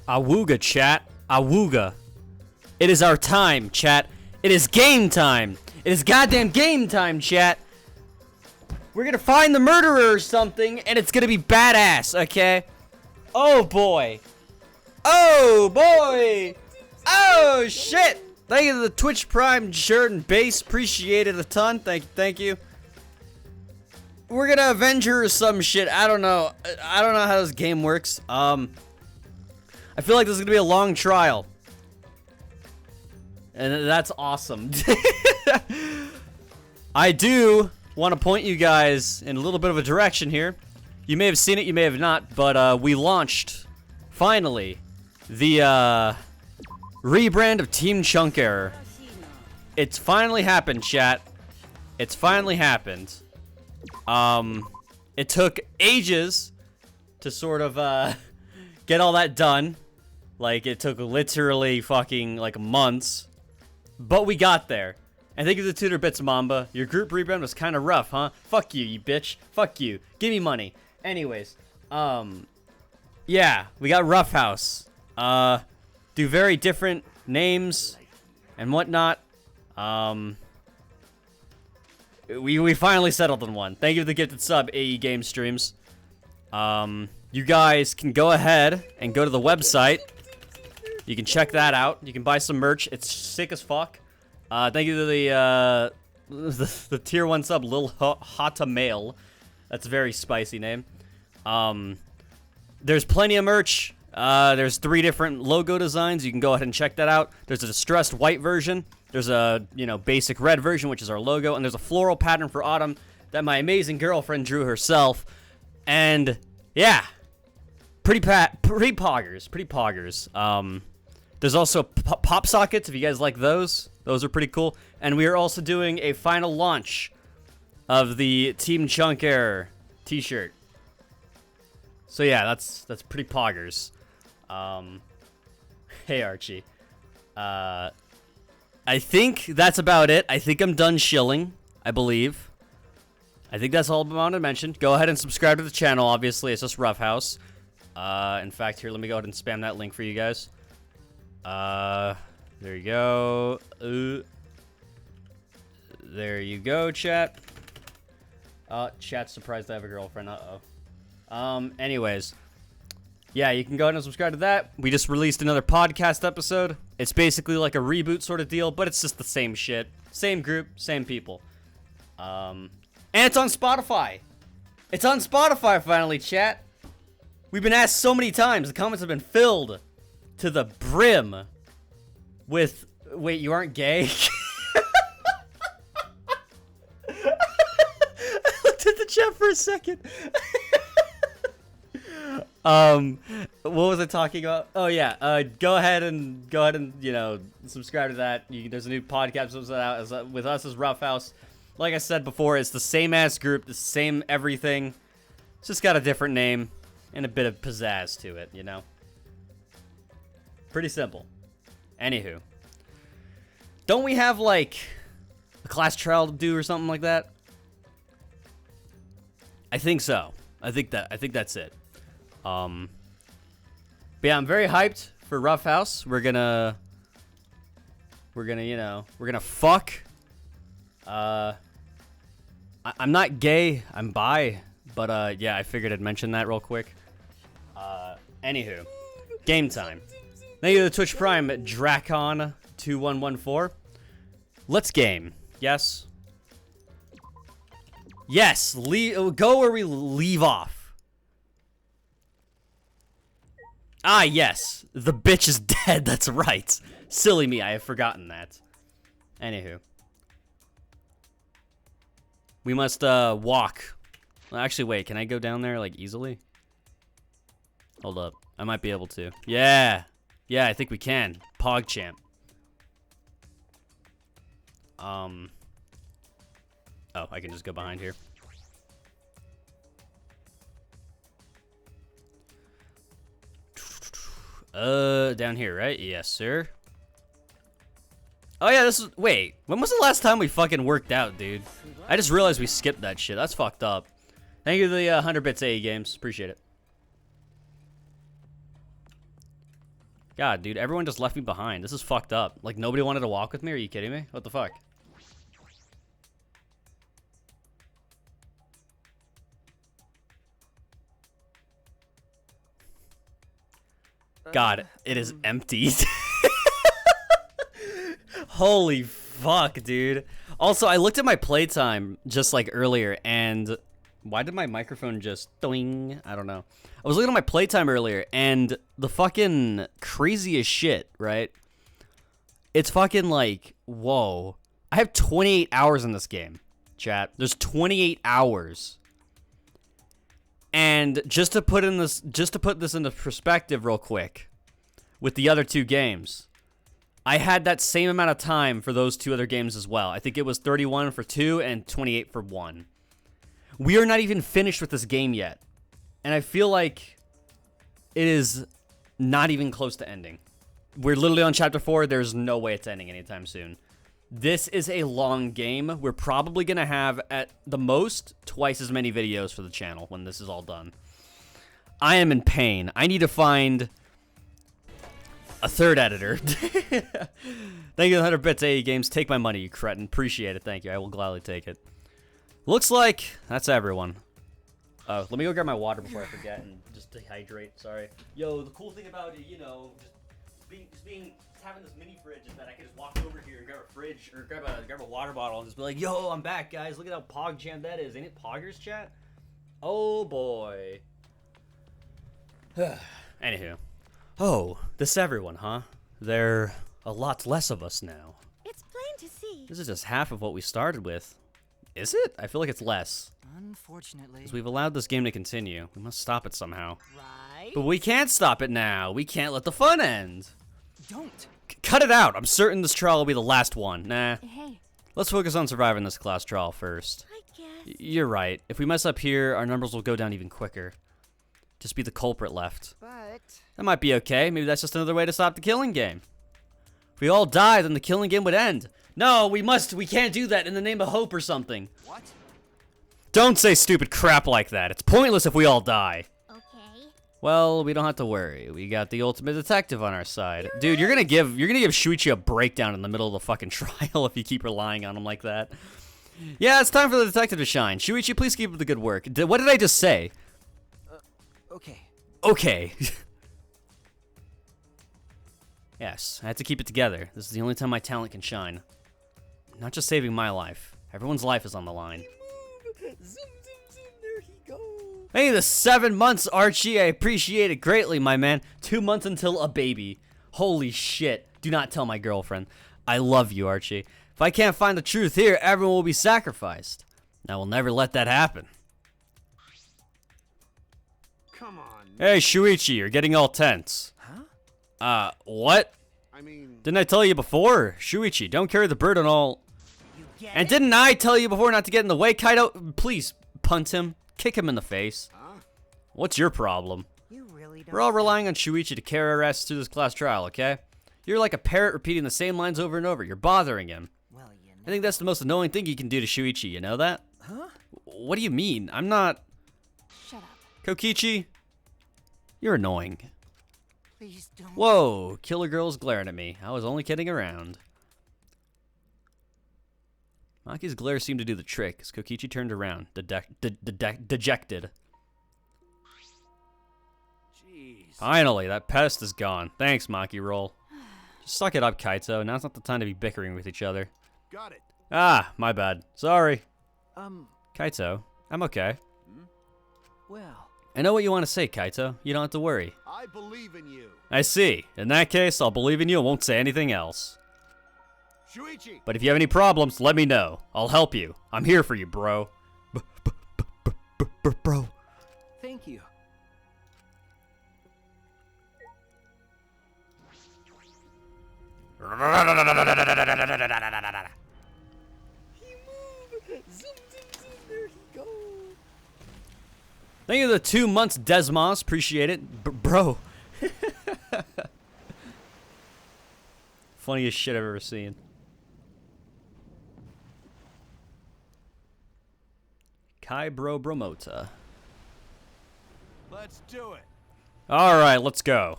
Awooga, chat. Awooga. It is our time, chat. It is game time. It is goddamn game time, chat. We're gonna find the murderer or something, and it's gonna be badass, okay? Oh, boy. Oh, boy. Oh, shit. Thank you to the Twitch Prime shirt and base. Appreciate it a ton. Thank you. We're gonna avenge her or some shit. I don't know. I don't know how this game works. I feel like this is gonna be a long trial. And that's awesome. I do want to point you guys in a little bit of a direction here. You may have seen it, you may have not, but we launched, finally, the rebrand of Team Chunk Error. It's finally happened, chat. It's finally happened. It took ages to sort of get all that done. Like, it took literally fucking, like, months. But we got there. And thank you to the Tutor Bits Mamba. Your group rebrand was kind of rough, huh? Fuck you, you bitch. Fuck you. Give me money. Anyways, yeah, we got Rough House. Do very different names and whatnot. We finally settled on one. Thank you for the gifted sub, AE Game Streams. You guys can go ahead and go to the website. You can check that out. You can buy some merch. It's sick as fuck. Thank you to the tier 1 sub, Lil Hata Mail. That's a very spicy name. There's plenty of merch. There's 3 different logo designs. You can go ahead and check that out. There's a distressed white version. There's a, basic red version, which is our logo. And there's a floral pattern for autumn that my amazing girlfriend drew herself. And, yeah. Pretty poggers. Pretty poggers. There's also pop sockets, if you guys like those. Those are pretty cool. And we are also doing a final launch of the Team Chunk Error t-shirt. So yeah, that's pretty poggers. Hey Archie. I think that's about it. I think I'm done shilling, I believe. I think that's all I wanted to mention. Go ahead and subscribe to the channel, obviously. It's just Rough House. In fact, here, let me go ahead and spam that link for you guys. There you go. There you go, chat. Chat's surprised I have a girlfriend. Uh-oh. Anyways. Yeah, you can go ahead and subscribe to that. We just released another podcast episode. It's basically like a reboot sort of deal, but it's just the same shit. Same group, same people. And it's on Spotify. It's on Spotify finally, chat. We've been asked so many times. The comments have been filled to the brim with... Wait, you aren't gay? I looked at the chat for a second. What was I talking about? Oh yeah, go ahead and subscribe to that. There's a new podcast out with us as Rough House. Like I said before, it's the same ass group, the same everything. It's just got a different name and a bit of pizzazz to it, Pretty simple. Anywho, don't we have like a class trial to do or something like that? I think so. I think that's it. But yeah, I'm very hyped for Rough House. We're gonna fuck. I'm not gay, I'm bi, but yeah, I figured I'd mention that real quick. Anywho, game time. Thank you to the Twitch Prime at Dracon2114. Let's game. Yes. Yes, go where we leave off. Ah, yes. The bitch is dead. That's right. Silly me. I have forgotten that. Anywho. We must, walk. Well, actually, wait. Can I go down there, like, easily? Hold up. I might be able to. Yeah. Yeah, I think we can. PogChamp. Oh, I can just go behind here. Down here, right? Yes, sir. Oh, yeah, this is... Wait, when was the last time we fucking worked out, dude? I just realized we skipped that shit. That's fucked up. Thank you to the 100 bits AE games. Appreciate it. God, dude, everyone just left me behind. This is fucked up. Like, nobody wanted to walk with me? Are you kidding me? What the fuck? God, it is empty. Holy fuck, dude. Also, I looked at my playtime just like earlier, and why did my microphone just doing? I don't know. I was looking at my playtime earlier, and the fucking craziest shit, right? It's fucking like, whoa. I have 28 hours in this game, chat. There's 28 hours. And just to put this into perspective real quick, with the other two games, I had that same amount of time for those two other games as well. I think it was 31 for 2 and 28 for 1. We are not even finished with this game yet. And I feel like it is not even close to ending. We're literally on chapter 4. There's no way it's ending anytime soon. This is a long game. We're probably going to have, at the most, twice as many videos for the channel when this is all done. I am in pain. I need to find a third editor. Thank you, 100 bits, AE Games. Take my money, you cretin. Appreciate it. Thank you. I will gladly take it. Looks like that's everyone. Let me go grab my water before I forget and just dehydrate. Sorry. Yo, the cool thing about it, you know, just having this mini fridge is that I can just walk over here and grab a fridge or grab a water bottle and just be like, yo, I'm back, guys. Look at how pog jam that is. Ain't it poggers, chat? Oh boy. Anywho. Oh, this everyone, huh? There a lot less of us now. It's plain to see. This is just half of what we started with. Is it? I feel like it's less. Unfortunately. Because we've allowed this game to continue. We must stop it somehow. Right? But we can't stop it now. We can't let the fun end. Don't. Cut it out. I'm certain this trial will be the last one. Nah. Hey, Let's focus on surviving this class trial first. I guess. You're right. If we mess up here, our numbers will go down even quicker. Just be the culprit left. But That might be okay. Maybe that's just another way to stop the killing game. If we all die, then the killing game would end. No, we can't do that in the name of hope or something. what? Don't say stupid crap like that. It's pointless if we all die. Okay. Well, we don't have to worry. We got the ultimate detective on our side. Dude, you're gonna give Shuichi a breakdown in the middle of the fucking trial if you keep relying on him like that. Yeah, it's time for the detective to shine. Shuichi, please keep up the good work. What did I just say? Okay. Okay. Yes, I had to keep it together. This is the only time my talent can shine. Not just saving my life. Everyone's life is on the line. Zoom, zoom, zoom. There he goes. Hey, the 7 months, Archie. I appreciate it greatly, my man. 2 months until a baby. Holy shit. Do not tell my girlfriend. I love you, Archie. If I can't find the truth here, everyone will be sacrificed. I will never let that happen. Come on. Hey, Shuichi, you're getting all tense. Huh? What? I mean, Didn't I tell you before? Shuichi, don't carry the burden all... You get And it? didn't I tell you before not to get in the way, Kaido? Please, punt him. Kick him in the face. huh? What's your problem? You really don't. We're all relying on Shuichi to carry our asses through this class trial, okay? You're like a parrot repeating the same lines over and over. You're bothering him. Well, you know. I think that's the most annoying thing you can do to Shuichi, you know that? Huh? What do you mean? I'm not... Shut up. Kokichi? You're annoying. Please don't. Whoa, Killer Girl's glaring at me. I was only kidding around. Maki's glare seemed to do the trick as Kokichi turned around, dejected. Jeez. Finally, that pest is gone. Thanks, Maki Roll. Just suck it up, Kaito. Now's not the time to be bickering with each other. Got it. Ah, my bad. Sorry. Kaito. Kaito, I'm okay. Well, I know what you want to say, Kaito. You don't have to worry. I believe in you. I see. In that case, I'll believe in you and won't say anything else. Shuichi. But if you have any problems, let me know. I'll help you. I'm here for you, bro. Bro. thank you. Thank you for the 2 months, Desmos. Appreciate it. Bro. Funniest shit I've ever seen. Kai Bro Bromota. Let's do it. Alright, let's go.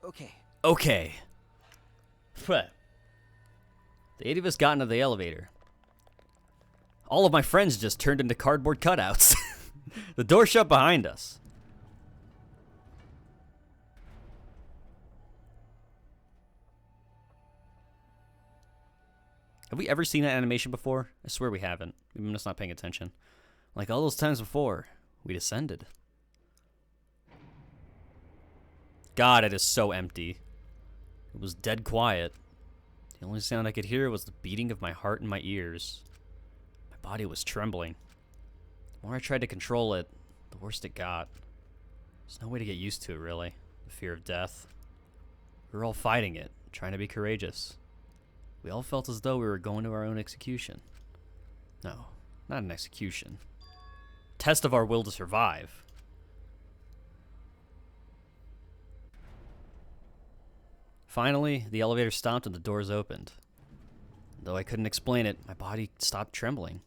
Okay. Okay. The 8 of us got into the elevator. All of my friends just turned into cardboard cutouts. The door shut behind us. Have we ever seen that animation before? I swear we haven't. I'm just not paying attention. Like all those times before, we descended. God, it is so empty. It was dead quiet. The only sound I could hear was the beating of my heart in my ears. My body was trembling. The more I tried to control it, the worse it got. There's no way to get used to it, really. The fear of death. We were all fighting it, trying to be courageous. We all felt as though we were going to our own execution. No, not an execution. Test of our will to survive. Finally, the elevator stopped and the doors opened. Though I couldn't explain it, my body stopped trembling.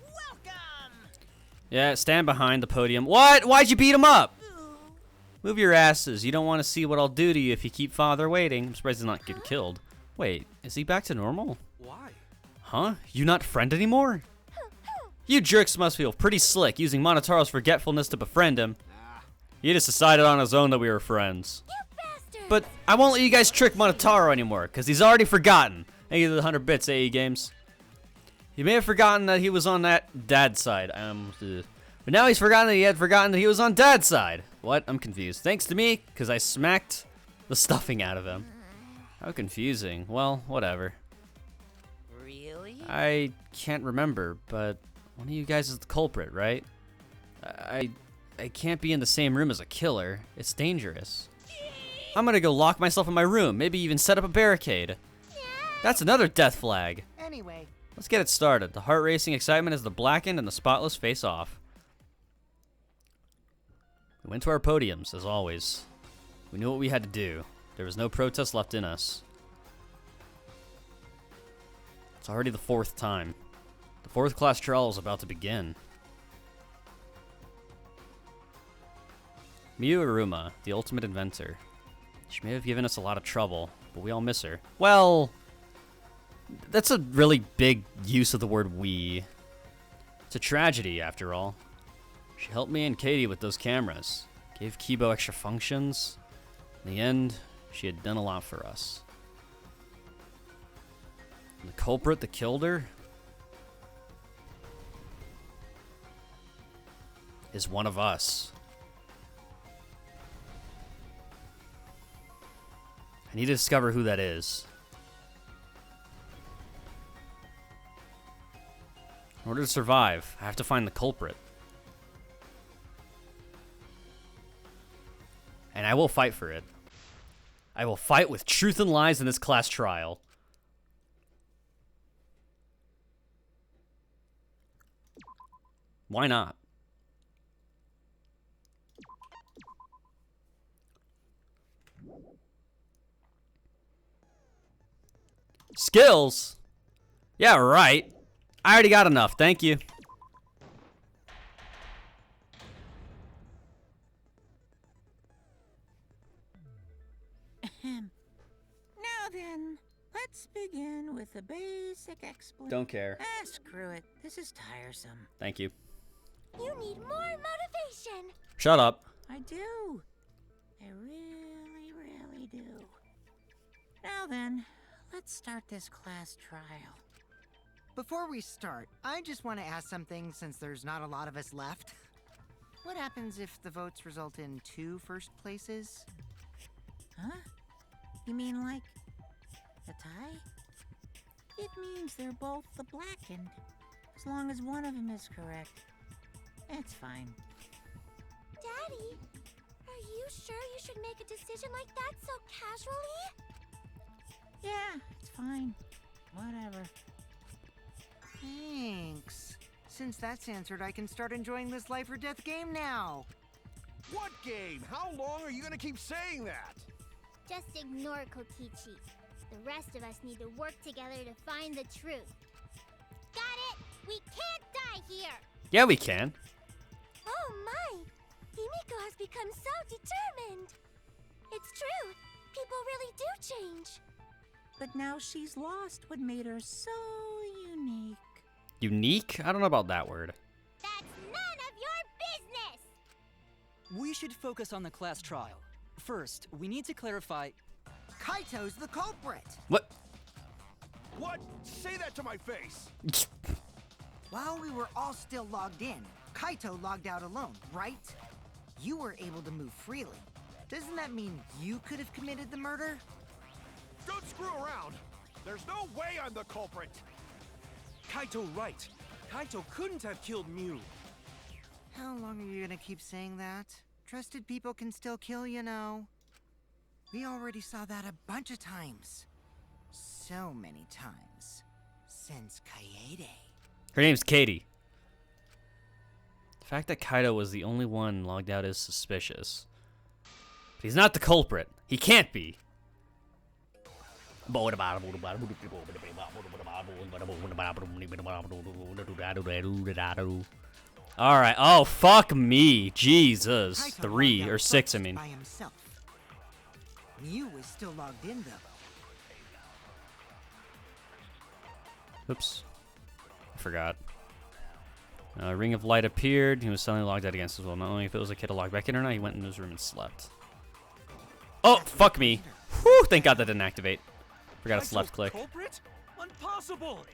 Welcome! Yeah, stand behind the podium. What? Why'd you beat him up? Move your asses. You don't want to see what I'll do to you if you keep Father waiting. I'm surprised he's not getting killed. Wait, is he back to normal? Why? Huh? You not friend anymore? You jerks must feel pretty slick using Monotaro's forgetfulness to befriend him. He just decided on his own that we were friends. You bastard! But I won't let you guys trick Monotaro anymore, because he's already forgotten. Thank you to the 100 bits, AE Games. He may have forgotten that he was on that dad's side. But now he's forgotten that he had forgotten that he was on dad's side. What? I'm confused. Thanks to me, because I smacked the stuffing out of him. How confusing. Well, whatever. Really? I can't remember, but one of you guys is the culprit, right? I can't be in the same room as a killer. It's dangerous. I'm gonna go lock myself in my room, maybe even set up a barricade. That's another death flag. Anyway. Let's get it started. The heart-racing excitement as the blackened and the spotless face off. We went to our podiums, as always. We knew what we had to do. There was no protest left in us. It's already the 4th time. The 4th class trial is about to begin. Miyu Aruma, the ultimate inventor. She may have given us a lot of trouble, but we all miss her. Well, that's a really big use of the word we. It's a tragedy, after all. She helped me and Katie with those cameras, gave Kibo extra functions. In the end, she had done a lot for us. And the culprit that killed her is one of us. I need to discover who that is. In order to survive, I have to find the culprit. And I will fight for it. I will fight with truth and lies in this class trial. Why not? Skills? Yeah, right. I already got enough, thank you. Now then, let's begin with the basic explanation. Don't care. Screw it. This is tiresome. Thank you. You need more motivation! Shut up. I do. I really, really do. Now then, let's start this class trial. Before we start, I just want to ask something since there's not a lot of us left. What happens if the votes result in 2 first places? Huh? You mean like a tie? It means they're both the blackened. As long as one of them is correct. It's fine. Daddy, are you sure you should make a decision like that so casually? Yeah, it's fine. Whatever. Thanks. Since that's answered, I can start enjoying this life or death game now. What game? How long are you gonna keep saying that? Just ignore Kokichi. The rest of us need to work together to find the truth. Got it? We can't die here! Yeah, we can. Oh my! Himiko has become so determined. It's true. People really do change. But now she's lost what made her so unique. Unique? I don't know about that word. That's none of your business! We should focus on the class trial. First, we need to clarify. Kaito's the culprit. What? What? Say that to my face. While we were all still logged in, Kaito logged out alone, right? You were able to move freely. Doesn't that mean you could have committed the murder? Don't screw around. There's no way I'm the culprit. Kaito right. Kaito couldn't have killed Mew. How long are you gonna keep saying that? Trusted people can still kill, you know. We already saw that a bunch of times. So many times. Since Kaede. Her name's Katie. The fact that Kaito was the only one logged out is suspicious. But he's not the culprit. He can't be. Alright. Oh, fuck me. Jesus. Kaito 3 logged or out 6, I first mean. by himself. Mew was still logged in though. Oops. I forgot. Ring of Light appeared. He was suddenly logged out against as well. Not only if it was a kid to log back in or not, he went in his room and slept. Oh, fuck me. Whew, thank God that didn't activate. Forgot it's left click. Culprit? Impossible!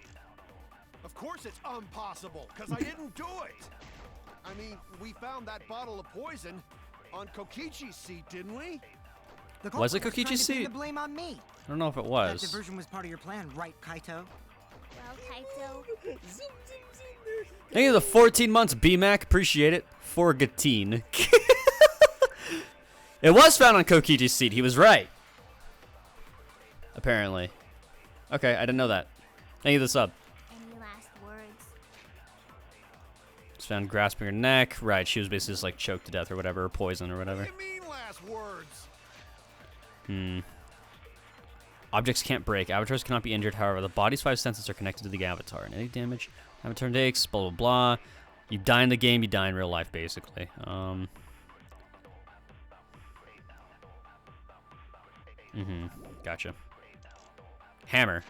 Of course it's impossible, because I didn't do it. I mean, we found that bottle of poison on Kokichi's seat, didn't we? The Was it culprit Kokichi's trying to pin seat? the blame on me. I don't know if it That was. diversion was part of your plan, right, Kaito? Well, Kaito, Thank you for the 14 months, BMAC. Appreciate it. Forgatine. It was found on Kokichi's seat. He was right. Apparently. Okay, I didn't know that. Thank you for the sub. any last words? It's found grasping her neck. Right, she was basically just like choked to death or whatever, or poisoned or What whatever. do you mean last words? Objects can't break. Avatars cannot be injured. However, the body's 5 senses are connected to the avatar. And any damage avatar takes, blah, blah, blah. You die in the game, you die in real life, basically. Gotcha. Hammer.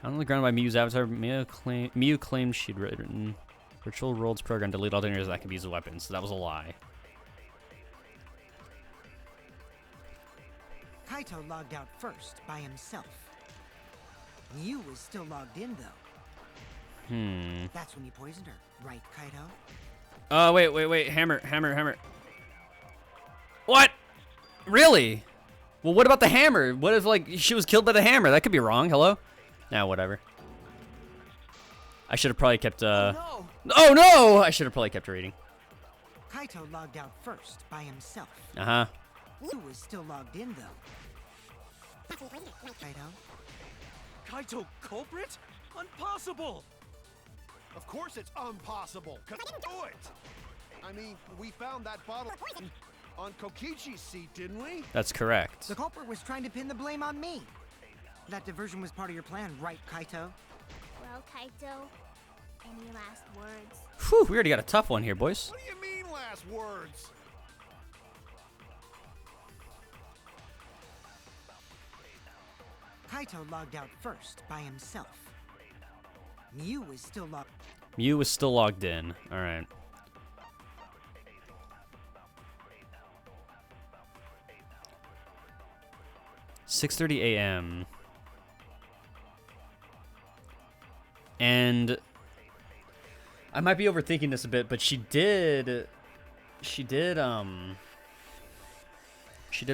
Found on the ground by Mew's avatar, Mew claimed she'd written Virtual Worlds program to delete all dangers that could be used as weapons, so that was a lie. Kaito logged out first by himself. Mew was still logged in though. That's when you poisoned her, right, Kaito? Wait. Hammer. What? Really? Well, what about the hammer? What if, like, she was killed by the hammer? That could be wrong. Hello? Nah, whatever. I should have probably kept, No! Oh, no! I should have probably kept reading. Kaito logged out first by himself. Uh-huh. Mew was still logged in though. Kaito? Kaito culprit? Impossible! Of course it's impossible, because I didn't do it. I mean, we found that bottle of poison on Kokichi's seat, didn't we? That's correct. The culprit was trying to pin the blame on me. That diversion was part of your plan, right, Kaito? Well, Kaito, any last words? Whew, we already got a tough one here, boys. What do you mean last words? Kaito logged out first by himself. Mew was still logged. Mew was still logged in. All right. "6:30 a.m. And I might be overthinking this a bit, but she did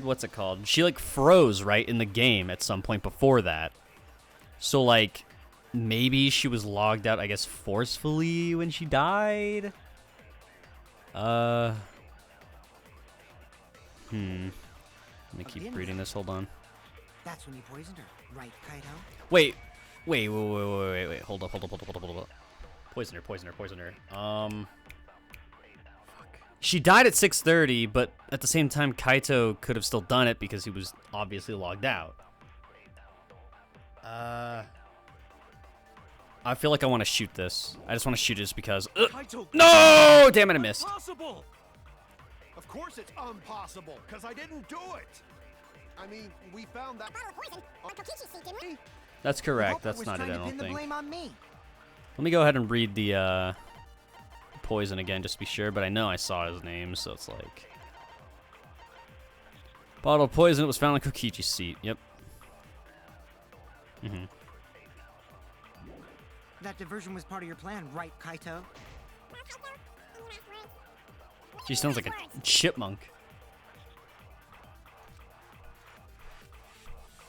what's it called? She like froze right in the game at some point before that. So like maybe she was logged out, I guess, forcefully when she died. Let me keep reading this. Hold on. That's when you poisoned her, right, Kaito? Wait. Hold up. Poison her. Fuck. She died at 6:30, but at the same time, Kaito could have still done it because he was obviously logged out. I feel like I want to shoot this. I just want to shoot it just because. Kaito No! Damn it, I missed. Impossible! Of course it's impossible, because I didn't do it. I mean, we found that Bottle of poison on Kokichi's seat, didn't we? That's correct. Culprit That's was not it, trying I to don't pin the think. blame on me. Let me go ahead and read the poison again, just to be sure. But I know I saw his name, so it's like bottle of poison. It was found on Kokichi's seat. Yep. That diversion was part of your plan, right, Kaito? She sounds like a chipmunk.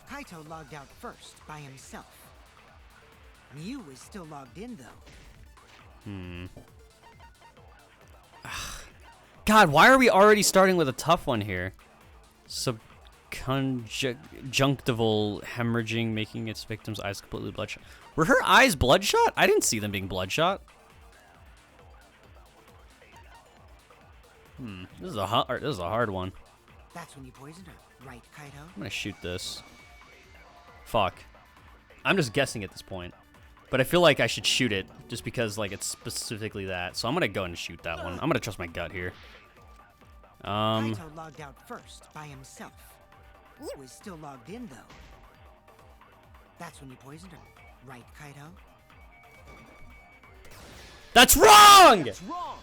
Kaito logged out first, by himself. Mew was still logged in, though. God, why are we already starting with a tough one here? Subconjunctival hemorrhaging, making its victim's eyes completely bloodshot. Were her eyes bloodshot? I didn't see them being bloodshot. This is a hard one. That's when you poisoned her, right, Kaito? I'm gonna shoot this. Fuck. I'm just guessing at this point. But I feel like I should shoot it just because like it's specifically that. So I'm gonna go and shoot that one. I'm gonna trust my gut here. Kaito logged out first, by himself. Mew was still logged in, though. That's when you poisoned her, right, Kaito? That's wrong! it's wrong.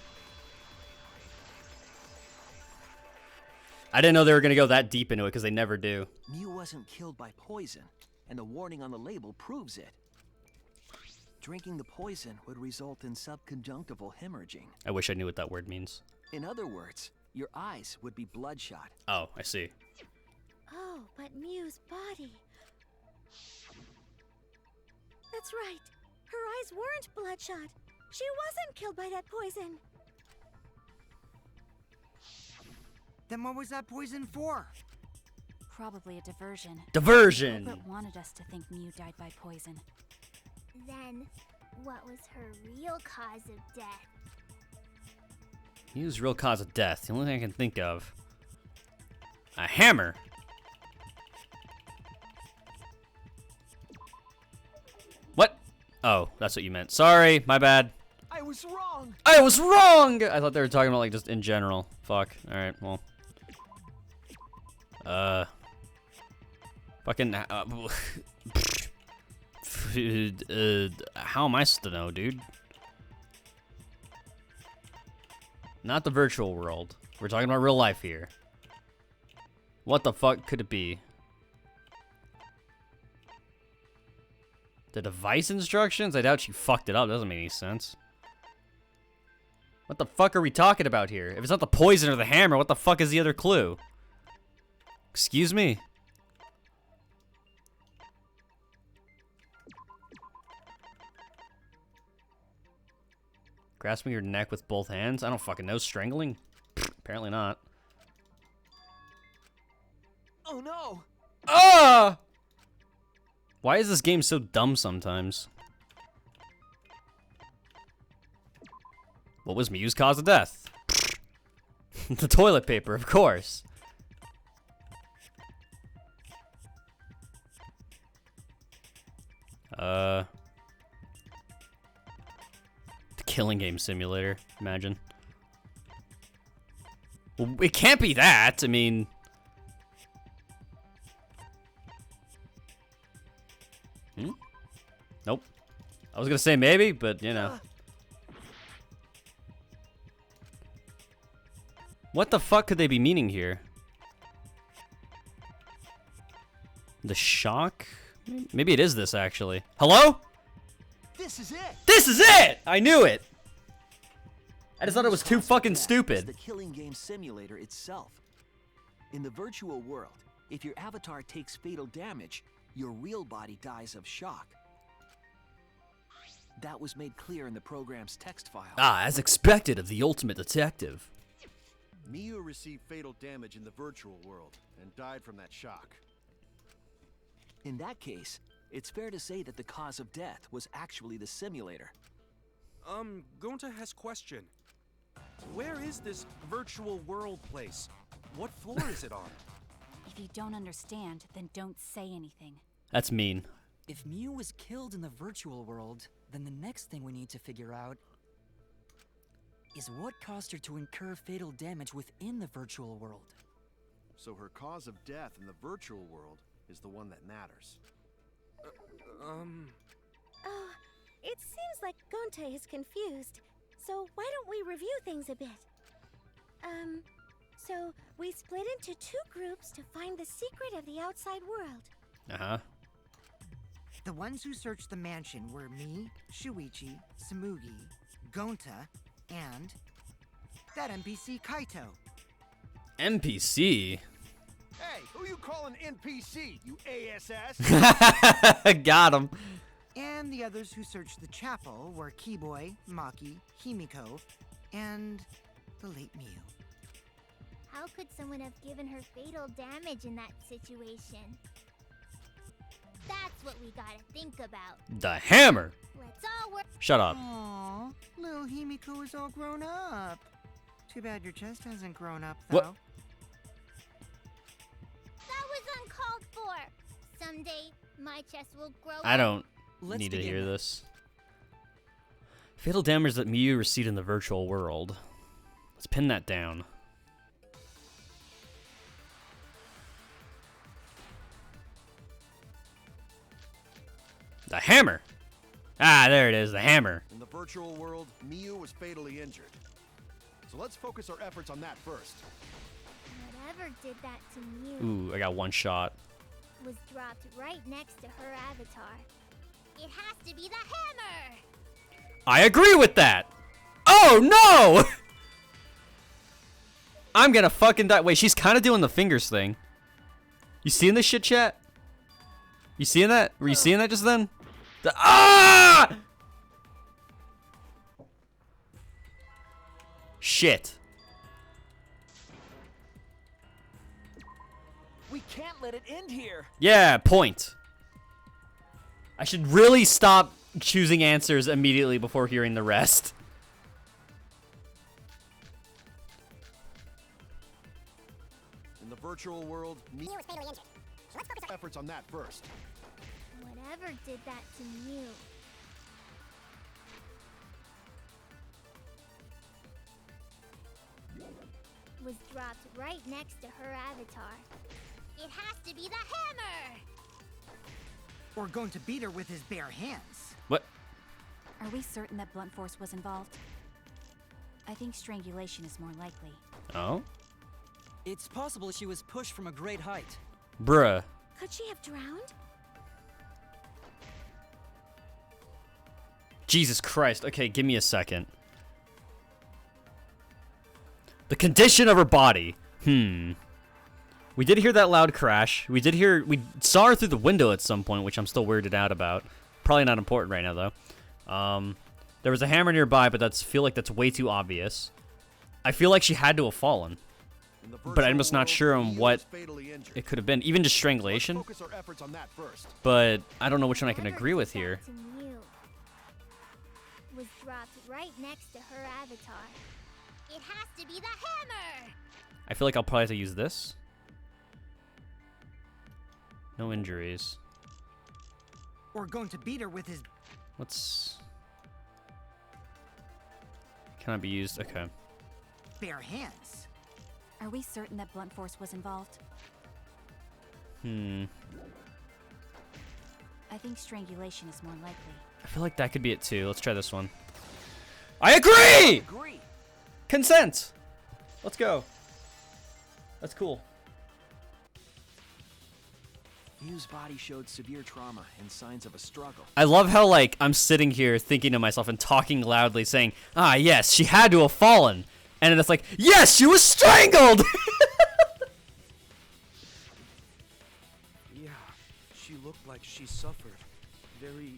I didn't know they were gonna go that deep into it because they never do. Mew wasn't killed by poison, and the warning on the label proves it. Drinking the poison would result in subconjunctival hemorrhaging. I wish I knew what that word means. In other words, your eyes would be bloodshot. Oh, I see. Oh, but Mew's body. That's right. Her eyes weren't bloodshot. She wasn't killed by that poison. Then what was that poison for? Probably a diversion. Diversion! Culprit wanted us to think Mew died by poison. Then, what was her real cause of death? Mew's real cause of death. The only thing I can think of. A hammer. What? Oh, that's what you meant. Sorry, my bad. I was wrong! I was wrong! I thought they were talking about like just in general. Fuck. Alright, well. Fucking, how am I supposed to know, dude? Not the virtual world. We're talking about real life here. What the fuck could it be? The device instructions? I doubt she fucked it up. Doesn't make any sense. What the fuck are we talking about here? If it's not the poison or the hammer, what the fuck is the other clue? Excuse me? Grasping your neck with both hands? I don't fucking know. Strangling? Apparently not. Oh no! Ah! Why is this game so dumb sometimes? What was Mew's cause of death? The toilet paper, of course. The killing game simulator, imagine. Well, it can't be that, I mean... Nope. I was gonna say maybe, but you know. What the fuck could they be meaning here? The shock? Maybe it is this, actually. Hello? This is it! This is it! I knew it! I just thought it was too Mew's fucking cause of death stupid. is the killing game simulator itself. In the virtual world, if your avatar takes fatal damage, your real body dies of shock. That was made clear in the program's text file. Ah, as expected of the ultimate detective. Mew received fatal damage in the virtual world and died from that shock. In that case, it's fair to say that the cause of death was actually the simulator. Gonta has question. Where is this virtual world place? What floor is it on? If you don't understand, then don't say anything. That's mean. If Mew was killed in the virtual world, then the next thing we need to figure out is what caused her to incur fatal damage within the virtual world. So her cause of death in the virtual world is the one that matters. Oh, it seems like Gonta is confused. So why don't we review things a bit? So we split into 2 groups to find the secret of the outside world. Uh-huh. The ones who searched the mansion were me, Shuichi, Samugi, Gonta, and that NPC Kaito. NPC? Hey, who you calling NPC, you ASS? Got him. And the others who searched the chapel were Keyboy, Maki, Himiko, and the late Miu. How could someone have given her fatal damage in that situation? That's what we gotta think about. The hammer. Let's all work. Shut up. Aww, little Himiko is all grown up. Too bad your chest hasn't grown up, though. What? That was uncalled for. Someday, my chest will grow. I don't Let's need to begin hear then. this. Fatal damage that Miyu received in the virtual world. Let's pin that down. The hammer! Ah, there it is, the hammer. In the virtual world, Miyu was fatally injured. So let's focus our efforts on that first. Whatever did that to Mew Ooh, I got one shot. was dropped right next to her avatar. It has to be the hammer! I agree with that! Oh, no! I'm gonna fucking die. Wait, she's kind of doing the fingers thing. You seeing this shit, chat? You seeing that? Were you seeing that just then? Ah! Shit. We can't let it end here. Yeah, point. I should really stop choosing answers immediately before hearing the rest. In the virtual world, Miyu was fatally injured. So let's focus our efforts on that first. Whatever did that to Mew was dropped right next to her avatar. It has to be the hammer! Or going to beat her with his bare hands. What? Are we certain that blunt force was involved? I think strangulation is more likely. Oh? It's possible she was pushed from a great height. Bruh. Could she have drowned? Jesus Christ. Okay, give me a second. The condition of her body. We did hear that loud crash. We saw her through the window at some point, which I'm still weirded out about. Probably not important right now, though. There was a hammer nearby, but feel like that's way too obvious. I feel like she had to have fallen. But I'm just not sure on what it could have been. Even just strangulation. Focus our efforts on that first. But I don't know which one I can Whatever agree with did here. that to Mew was dropped right next to her avatar. It has to be the hammer! I feel like I'll probably have to use this. No injuries. Or going to beat her with his Let's... Cannot be used. Okay. bare hands. Are we certain that blunt force was involved? I think strangulation is more likely. feel like that could be it too. Let's try this one. I agree! Agree. Consent! Let's go. That's cool. Mew's body showed severe trauma and signs of a struggle. I love how, like, I'm sitting here thinking to myself and talking loudly saying, ah, yes, she had to have fallen. And then it's like, yes, she was strangled! Yeah, she looked like she suffered. Very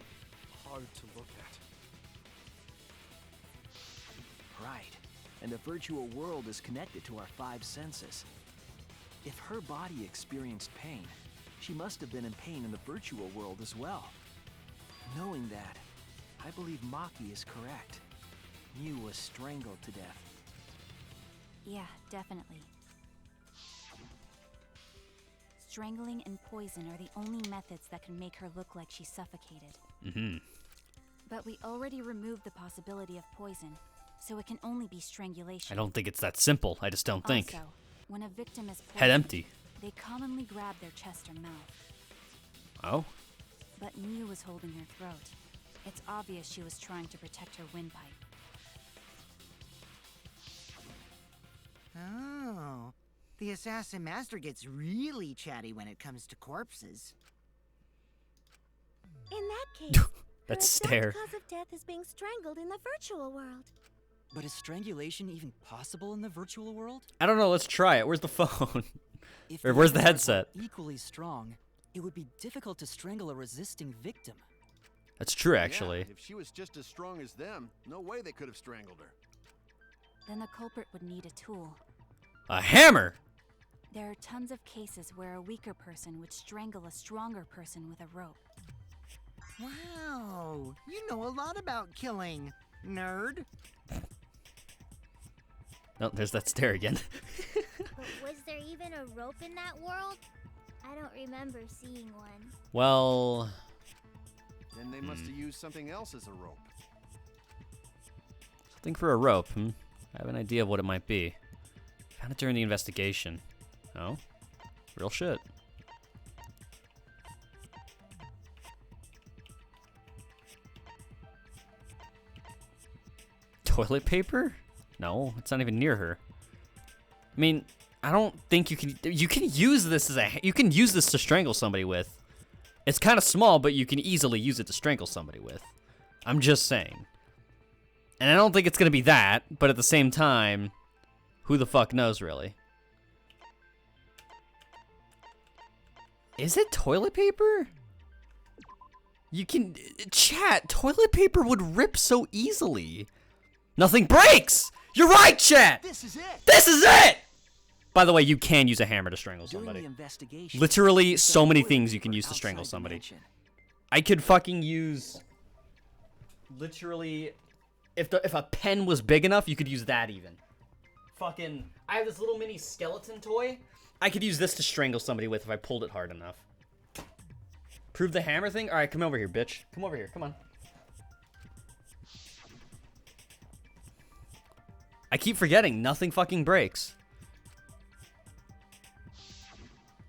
hard to look at. Right. And the virtual world is connected to our 5 senses. If her body experienced pain, she must have been in pain in the virtual world as well. Knowing that, I believe Maki is correct. Mew was strangled to death. Yeah, definitely. Strangling and poison are the only methods that can make her look like she's suffocated. But we already removed the possibility of poison. so it can only be strangulation. I don't think it's that simple. I just don't think. Also, when a victim is Head poisoned, empty. they commonly grab their chest or mouth. Oh? But Miu was holding her throat. It's obvious she was trying to protect her windpipe. Oh. The assassin master gets really chatty when it comes to corpses. In that case, That her stare. exact cause of death is being strangled in the virtual world. But is strangulation even possible in the virtual world? I don't know. Let's try it. Where's the phone? If Or where's the avatars were headset? equally strong, it would be difficult to strangle a resisting victim. That's true, actually. Yeah, if she was just as strong as them, no way they could have strangled her. Then the culprit would need a tool. A hammer! There are tons of cases where a weaker person would strangle a stronger person with a rope. Wow, you know a lot about killing, nerd. Oh, there's that stare again. But was there even a rope in that world? I don't remember seeing one. Well, Then they must have used something else as a rope. something for a rope. I have an idea of what it might be. Found it during the investigation. Oh? Real shit. Toilet paper? No, it's not even near her. I mean, I don't think you can use this you can use this to strangle somebody with. It's kind of small, but you can easily use it to strangle somebody with. I'm just saying. And I don't think it's going to be that, but at the same time, who the fuck knows, really? Is it toilet paper? You can... Chat, toilet paper would rip so easily. Nothing breaks! You're right, chat! This is it! This is it! By the way, you can use a hammer to strangle During somebody. the investigation, Literally, we so found many toilet things you paper can use to outside strangle the somebody. mansion. I could fucking use... Literally... If a pen was big enough, you could use that even. Fucking... I have this little mini skeleton toy. I could use this to strangle somebody with if I pulled it hard enough. Prove the hammer thing? Alright, come over here, bitch. Come over here, come on. I keep forgetting, nothing fucking breaks.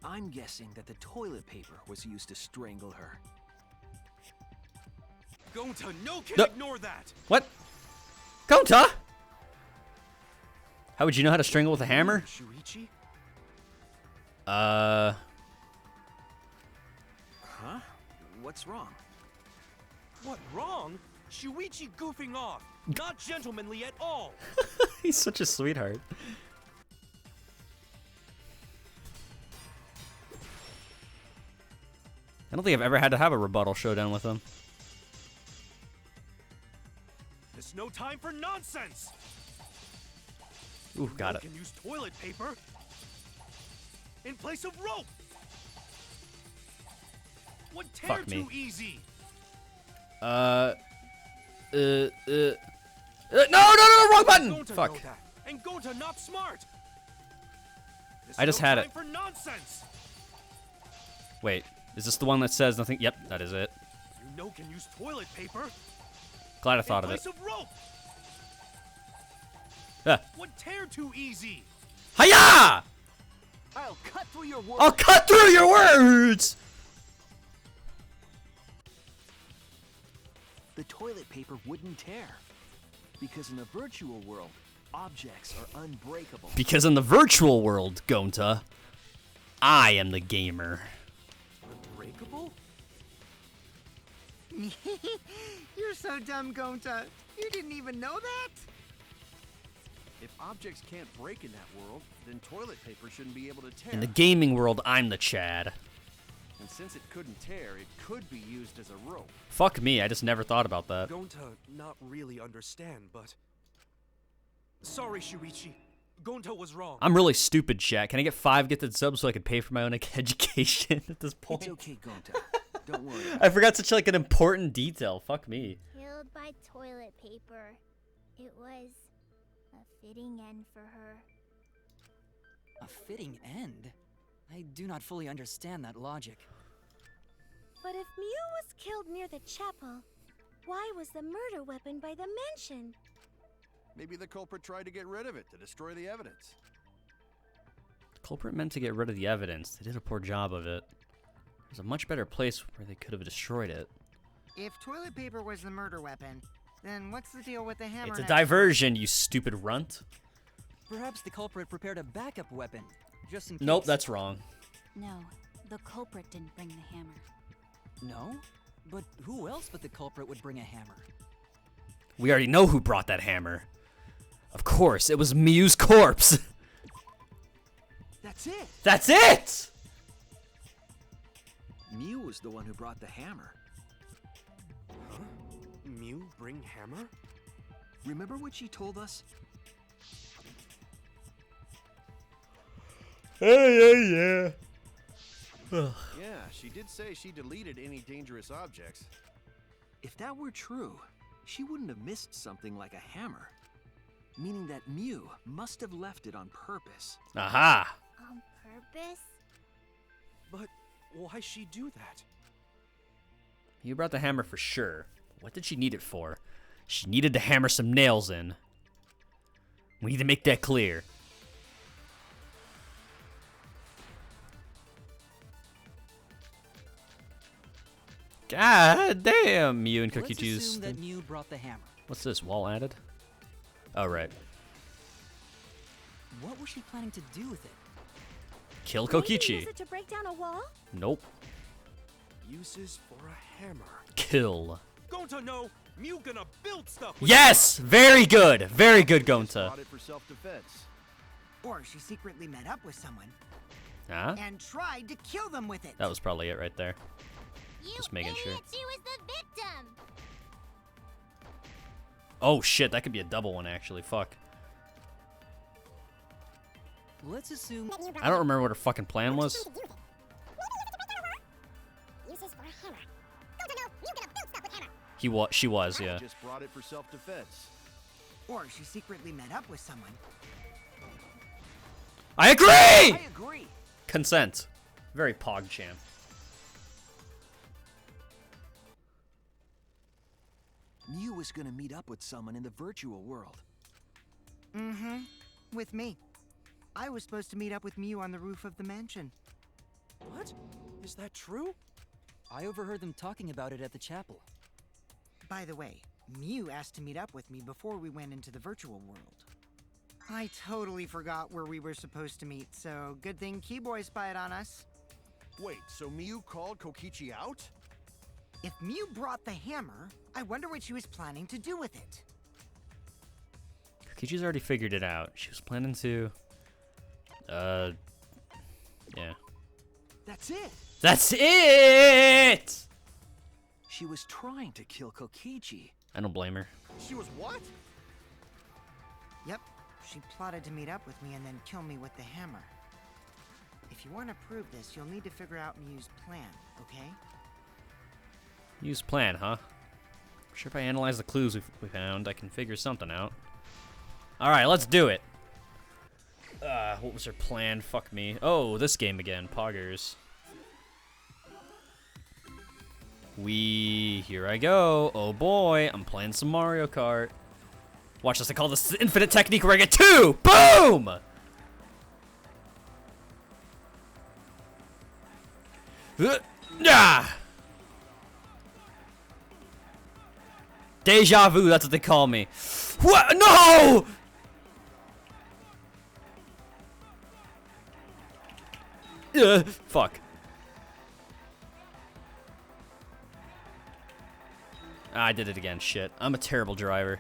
I'm guessing that the toilet paper was used to strangle her. Gonta, no can No. ignore that. What? Gonta! How would you know how to strangle with a hammer? Shuichi? Huh? What's wrong? What wrong? Shuichi goofing off. Not gentlemanly at all. He's such a sweetheart. I don't think I've ever had to have a rebuttal showdown with him. There's no time for nonsense. Ooh, got You it. can use toilet paper in place of rope. Would tear Fuck me. too easy. No, wrong button! Gonta Fuck. know that, and Gonta not smart. There's I just no had time it. for nonsense. Wait, is this the one that says nothing? Yep, that is it. You know can use toilet paper Glad I thought in of it. place of rope. Ah. Would tear too easy. Hiya! I'll cut through your words. I'll cut through your words! The toilet paper wouldn't tear. Because in the virtual world, objects are unbreakable. Because in the virtual world, Gonta, I am the gamer. Unbreakable? You're so dumb, Gonta. You didn't even know that? If objects can't break in that world, then toilet paper shouldn't be able to tear. In the gaming world, I'm the Chad. And since it couldn't tear, it could be used as a rope. Fuck me, I just never thought about that. Gonta not really understand, but... Sorry, Shuichi. Gonta was wrong. I'm really stupid, chat. Can I get 5 gifted subs so I can pay for my own education at this point? It's okay, Gonta. Don't worry. I forgot such like an important detail. Fuck me. Killed by toilet paper. It was a fitting end for her. A fitting end? I do not fully understand that logic. But if Miu was killed near the chapel, why was the murder weapon by the mansion? Maybe the culprit tried to get rid of it to destroy the evidence. The culprit meant to get rid of the evidence. They did a poor job of it. There's a much better place where they could have destroyed it. If toilet paper was the murder weapon, then what's the deal with the hammer? It's a next- diversion, you stupid runt. Perhaps the culprit prepared a backup weapon, just in case. Nope, that's wrong. No, the culprit didn't bring the hammer. No? But who else but the culprit would bring a hammer? We already know who brought that hammer. Of course, it was Mew's corpse. That's it! That's it! Mew was the one who brought the hammer. Huh? Mew bring hammer? Remember what she told us? Yeah. Yeah, she did say she deleted any dangerous objects. If that were true, she wouldn't have missed something like a hammer. Meaning that Mew must have left it on purpose. Aha! On purpose? But why she do that? You brought the hammer for sure. What did she need it for? She needed to hammer some nails in. We need to make that clear. God damn, Mew and Let's Kokichi's. assume that Mew brought the hammer. What's this, wall added? Oh, right. What was she planning to do with it? Kill Maybe Kokichi. use it to break down a wall? Nope. Uses for a hammer. Kill. Gonta, no! Mew gonna build stuff with Yes! Very good! Very good, Gonta. Bought it for self-defense. Or she secretly met up with someone Huh? and tried to kill them with it. That was probably it right there. You Just making sure. idiot, she was the victim! Oh shit, that could be a double one actually. Fuck. Let's assume. I don't remember what her fucking plan was. She was, yeah. Just brought it for self-defense. Or she secretly met up with someone. I agree! I agree! Consent. Very PogChamp. Mew was gonna meet up with someone in the virtual world. Mm-hmm. With me. I was supposed to meet up with Mew on the roof of the mansion. What? Is that true? I overheard them talking about it at the chapel. By the way, Mew asked to meet up with me before we went into the virtual world. I totally forgot where we were supposed to meet, so good thing Keyboy spied on us. Wait, so Mew called Kokichi out? If Mew brought the hammer, I wonder what she was planning to do with it. Kokichi's already figured it out. She was planning to... Yeah. That's it! That's it! She was trying to kill Kokichi. I don't blame her. She was what? Yep, she plotted to meet up with me and then kill me with the hammer. If you want to prove this, you'll need to figure out Mew's plan, okay? Use plan, huh? Sure, if I analyze the clues we found, I can figure something out. Alright, let's do it. What was her plan? Fuck me. Oh, this game again. Poggers. Here I go. Oh boy, I'm playing some Mario Kart. Watch this, I call this the infinite technique where I get 2! Boom! Ah! Deja vu, that's what they call me. What? No! Fuck. I did it again. Shit. I'm a terrible driver.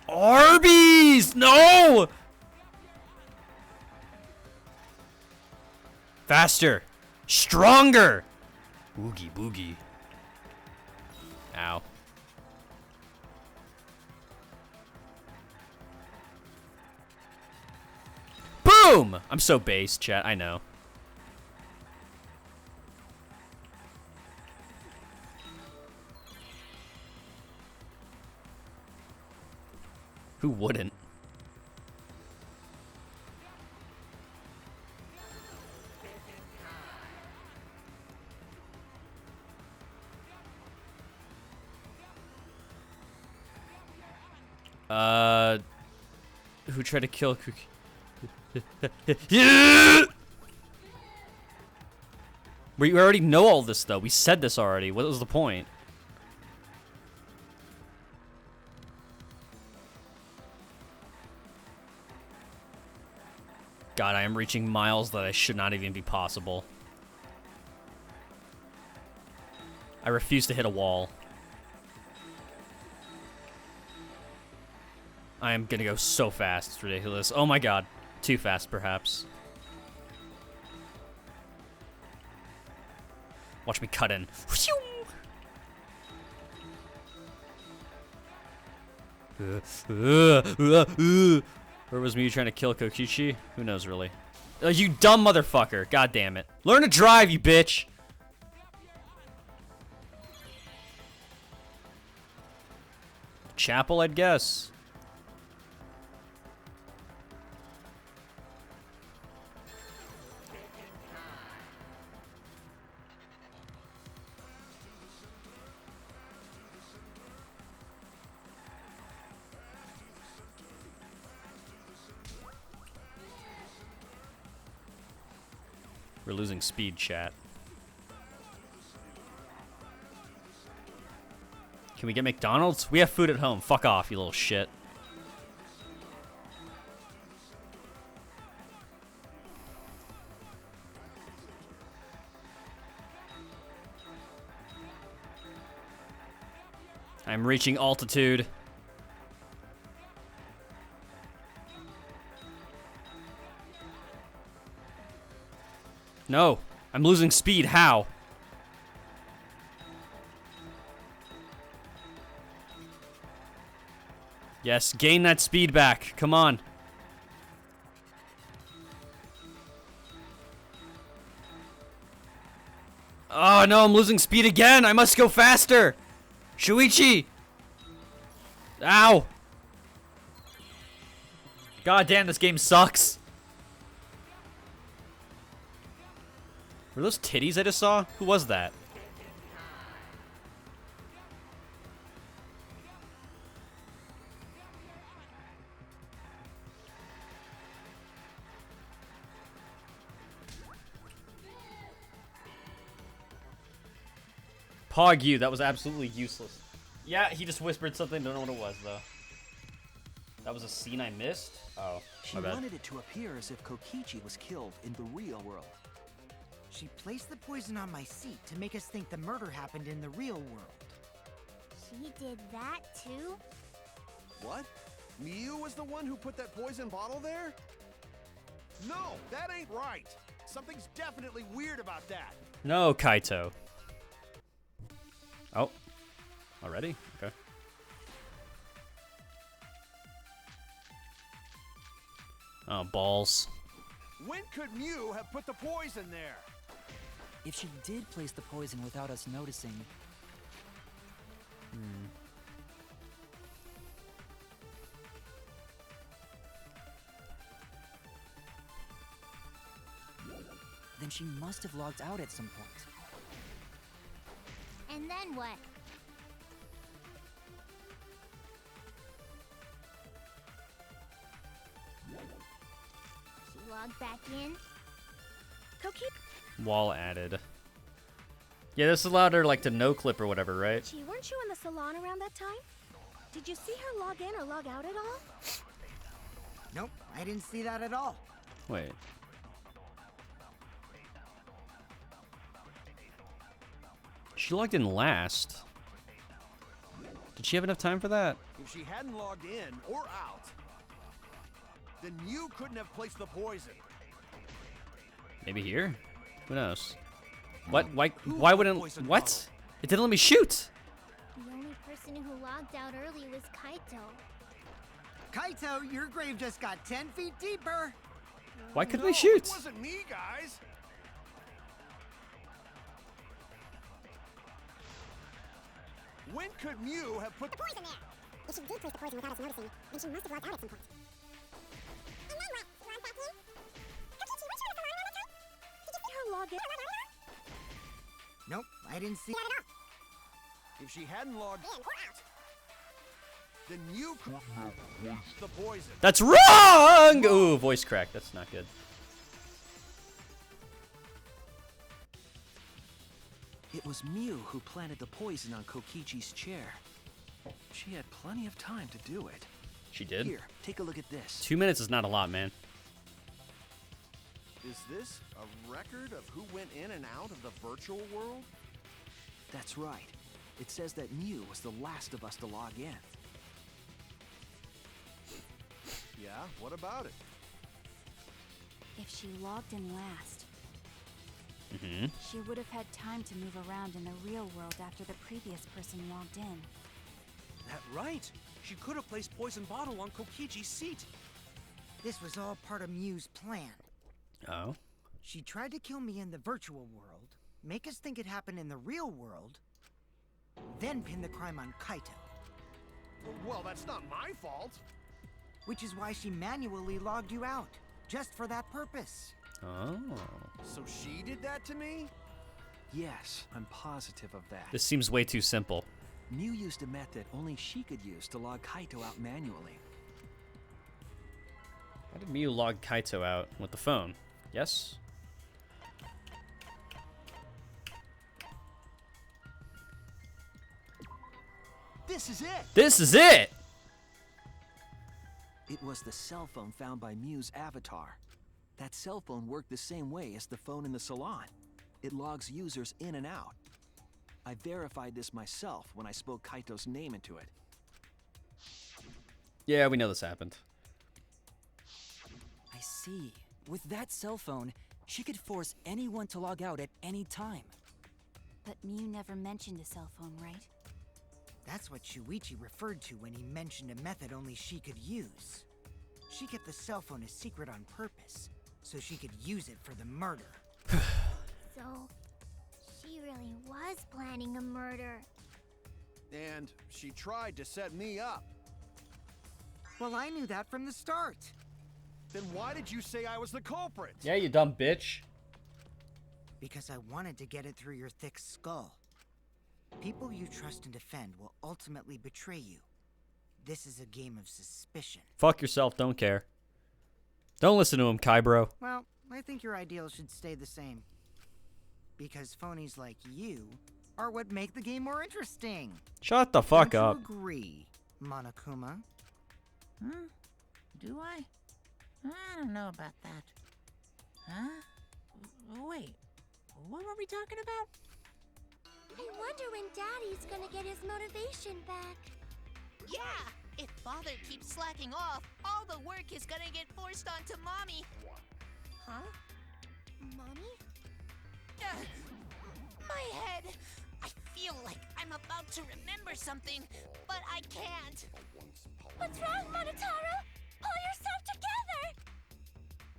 Arby's! No! Faster. Stronger. Oogie boogie. Ow. Boom! I'm so base, chat. I know. Who wouldn't? Who tried to kill Yeah! We already know all this, though. We said this already. What was the point? God, I am reaching miles that I should not even be possible. I refuse to hit a wall. I am gonna go so fast. It's ridiculous. Oh my god. Too fast, perhaps. Watch me cut in. Where was me trying to kill Kokichi? Who knows, really? You dumb motherfucker. God damn it. Learn to drive, you bitch. Chapel, I'd guess. We're losing speed, chat. Can we get McDonald's? We have food at home. Fuck off, you little shit. I'm reaching altitude. No, I'm losing speed. How? Yes, gain that speed back. Come on. Oh no, I'm losing speed again. I must go faster. Shuichi. Ow. God damn, this game sucks. Were those titties I just saw? Who was that? Pog you, that was absolutely useless. Yeah, he just whispered something, don't know what it was though. That was a scene I missed? Oh, She my bad. wanted it to appear as if Kokichi was killed in the real world. She placed the poison on my seat to make us think the murder happened in the real world. She did that too? What? Miu was the one who put that poison bottle there? No, that ain't right. Something's definitely weird about that. No, Kaito. Oh. Already? Okay. Oh, balls. When could Miu have put the poison there? If she did place the poison without us noticing, then she must have logged out at some point. And then what? She logged back in? Wall added. Yeah, this allowed her like to no clip or whatever, right? Gee, weren't you in the salon around that time? Did you see her log in or log out at all? Nope, I didn't see that at all. Wait. She logged in last. Did she have enough time for that? If she hadn't logged in or out, then Miu couldn't have placed the poison. Maybe here? Who knows? What? Why wouldn't... What? It didn't let me shoot! The only person who logged out early was Kaito. Kaito, your grave just got 10 feet deeper. Why couldn't No, we shoot? It wasn't me, guys. When could Miu have put the poison there? If she did place the poison without us noticing, then she must have logged out at some point. And then what? She logged back in? Kokichi, weren't you in the salon around that time? Did you see her log in? Nope, I didn't see If she hadn't logged in or out, then you could the poison. That's wrong! Ooh, voice crack. That's not good. It was Mew who planted the poison on Kokichi's chair. She had plenty of time to do it. She did? Here, take a look at this. 2 minutes is not a lot, man. Is this a record of who went in and out of the virtual world? That's right. It says that Mew was the last of us to log in. Yeah, what about it? If she logged in last, Mm-hmm. she would have had time to move around in the real world after the previous person logged in. That right. She could have placed poison bottle on Kokichi's seat. This was all part of Mew's plan. Oh. She tried to kill me in the virtual world, make us think it happened in the real world, then pin the crime on Kaito. Well, that's not my fault. Which is why she manually logged you out, just for that purpose. Oh. So she did that to me? Yes, I'm positive of that. This seems way too simple. Mew used a method only she could use to log Kaito out manually. How did Mew log Kaito out? With the phone? Yes? This is it! This is it! It was the cell phone found by Mew's avatar. That cell phone worked the same way as the phone in the salon. It logs users in and out. I verified this myself when I spoke Kaito's name into it. Yeah, we know this happened. I see. With that cell phone, she could force anyone to log out at any time. But Mew never mentioned a cell phone, right? That's what Shuichi referred to when he mentioned a method only she could use. She kept the cell phone a secret on purpose, so she could use it for the murder. So, she really was planning a murder. And she tried to set me up. Well, I knew that from the start. Then why did you say I was the culprit? Yeah, you dumb bitch. Because I wanted to get it through your thick skull. People you trust and defend will ultimately betray you. This is a game of suspicion. Fuck yourself, don't care. Don't listen to him, Kai bro. Well, I think your ideals should stay the same. Because phonies like you are what make the game more interesting. Shut the fuck Don't up. you agree, Monokuma? Do I? I don't know about that. Huh? Wait, what were we talking about? I wonder when Daddy's gonna get his motivation back. Yeah! If Father keeps slacking off, all the work is gonna get forced onto Mommy. Huh? Mommy? Ugh. My head! I feel like I'm about to remember something, but I can't. What's wrong, Monotaro? Pull yourself together!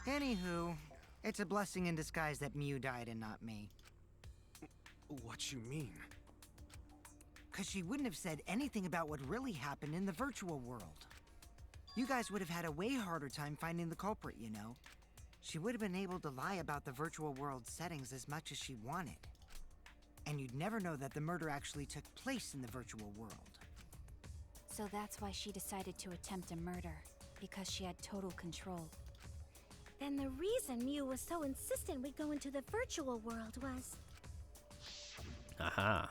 Anywho, it's a blessing in disguise that Mew died and not me. What you mean? Cause she wouldn't have said anything about what really happened in the virtual world. You guys would have had a way harder time finding the culprit, you know. She would have been able to lie about the virtual world settings as much as she wanted. And you'd never know that the murder actually took place in the virtual world. So that's why she decided to attempt a murder, because she had total control. Then the reason Mew was so insistent we go into the virtual world was... Aha.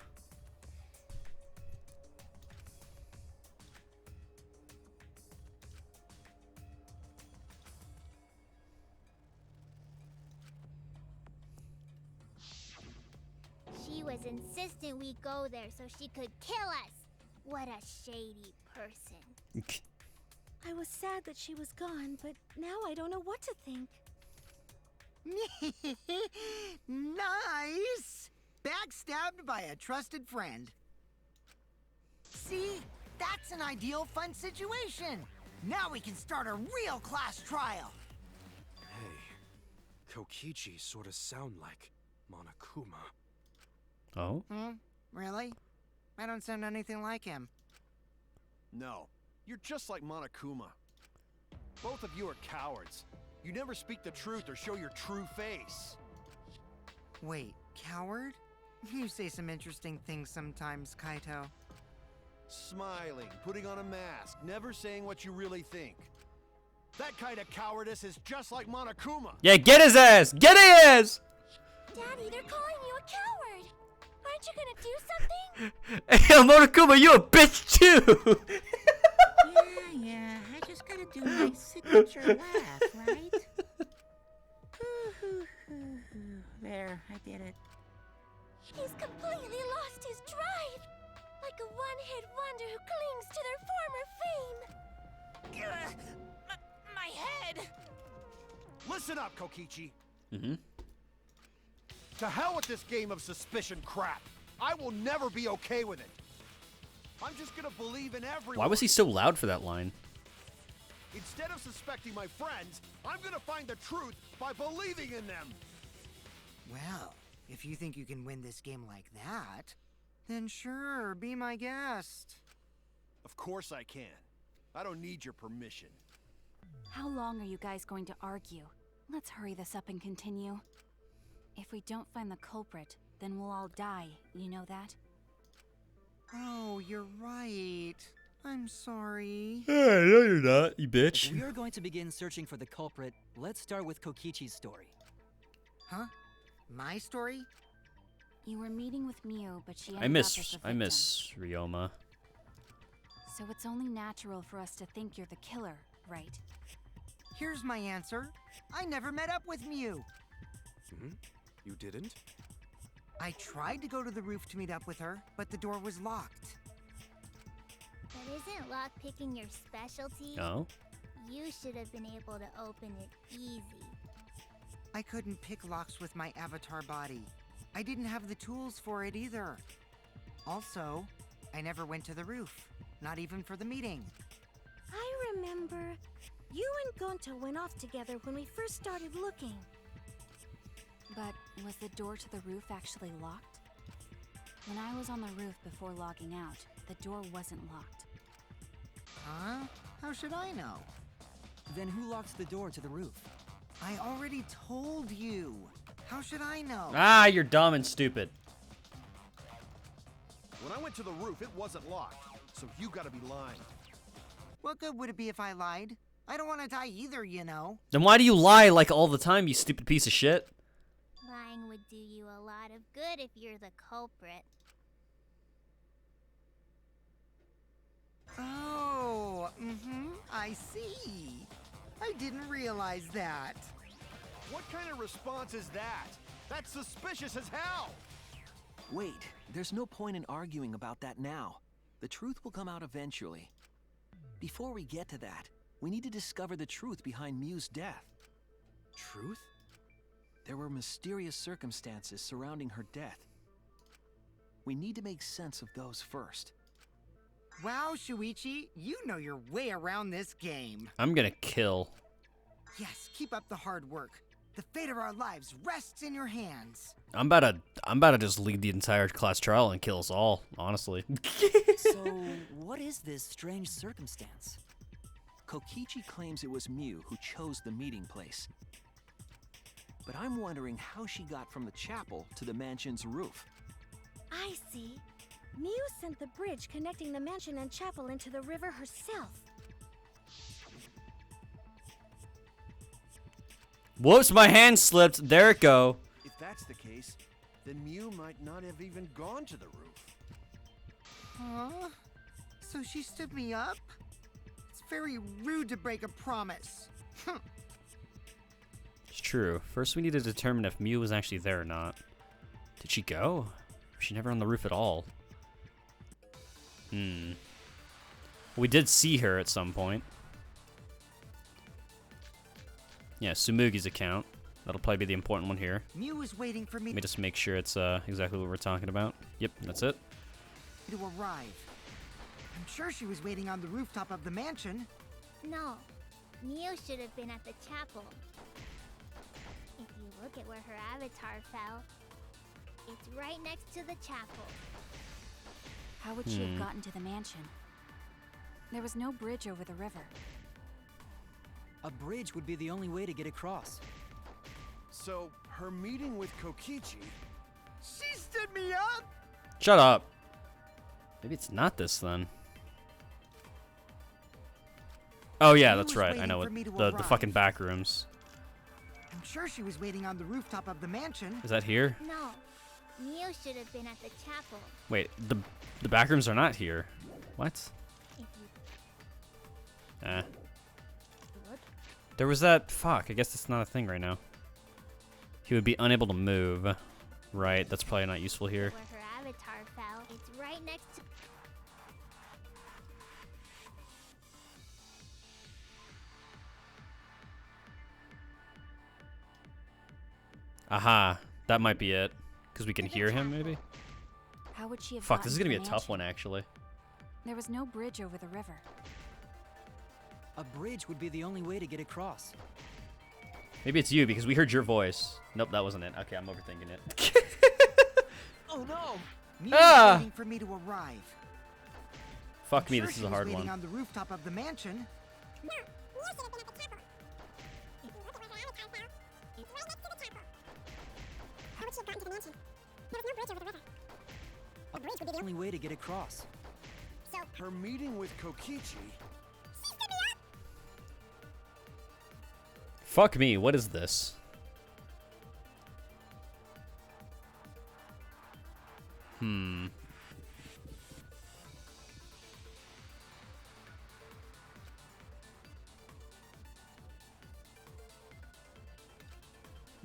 She was insistent we go there so she could kill us. What a shady person. I was sad that she was gone, but now I don't know what to think. Nice! Backstabbed by a trusted friend. See? That's an ideal fun situation! Now we can start a real class trial! Hey, Kokichi sort of sound like Monokuma. Oh? Really? I don't sound anything like him. No, you're just like Monokuma. Both of you are cowards. You never speak the truth or show your true face. Wait, coward? You say some interesting things sometimes, Kaito. Smiling, putting on a mask, never saying what you really think. That kind of cowardice is just like Monokuma. Yeah, get his ass! Get his ass! Daddy, they're calling you a coward. Aren't you gonna do something? Hey, Monokuma, you a bitch too! Yeah, I just gotta do my signature laugh, right? There, I did it. He's completely lost his drive. Like a one-hit wonder who clings to their former fame. My head! Listen up, Kokichi. Mm-hmm. To hell with this game of suspicion crap. I will never be okay with it. I'm just gonna believe in everyone. Why was he so loud for that line? Instead of suspecting my friends, I'm gonna find the truth by believing in them. Well, if you think you can win this game like that, then sure, be my guest. Of course I can. I don't need your permission. How long are you guys going to argue? Let's hurry this up and continue. If we don't find the culprit, then we'll all die, you know that? Oh, you're right. I'm sorry. Hey, no you're not, you bitch. If we are going to begin searching for the culprit, let's start with Kokichi's story. Huh? My story? You were meeting with Miu, but she ended I up miss as the victim. Ryoma. So it's only natural for us to think you're the killer, right? Here's my answer. I never met up with Miu. Hmm? You didn't? I tried to go to the roof to meet up with her, but the door was locked. But isn't lockpicking your specialty? Oh? You should have been able to open it easy. I couldn't pick locks with my avatar body. I didn't have the tools for it either. Also, I never went to the roof, not even for the meeting. I remember you and Gonta went off together when we first started looking. But was the door to the roof actually locked? When I was on the roof before logging out, the door wasn't locked. Huh? How should I know? Then who locked the door to the roof? I already told you. How should I know? Ah, you're dumb and stupid. When I went to the roof, it wasn't locked. So you gotta be lying. What good would it be if I lied? I don't want to die either, you know. Then why do you lie like all the time, you stupid piece of shit? Lying would do you a lot of good if you're the culprit. Oh, I see. I didn't realize that. What kind of response is that? That's suspicious as hell! Wait, there's no point in arguing about that now. The truth will come out eventually. Before we get to that, we need to discover the truth behind Miu's death. Truth? There were mysterious circumstances surrounding her death. We need to make sense of those first. Wow, Shuichi, you know your way around this game. I'm gonna kill. Yes, keep up the hard work. The fate of our lives rests in your hands. I'm about to just lead the entire class trial and kill us all, honestly. So, what is this strange circumstance? Kokichi claims it was Miu who chose the meeting place. But I'm wondering how she got from the chapel to the mansion's roof. I see. Miu sent the bridge connecting the mansion and chapel into the river herself. Whoops, my hand slipped. There it go. If that's the case, then Miu might not have even gone to the roof. Huh? So she stood me up? It's very rude to break a promise. It's true. First, we need to determine if Miu was actually there or not. Did she go? Was she never on the roof at all? We did see her at some point. Yeah, Sumugi's account. That'll probably be the important one here. Miu was waiting for me Let me just make sure it's exactly what we're talking about. Yep, that's it. to arrive. I'm sure she was waiting on the rooftop of the mansion. No, Miu should have been at the chapel. If you look at where her avatar fell, it's right next to the chapel. How would she have gotten to the mansion? There was no bridge over the river. A bridge would be the only way to get across. So, her meeting with Kokichi... She stood me up! Shut up. Maybe it's not this then. Oh yeah, Miu that's was right. I waiting know for it. me to The arrive. fucking back rooms. I'm sure she was waiting on the rooftop of the mansion. Is that here? No. Miu should have been at the chapel. Wait, the back rooms are not here. What? If you Eh. look, There was that. Fuck. I guess that's not a thing right now. He would be unable to move. Right. That's probably not useful here. where her avatar fell, it's right next to. Aha. That might be it. Because we can hear him, maybe? How would she have Fuck, this is gotten gonna to be the a tough mansion? one, actually. There was no bridge over the river. A bridge would be the only way to get across. Maybe it's you, because we heard your voice. Nope, that wasn't it. Okay, I'm overthinking it. Oh no! Miu Ah! was waiting for me to arrive. Fuck I'm me, sure this she is a was hard waiting one. on the rooftop of the mansion. The only way to get across. Her meeting with Kokichi. Fuck me, what is this? Hmm.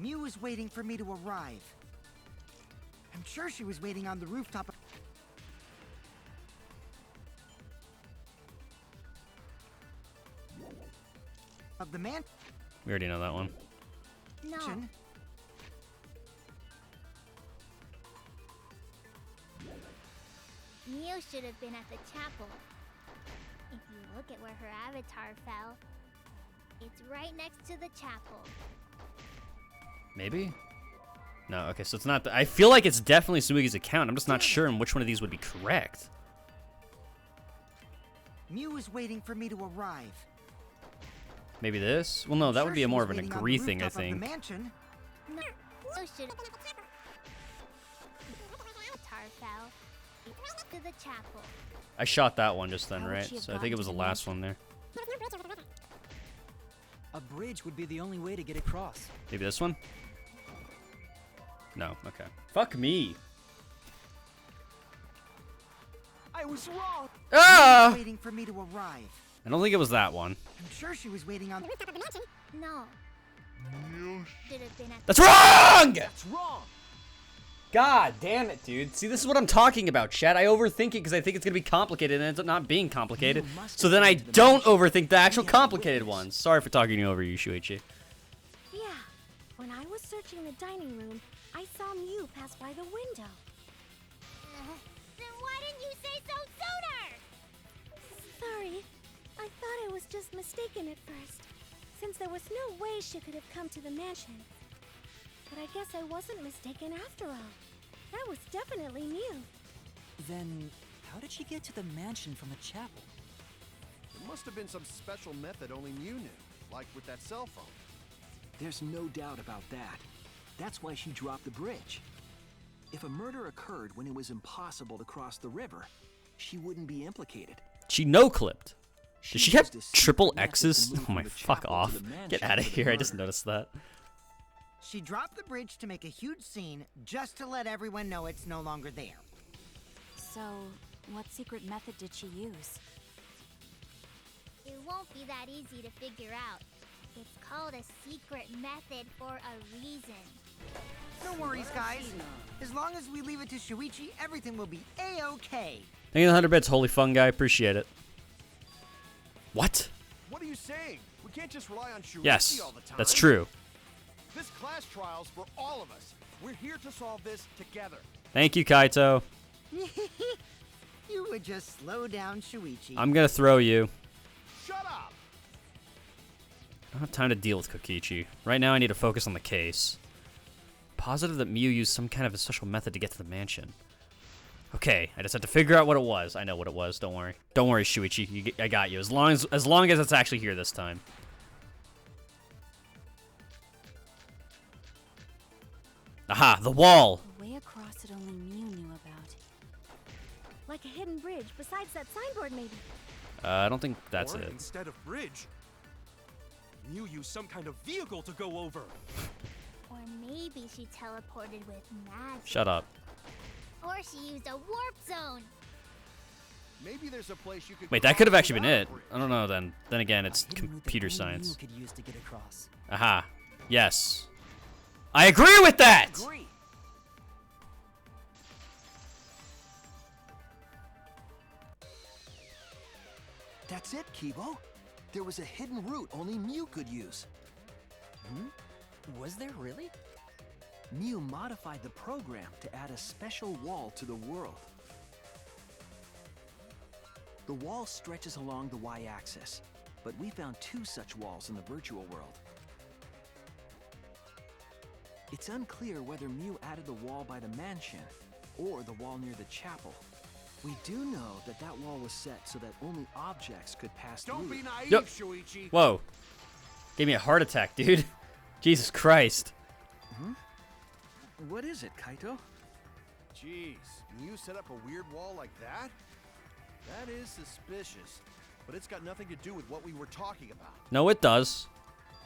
Miu was waiting for me to arrive. I'm sure she was waiting on the rooftop of the mansion. We already know that one. No. Miu should have been at the chapel. If you look at where her avatar fell, it's right next to the chapel. Maybe? No, okay, so it's not. I feel like it's definitely Sumugi's account. I'm just not sure in which one of these would be correct. Miu was waiting for me to arrive. Maybe this? Well, no, that Sure would be she more was of an waiting on the agree thing, I rooftop of the think. mansion. No. Miu should have been at the chapel. If her avatar fell, it's right to the chapel. I shot that one just then, How would right? she have So I think it gotten was to the the last one there. A bridge would be the only way to get across. Maybe this one? No, okay. Fuck me. I was wrong. Ah! Waiting for me to arrive. I don't think it was that one. I'm sure she was waiting on the rooftop of the mansion. No. Should have been at That's wrong! That's wrong. God damn it, dude. See, this is what I'm talking about, chat. I overthink it because I think it's going to be complicated and it ends up not being complicated. So then I don't overthink the actual complicated ones. Sorry for talking you over, you Shuichi. Yeah. When I was searching the dining room, I saw Miu pass by the window. Then why didn't you say so sooner? Sorry. I thought I was just mistaken at first, since there was no way she could have come to the mansion. But I guess I wasn't mistaken after all. That was definitely Miu. Then, how did she get to the mansion from the chapel? It must have been some special method only Miu knew, like with that cell phone. There's no doubt about that. That's why she dropped the bridge. If a murder occurred when it was impossible to cross the river, she wouldn't be implicated. She no-clipped. Did she have used a secret triple method to X's? move Oh from my, the fuck chapel to off. the mansion Get out of for the here, I just murder. noticed that. She dropped the bridge to make a huge scene just to let everyone know it's no longer there. So, what secret method did she use? It won't be that easy to figure out. It's called a secret method for a reason. No worries, guys. As long as we leave it to Shuichi, everything will be A-okay. Thank you for the 100 bits, holy fun guy. Appreciate it. What? What are you saying? We can't just rely on Shuichi Yes, all the time. that's true. This class trial's for all of us. We're here to solve this together. Thank you, Kaito. You would just slow down Shuichi. I'm gonna throw you. Shut up! I don't have time to deal with Kokichi. Right now I need to focus on the case. Positive that Miu used some kind of a special method to get to the mansion. Okay, I just have to figure out what it was. I know what it was, don't worry. Don't worry, Shuichi. I got you. As long as it's actually here this time. Aha, the wall! The way across it only Miu knew about. Like a hidden bridge besides that signboard, maybe. I don't think that's or it. instead of bridge, Mew used some kind of vehicle to go over. Or maybe she teleported with magic. Shut up. Or she used a warp zone. Maybe there's a place you could. Wait, that could have cross actually been without it. a bridge. I don't know then. Then again, it's A hidden route that computer only science. Mew could use to get across. Aha. Yes. I agree with that! Agree. That's it, Kibo. There was a hidden route only Mew could use. Was there really? Mew modified the program to add a special wall to the world. The wall stretches along the y-axis, but we found 2 such walls in the virtual world. It's unclear whether Mew added the wall by the mansion or the wall near the chapel. We do know that that wall was set so that only objects could pass Don't through. be naive, Yup. Shuichi. Whoa. Gave me a heart attack, dude. Jesus Christ. What is it, Kaito? Jeez, you set up a weird wall like that? That is suspicious, but it's got nothing to do with what we were talking about. No, it does.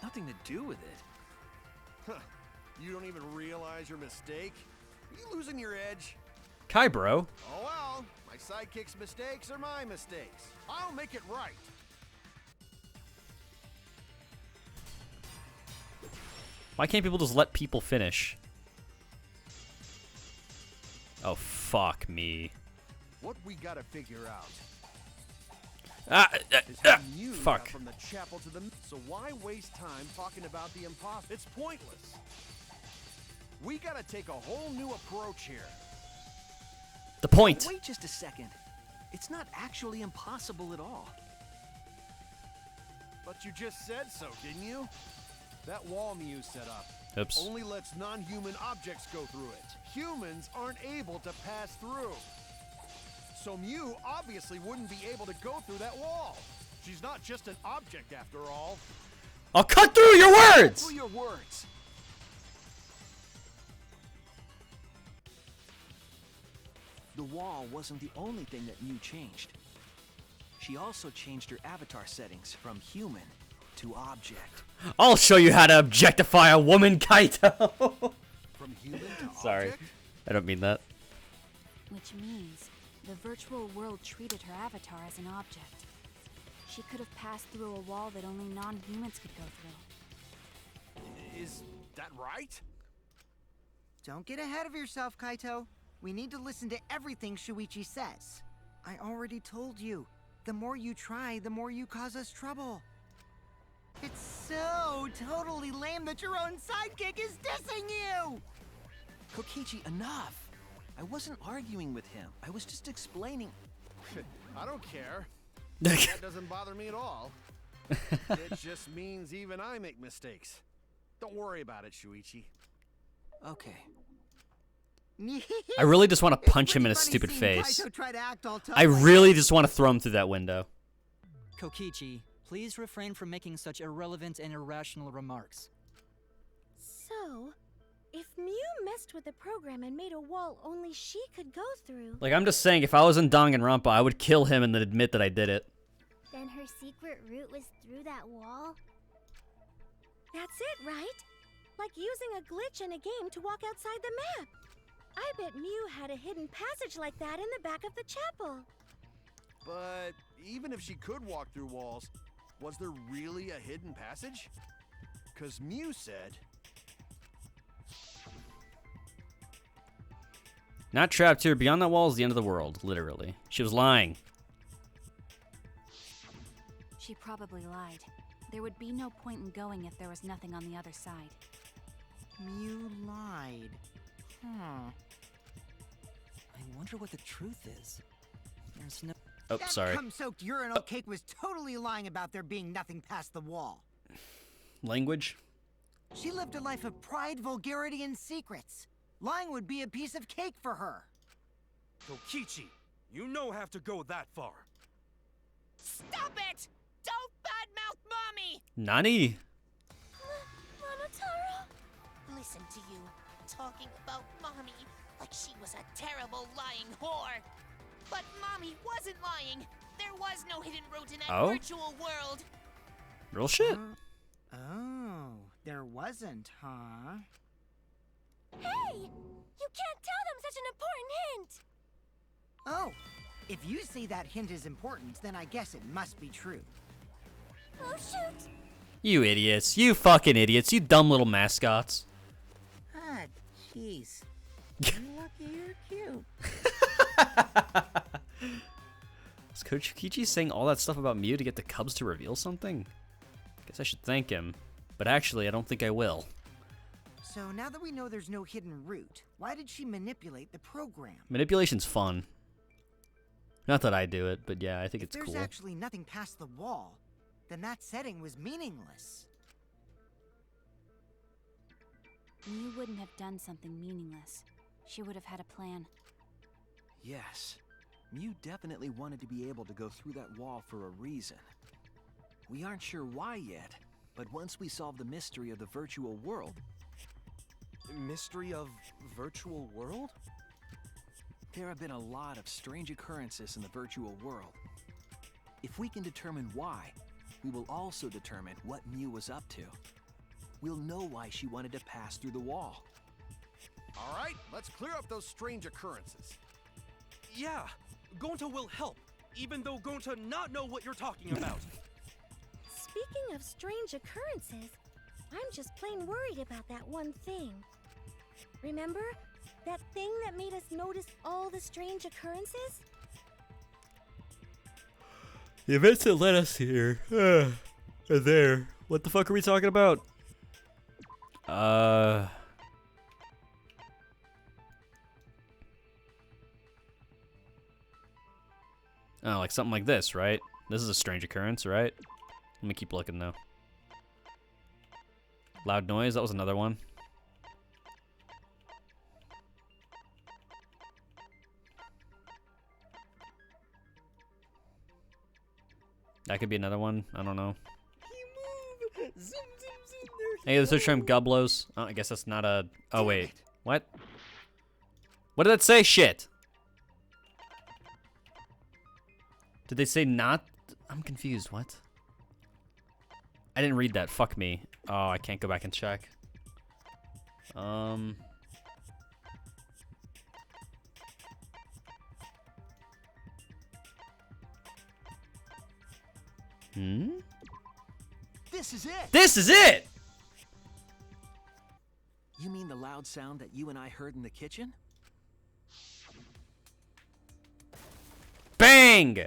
Nothing to do with it. Huh. You don't even realize your mistake? Are you losing your edge? Kai, bro. Oh well, my sidekick's mistakes are my mistakes. I'll make it right. Why can't people just let people finish? Oh, fuck me. What we gotta figure out is Ah, how you got fuck. from the chapel to the. So why waste time talking about the impossible? It's pointless. We gotta take a whole new approach here. The point. Wait just a second. It's not actually impossible at all. But you just said so, didn't you? That wall Mew set up Oops. only lets non-human objects go through it. Humans aren't able to pass through. So Mew obviously wouldn't be able to go through that wall. She's not just an object after all. I'll cut through your words! Through your words. The wall wasn't the only thing that Mew changed. She also changed her avatar settings from human to object. I'll show you how to objectify a woman, Kaito! From human to Sorry. object? I don't mean that. Which means the virtual world treated her avatar as an object. She could have passed through a wall that only non-humans could go through. Is that right? Don't get ahead of yourself, Kaito. We need to listen to everything Shuichi says. I already told you. The more you try, the more you cause us trouble. It's so totally lame that your own sidekick is dissing you! Kokichi, enough! I wasn't arguing with him. I was just explaining. I don't care. That doesn't bother me at all. It just means even I make mistakes. Don't worry about it, Shuichi. Okay. I really just want to punch him in his stupid face. I really just want to throw him through that window. Kokichi, please refrain from making such irrelevant and irrational remarks. So, if Mew messed with the program and made a wall only she could go through, Like, I'm just saying, if I was in Danganronpa, I would kill him and then admit that I did it. Then her secret route was through that wall? that's it, right? Like using a glitch in a game to walk outside the map. I bet Mew had a hidden passage like that in the back of the chapel. But even if she could walk through walls, was there really a hidden passage? 'Cause Mew said... Not trapped here. Beyond that wall is the end of the world, literally. She was lying. She probably lied. There would be no point in going if there was nothing on the other side. Mew lied. I wonder what the truth is. There's no... Oh, That sorry. cum-soaked urinal cake was totally lying about there being nothing past the wall. Language? She lived a life of pride, vulgarity, and secrets. Lying would be a piece of cake for her. Kokichi, you no have to go that far. Stop it! Don't badmouth Mommy! Nani? Monotaro? Listen to you, talking about Mommy like she was a terrible lying whore. But Mommy wasn't lying. There was no hidden route in that Oh? virtual world. Real shit. Oh, there wasn't, huh? Hey! You can't tell them such an important hint! Oh, if you say that hint is important, then I guess it must be true. Oh, shoot! You idiots. You fucking idiots. You dumb little mascots. Ah, jeez. You're lucky you're cute. Is Coach Kokichi saying all that stuff about Mew to get the Cubs to reveal something? Guess I should thank him. But actually, I don't think I will. So now that we know there's no hidden route, why did she manipulate the program? Manipulation's fun. Not that I do it, but yeah, I think it's If cool. there's actually nothing past the wall, then that setting was meaningless. Mew wouldn't have done something meaningless. She would have had a plan. Yes. Mew definitely wanted to be able to go through that wall for a reason. We aren't sure why yet, but once we solve the mystery of the virtual world... Mystery of virtual world? There have been a lot of strange occurrences in the virtual world. If we can determine why, we will also determine what Mew was up to. We'll know why she wanted to pass through the wall. All right, let's clear up those strange occurrences. Yeah, Gonta will help, even though Gonta not know what you're talking about. Speaking of strange occurrences, I'm just plain worried about that one thing. Remember? That thing that made us notice all the strange occurrences? The events that led us here are there. What the fuck are we talking about? Oh, like something like this, right? This is a strange occurrence, right? Let me keep looking though. Loud noise, that was another one. That could be another one. I don't know. Hey, the search term Gublos. Oh, I guess that's not a... Oh, wait. What? What did that say? Shit. Did they say not? I'm confused. What? I didn't read that. Fuck me. Oh, I can't go back and check. This is it! This is it! You mean the loud sound that you and I heard in the kitchen? Bang!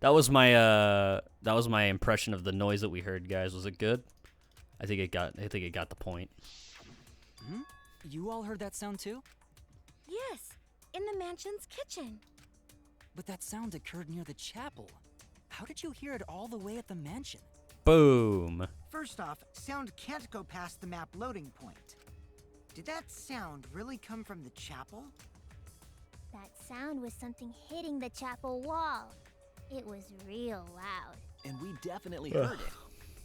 That was my impression of the noise that we heard, guys. Was it good? I think it got the point. Hmm? You all heard that sound too? Yes, in the mansion's kitchen. But that sound occurred near the chapel. How did you hear it all the way at the mansion? Boom. First off, sound can't go past the map loading point. Did that sound really come from the chapel? That sound was something hitting the chapel wall. It was real loud. And we definitely heard it.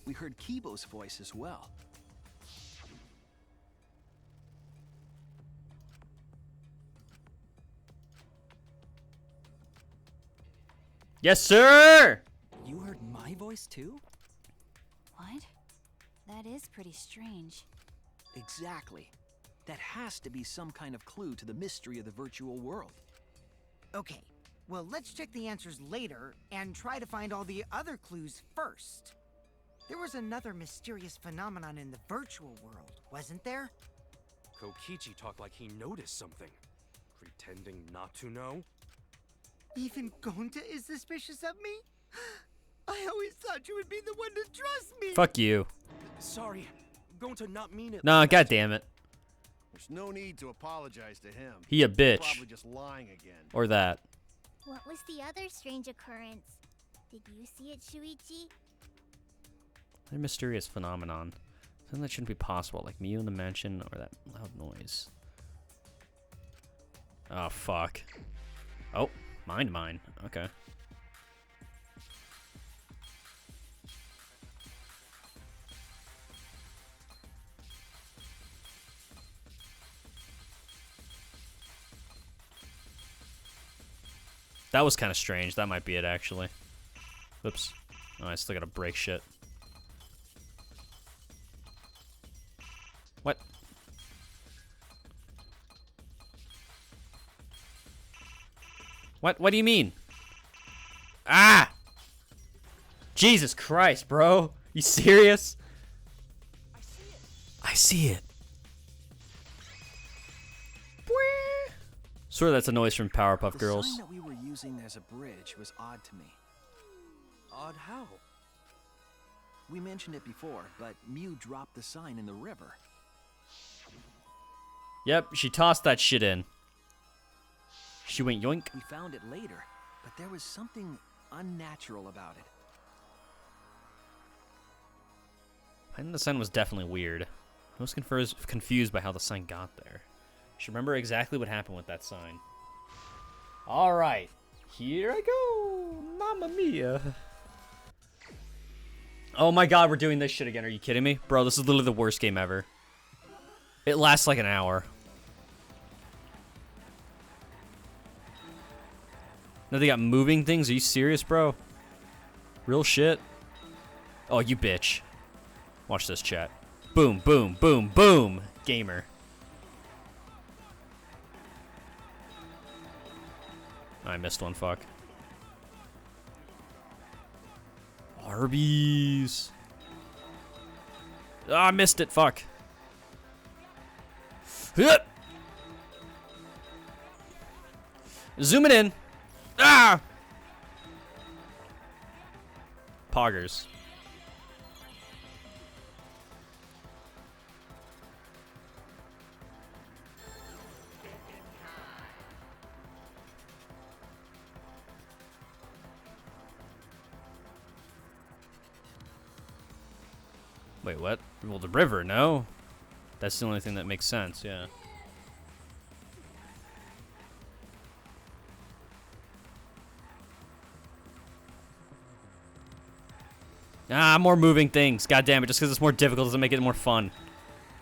We heard Kibo's voice as well. Yes, sir! You heard my voice too? What? That is pretty strange. Exactly. That has to be some kind of clue to the mystery of the virtual world. Okay, well, let's check the answers later and try to find all the other clues first. There was another mysterious phenomenon in the virtual world, wasn't there? Kokichi talked like he noticed something. Pretending not to know? Even Gonta is suspicious of me? I always thought you would be the one to trust me! Fuck you. Sorry, Gonta not mean it. Nah, goddammit. There's no need to apologize to him. He a bitch. Probably just lying again. Or that. What was the other strange occurrence? Did you see it, Shuichi? A mysterious phenomenon. Something that shouldn't be possible, like Mew in the mansion or that loud noise. Oh, fuck. Oh, mine. Okay. That was kind of strange. That might be it, actually. Oops. Oh, I still gotta break shit. What? What do you mean? Ah! Jesus Christ, bro. You serious? I see it. Swear that's a noise from Powerpuff Girls. The sign that we were using as a bridge was odd to me. Odd how? We mentioned it before, but Mew dropped the sign in the river. Yep, she tossed that shit in. She went yoink. We found it later, but there was something unnatural about it. I think the sign was definitely weird. I was confused by how the sign got there. I should remember exactly what happened with that sign. Alright, here I go. Mamma mia. Oh my god, we're doing this shit again. Are you kidding me? Bro, this is literally the worst game ever. It lasts like an hour. Now they got moving things? Are you serious, bro? Real shit? Oh, you bitch. Watch this, chat. Boom, boom, boom, boom. Gamer. I missed one, fuck. Arby's. Ah, I missed it, fuck. Zoom it in. Ah! Poggers. Wait, what? Well, the river, no? That's the only thing that makes sense, yeah. Ah, more moving things. God damn it, just because it's more difficult doesn't make it more fun.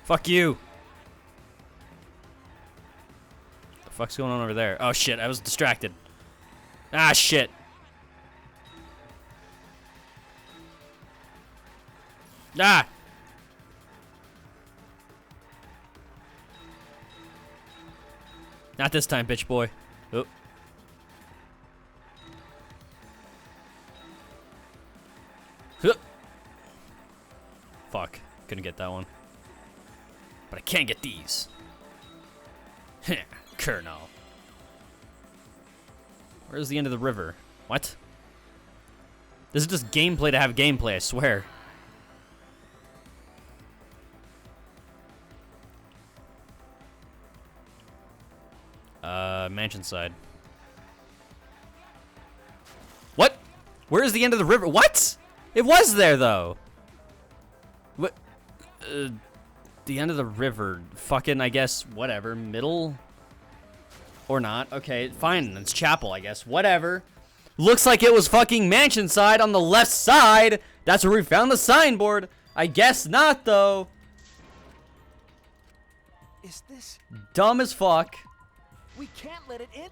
Fuck you. What the fuck's going on over there? Oh shit, I was distracted. Ah, shit. Ah! Not this time, bitch boy. Oh. Huh. Fuck. Couldn't get that one. But I can get these. Colonel. Where's the end of the river? What? This is just gameplay to have gameplay, I swear. Mansion side. What? Where is the end of the river? What? It was there, though. What? The end of the river. Fucking, I guess, whatever. Middle? Or not. Okay, fine. It's chapel, I guess. Whatever. Looks like it was fucking mansion side on the left side. That's where we found the signboard. I guess not, though. Is this... Dumb as fuck. We can't let it in.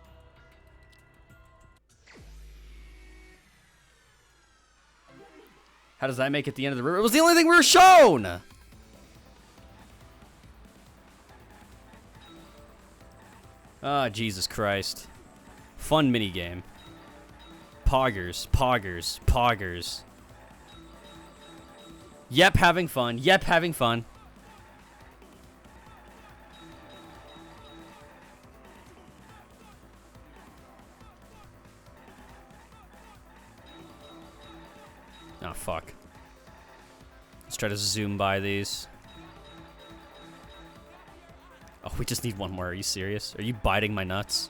How does that make it the end of the river? It was the only thing we were shown! Ah, Jesus Christ. Fun minigame. Poggers, poggers, poggers. Yep, having fun. Yep, having fun. Oh, fuck. Let's try to zoom by these. Oh, we just need one more. Are you serious? Are you biting my nuts?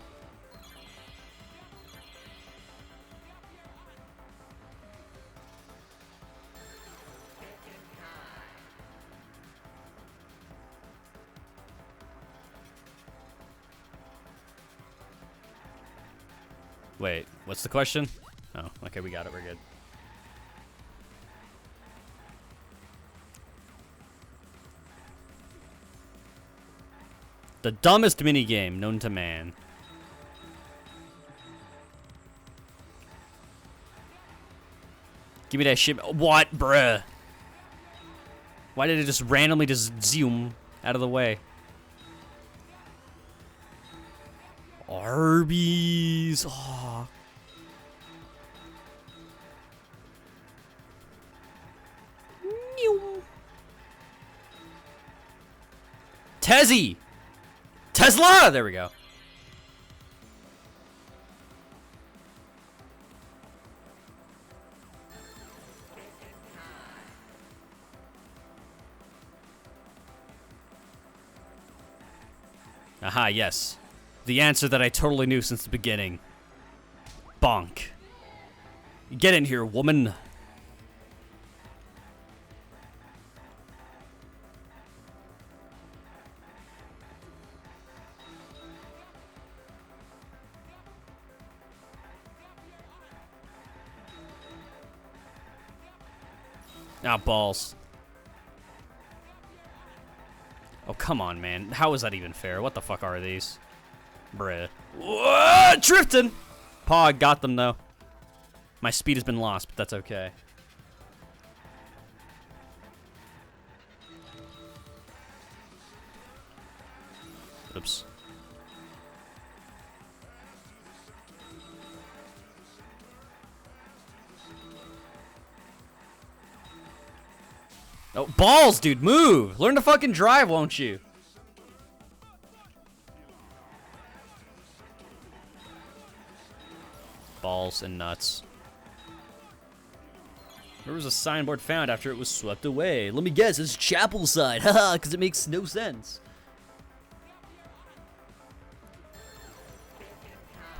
Wait, what's the question? Oh, okay, we got it. We're good. The dumbest minigame known to man. Give me that shit. What, bruh? Why did it just randomly just zoom out of the way? Arby's. Oh. Tezzy! Tesla! There we go. Aha, yes. The answer that I totally knew since the beginning. Bonk. Get in here, woman. Ah, balls. Oh, come on, man. How is that even fair? What the fuck are these? Bruh. Whoa, drifting! Pog got them, though. My speed has been lost, but that's okay. Oops. Oh, balls, dude, move! Learn to fucking drive, won't you? Balls and nuts. There was a signboard found after it was swept away. Let me guess, it's chapel side, haha, because it makes no sense.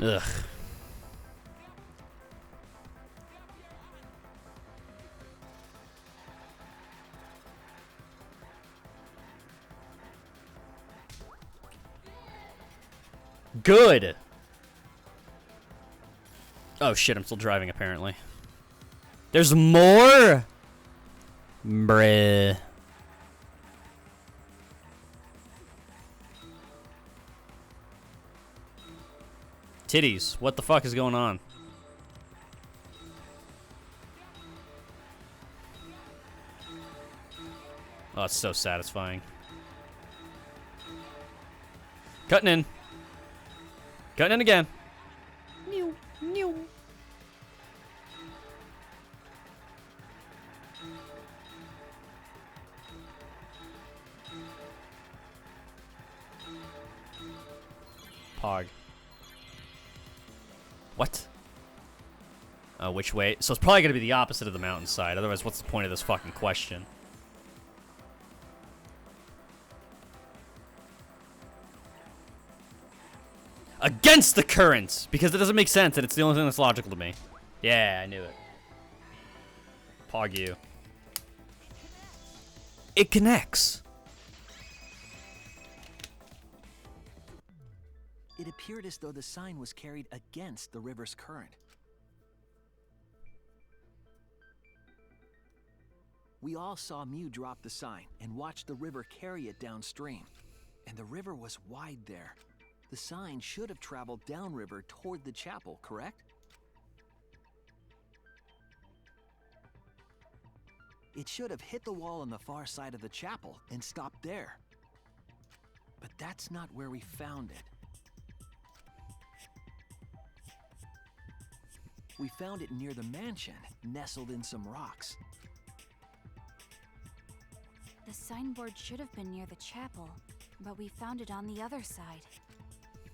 Ugh. Good. Oh shit, I'm still driving apparently. There's more? Bruh. Titties, what the fuck is going on? Oh, it's so satisfying. Cutting in. Cutting in again. New, new. Pog. What? Which way? So it's probably gonna be the opposite of the mountainside. Otherwise, what's the point of this fucking question? Against the currents! Because it doesn't make sense and it's the only thing that's logical to me. Yeah, I knew it. Pog you. It connects. It appeared as though the sign was carried against the river's current. We all saw Mew drop the sign and watch the river carry it downstream. And the river was wide there. The sign should have traveled downriver toward the chapel, correct? It should have hit the wall on the far side of the chapel and stopped there. But that's not where we found it. We found it near the mansion, nestled in some rocks. The signboard should have been near the chapel, but we found it on the other side.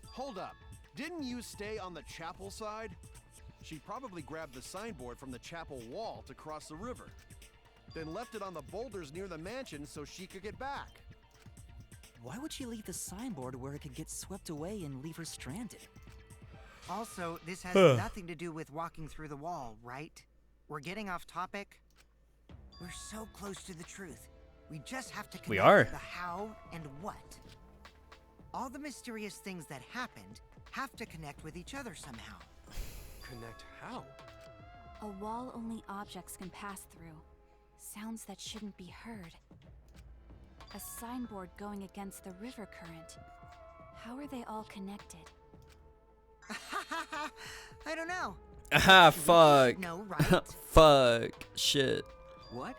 Hold up. Didn't you stay on the chapel side? She probably grabbed the signboard from the chapel wall to cross the river, then left it on the boulders near the mansion so she could get back. Why would she leave the signboard where it could get swept away and leave her stranded? Also, this has nothing to do with walking through the wall, right? We're getting off topic. We're so close to the truth. We just have to connect the how and what. All the mysterious things that happened have to connect with each other somehow. Connect how? A wall only objects can pass through. Sounds that shouldn't be heard. A signboard going against the river current. How are they all connected? I don't know. Ah, fuck. No, right? Fuck. Shit. What?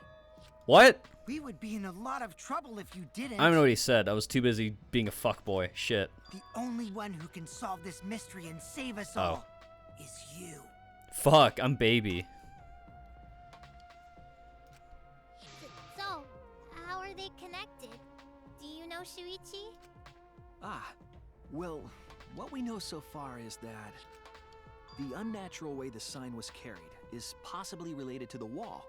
What? We would be in a lot of trouble if you didn't. I don't know what he said. I was too busy being a fuckboy. Shit. The only one who can solve this mystery and save us Oh. all is you. Fuck, I'm baby. So, how are they connected? Do you know Shuichi? Ah, well, what we know so far is that the unnatural way the sign was carried is possibly related to the wall.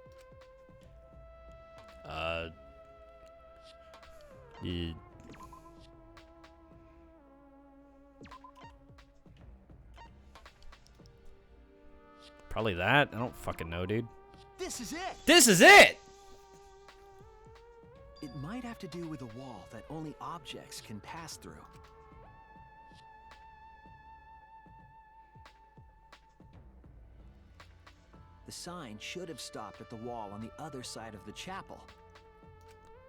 Yeah. Probably that. I don't fucking know, dude. This is it! This is it! It might have to do with a wall that only objects can pass through. The sign should have stopped at the wall on the other side of the chapel.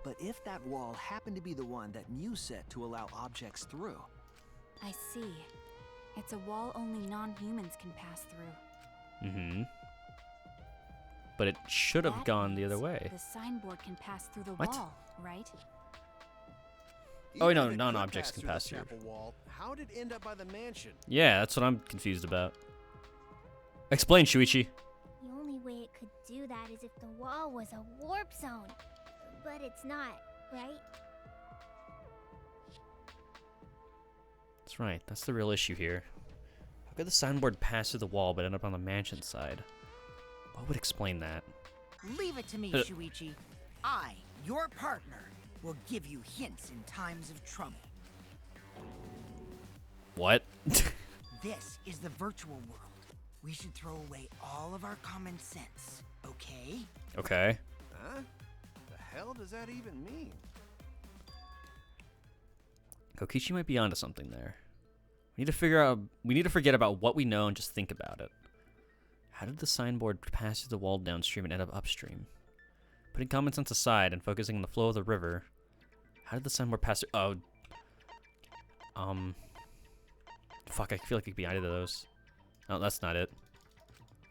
But if that wall happened to be the one that Mew set to allow objects through, I see. It's a wall only non-humans can pass through. Mm-hmm. But it should have That gone the other means way. The signboard can pass through the What? wall, right? Oh, Even no, if it could non-objects can the pass through. chapel wall, how did it end up by the mansion? Yeah, that's what I'm confused about. Explain, Shuichi. The only way it could do that is if the wall was a warp zone. But it's not, right? That's right. That's the real issue here. How could the signboard pass through the wall but end up on the mansion side? What would explain that? Leave it to me, Shuichi. I, your partner, will give you hints in times of trouble. What? This is the virtual world. We should throw away all of our common sense, okay? Okay. Huh? The hell does that even mean? Kokichi might be onto something there. We need to forget about what we know and just think about it. How did the signboard pass through the wall downstream and end up upstream? Putting common sense aside and focusing on the flow of the river, how did the signboard pass through? Oh. Fuck, I feel like it could be either of those. No, that's not it.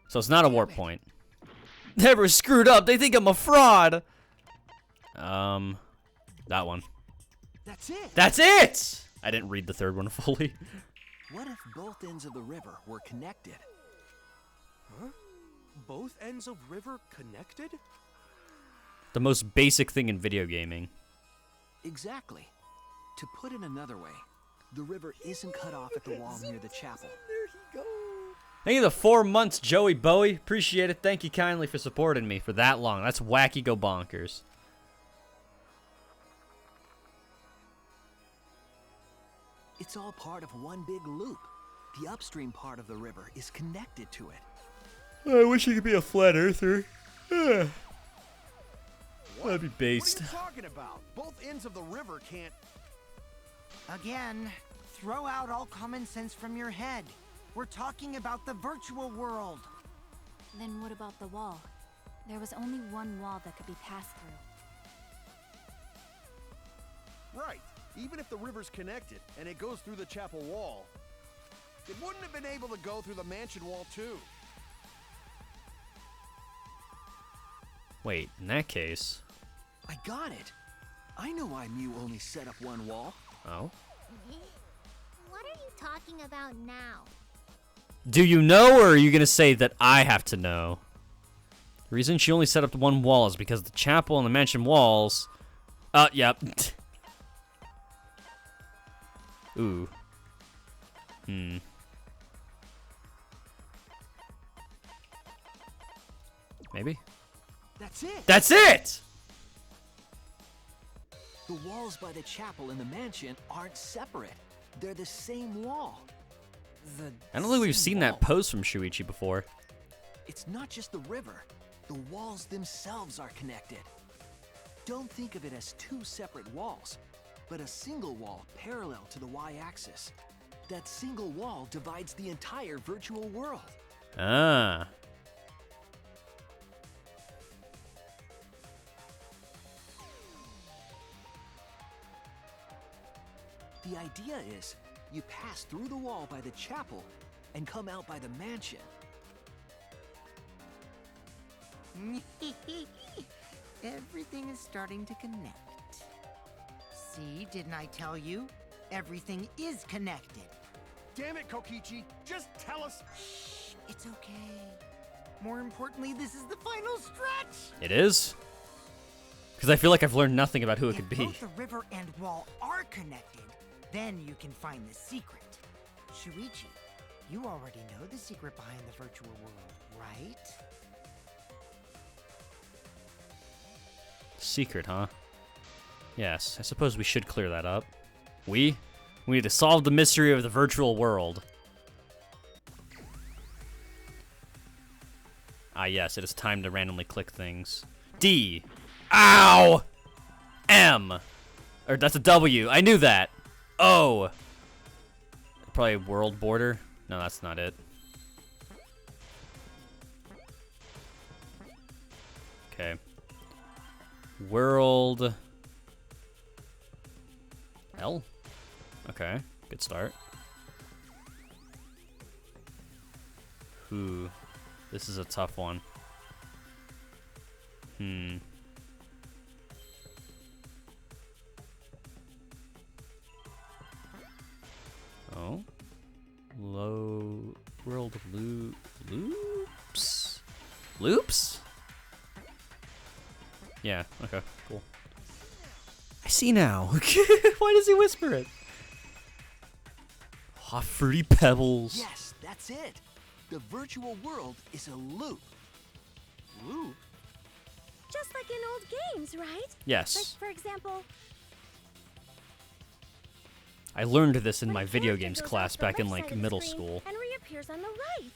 So it's not a warp point. Never screwed up. They think I'm a fraud. That one. that's it! That's it! I didn't read the third one fully. What if both ends of the river were connected? Huh? Both ends of river connected? The most basic thing in video gaming. Exactly. To put it another way, the river isn't cut off at the wall near the chapel. Thank you the 4 months, Joey Bowie. Appreciate it. Thank you kindly for supporting me for that long. That's wacky go bonkers. It's all part of one big loop. The upstream part of the river is connected to it. I wish you could be a flat earther. That'd be based. What are you talking about? Both ends of the river can't... Again, throw out all common sense from your head. We're talking about the virtual world. Then what about the wall? There was only one wall that could be passed through. Right. Even if the river's connected and it goes through the chapel wall, it wouldn't have been able to go through the mansion wall too. Wait, in that case. I got it. I know why Mew only set up one wall. Oh? What are you talking about now? Do you know, or are you going to say that I have to know? The reason she only set up one wall is because the chapel and the mansion walls... Yep. Ooh. Maybe? That's it! That's it! The walls by the chapel and the mansion aren't separate. They're the same wall. I don't think we've seen that pose from Shuichi before. It's not just the river. The walls themselves are connected. Don't think of it as two separate walls, but a single wall parallel to the y-axis. That single wall divides the entire virtual world. Ah. The idea is, you pass through the wall by the chapel and come out by the mansion. Everything is starting to connect. See, didn't I tell you? Everything is connected. Damn it, Kokichi! Just tell us. Shh, it's okay. More importantly, this is the final stretch! It is? Because I feel like I've learned nothing about who it could If be. both the river and wall are connected, then you can find the secret. Shuichi, you already know the secret behind the virtual world, right? Secret, huh? Yes, I suppose we should clear that up. We need to solve the mystery of the virtual world. Ah, yes, it is time to randomly click things. D. Ow! M. Or that's a W. I knew that. O. Probably world border. No, that's not it. Okay. World. L? Okay, good start. Ooh, this is a tough one. Oh. Low. World loops? Loops? Yeah, okay, cool. I see now. Why does he whisper it? Hot fruity pebbles. Yes, that's it. The virtual world is a loop. Loop? Just like in old games, right? Yes. Like, for example, I learned this in when my a video character games goes class off the back in left like side of the middle screen school. and reappears on the right.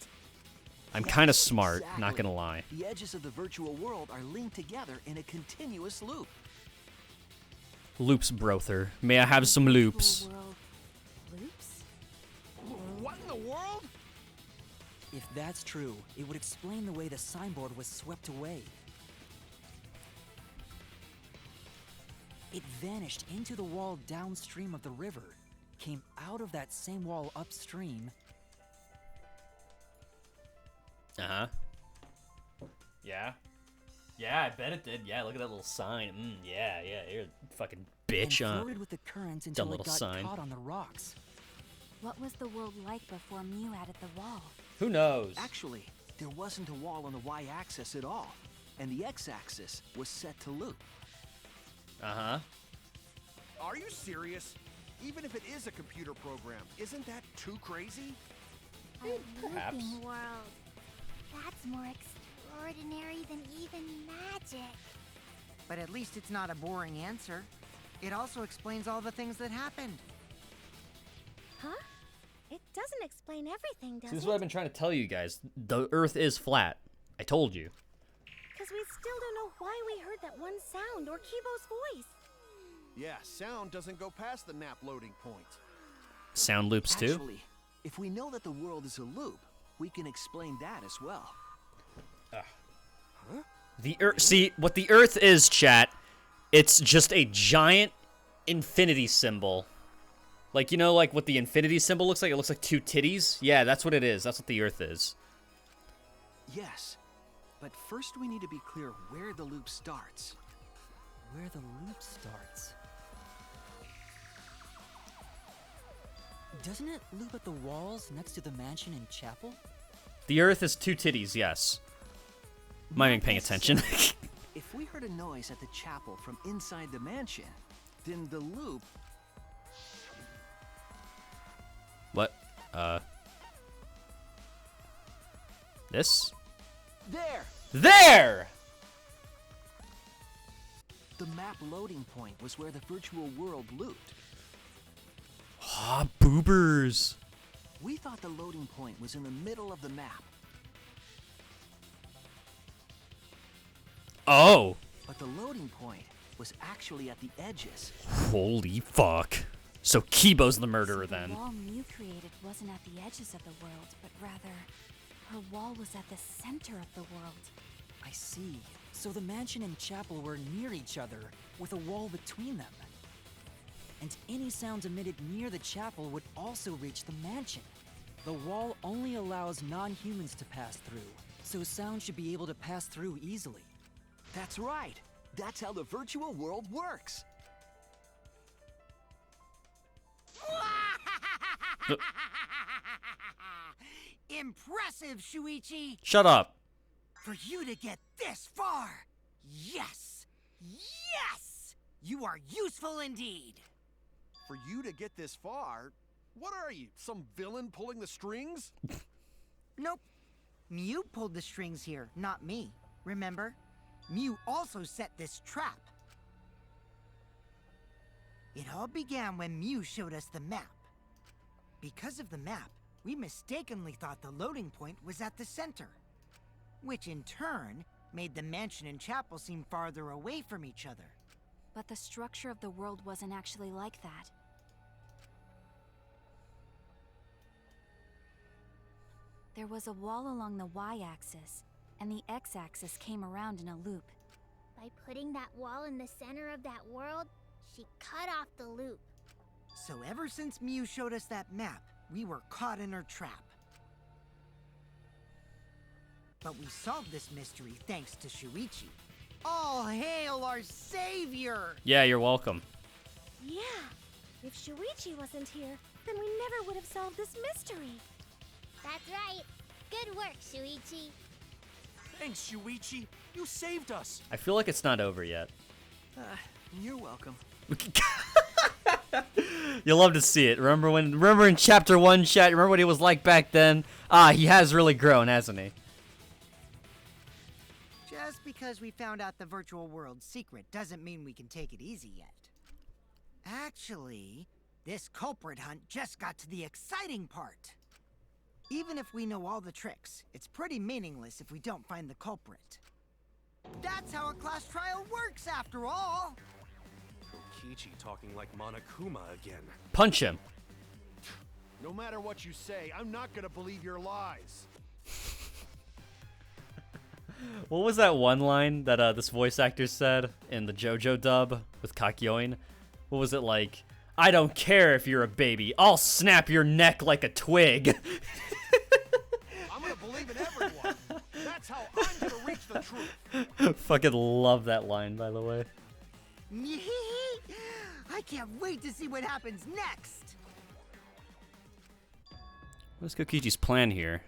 I'm Yes, kind of smart, not exactly. gonna lie. The edges of the virtual world are linked together in a continuous loop. Loops, brother. May I have some loops? Virtual world loops? What in the world? If that's true, it would explain the way the signboard was swept away. It vanished into the wall downstream of the river, came out of that same wall upstream. Uh-huh. Yeah. Yeah, I bet it did. Yeah, look at that little sign. Yeah, you're a fucking bitch, and huh? floated with the current Dumb until it little got sign. caught on the rocks. What was the world like before Mew added the wall? Who knows? Actually, there wasn't a wall on the y-axis at all, and the x-axis was set to loop. Uh-huh. Are you serious? Even if it is a computer program, isn't that too crazy? A Perhaps. looping world. That's more extraordinary than even magic. But at least it's not a boring answer. It also explains all the things that happened. Huh? It doesn't explain everything, does See, this is it? what I've been trying to tell you guys. The Earth is flat. I told you. Because we still don't know why we heard that one sound or Kibo's voice. Yeah, sound doesn't go past the nap loading point. Sound loops too? Actually, if we know that the world is a loop, we can explain that as well. The Earth. See, what the Earth is, chat, it's just a giant infinity symbol. Like, you know, like what the infinity symbol looks like? It looks like two titties. Yeah, that's what it is. That's what the Earth is. Yes, but first we need to be clear where the loop starts. Where the loop starts. Doesn't it loop at the walls next to the mansion and chapel? The Earth is two titties, yes. Am I even paying attention? If we heard a noise at the chapel from inside the mansion, then the loop... What? This? There! There! The map loading point was where the virtual world looped. Ah, boobers. We thought the loading point was in the middle of the map, Oh. but the loading point was actually at the edges. Holy fuck. So Kibo's the murderer So then. the wall Mew created wasn't at the edges of the world, but rather, her wall was at the center of the world. I see. So the mansion and chapel were near each other, with a wall between them. And any sounds emitted near the chapel would also reach the mansion. The wall only allows non-humans to pass through, So sound should be able to pass through easily. That's right. That's how the virtual world works. Impressive, Shuichi! Shut up. For you to get this far! Yes! Yes! You are useful indeed! For you to get this far? What are you, some villain pulling the strings? Nope. Mew pulled the strings here, not me. Remember? Mew also set this trap. It all began when Mew showed us the map. Because of the map, we mistakenly thought the loading point was at the center, which in turn made the mansion and chapel seem farther away from each other. But the structure of the world wasn't actually like that. There was a wall along the y-axis, and the x-axis came around in a loop. By putting that wall in the center of that world, she cut off the loop. So ever since Mew showed us that map, we were caught in her trap. But we solved this mystery thanks to Shuichi. All hail our savior! Yeah, you're welcome. Yeah, if Shuichi wasn't here, then we never would have solved this mystery. That's right. Good work, Shuichi. Thanks, Shuichi. You saved us. I feel like it's not over yet. You're welcome. You'll love to see it. Remember in chapter 1, chat, remember what he was like back then? He has really grown, hasn't he? Just because we found out the virtual world's secret doesn't mean we can take it easy yet. Actually, this culprit hunt just got to the exciting part. Even if we know all the tricks, it's pretty meaningless if we don't find the culprit. That's how a class trial works, after all! Kokichi talking like Monokuma again. Punch him. No matter what you say, I'm not gonna believe your lies. What was that one line that this voice actor said in the JoJo dub with Kakyoin? What was it like? I don't care if you're a baby. I'll snap your neck like a twig. I'm gonna believe in everyone. That's how I'm gonna reach the truth. Fucking love that line, by the way. I can't wait to see what happens next! What's Kokichi's plan here?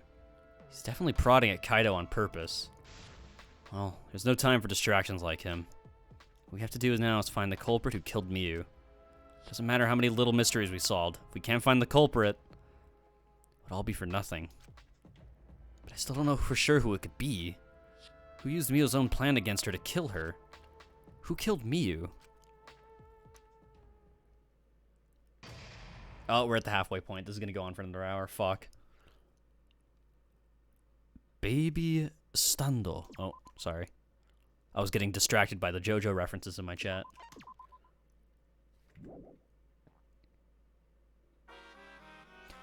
He's definitely prodding at Kaido on purpose. Well, there's no time for distractions like him. What we have to do now is find the culprit who killed Miyu. Doesn't matter how many little mysteries we solved. If we can't find the culprit, it would all be for nothing. But I still don't know for sure who it could be. Who used Miyu's own plan against her to kill her? Who killed Miyu? Oh, we're at the halfway point. This is gonna go on for another hour. Fuck. Baby Stando. Oh, sorry. I was getting distracted by the JoJo references in my chat.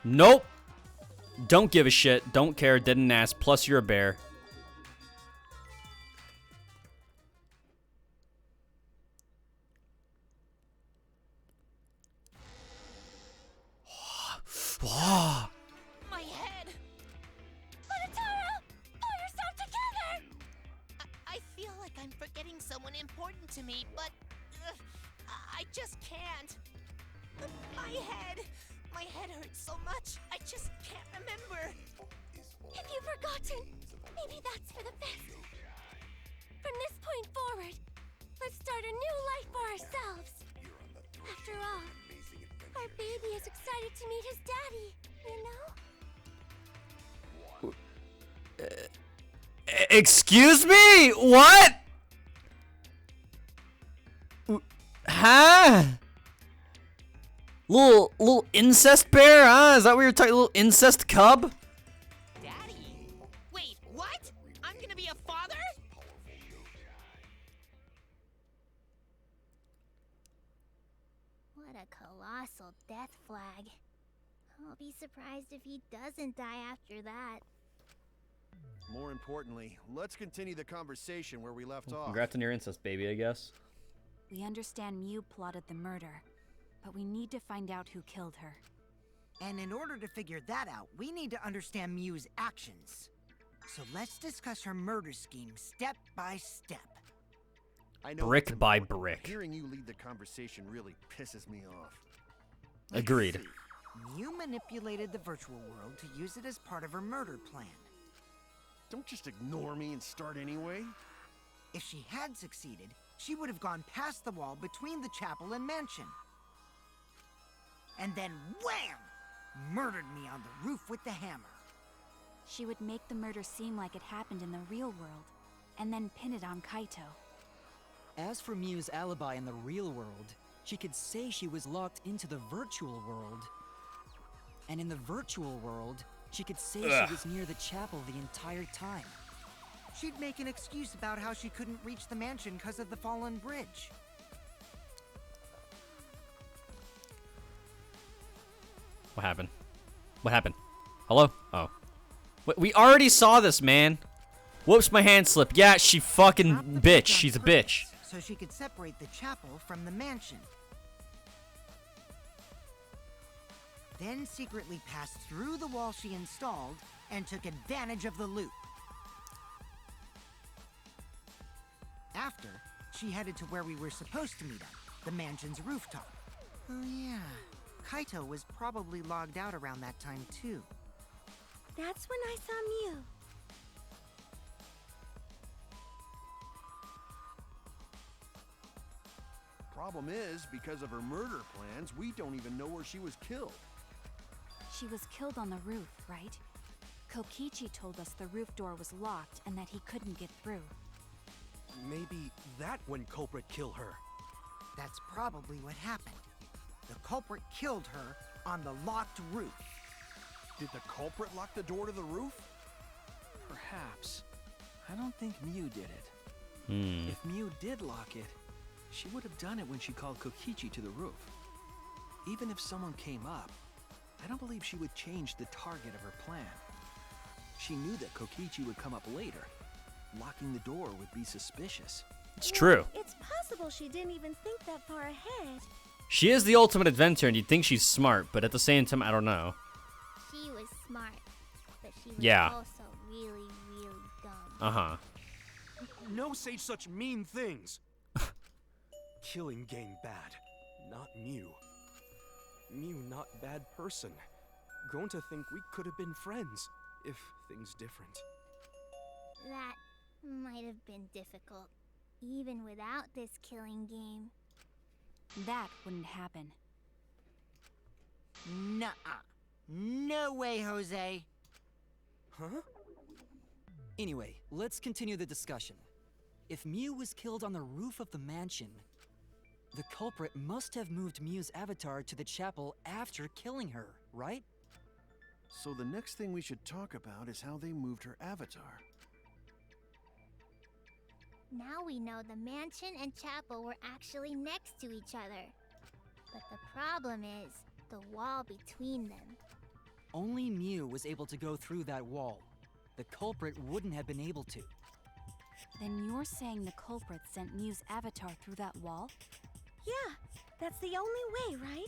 Nope. Don't give a shit. Don't care. Didn't ask. Plus, you're a bear. My head! Monotaro! Pull yourself together! I feel like I'm forgetting someone important to me, but I just can't. My head! My head hurts so much, I just can't remember. If you've forgotten, maybe that's for the best. From this point forward, let's start a new life for ourselves. After all, our baby is excited to meet his daddy, you know? Excuse me? What? Huh? Little incest bear, huh? Is that what you're talking? Little incest cub? Daddy? Wait, what? I'm gonna be a father? What a colossal death flag. I'll be surprised if he doesn't die after that. More importantly, let's continue the conversation where we left off. Congrats on your incest, baby, I guess. We understand Mew plotted the murder, but we need to find out who killed her. And in order to figure that out, we need to understand Mew's actions. So let's discuss her murder scheme step by step. I know Brick it's by important, but brick. Hearing you lead the conversation really pisses me off. Let's Agreed. see. You manipulated the virtual world to use it as part of her murder plan. Don't just ignore me and start anyway. If she had succeeded, she would have gone past the wall between the chapel and mansion. And then wham! Murdered me on the roof with the hammer. She would make the murder seem like it happened in the real world, and then pin it on Kaito. As for Miu's alibi in the real world, she could say she was locked into the virtual world. And in the virtual world, she could say she was near the chapel the entire time. She'd make an excuse about how she couldn't reach the mansion because of the fallen bridge. What happened? What happened? Hello? Oh. We already saw this, man. Whoops, my hand slipped. Yeah, she fucking Dropped the bitch. bridge on She's a purpose bitch. So she could separate the chapel from the mansion. Then secretly passed through the wall she installed and took advantage of the loop. After, she headed to where we were supposed to meet up, the mansion's rooftop. Oh yeah, Kaito was probably logged out around that time too. That's when I saw Miu. Problem is, because of her murder plans, we don't even know where she was killed. She was killed on the roof, right? Kokichi told us the roof door was locked and that he couldn't get through. Maybe that when culprit killed her. That's probably what happened. The culprit killed her on the locked roof. Did the culprit lock the door to the roof? Perhaps. I don't think Miu did it. If Miu did lock it, she would have done it when she called Kokichi to the roof. Even if someone came up, I don't believe she would change the target of her plan. She knew that Kokichi would come up later. Locking the door would be suspicious. It's true. It's possible she didn't even think that far ahead. She is the ultimate inventor, and you'd think she's smart, but at the same time, I don't know. She was smart, but she was Yeah. also really, really dumb. Uh-huh. No say such mean things. Killing game bad, not Miu. Miu not bad person. Gonta think we could have been friends if things different. That might have been difficult, even without this killing game. That wouldn't happen. Nuh-uh. No way, Jose. Huh? Anyway, let's continue the discussion. If Miu was killed on the roof of the mansion, the culprit must have moved Miu's avatar to the chapel after killing her, right? So the next thing we should talk about is how they moved her avatar. Now we know the mansion and chapel were actually next to each other. But the problem is the wall between them. Only Miu was able to go through that wall. The culprit wouldn't have been able to. Then you're saying the culprit sent Miu's avatar through that wall? Yeah, that's the only way, right?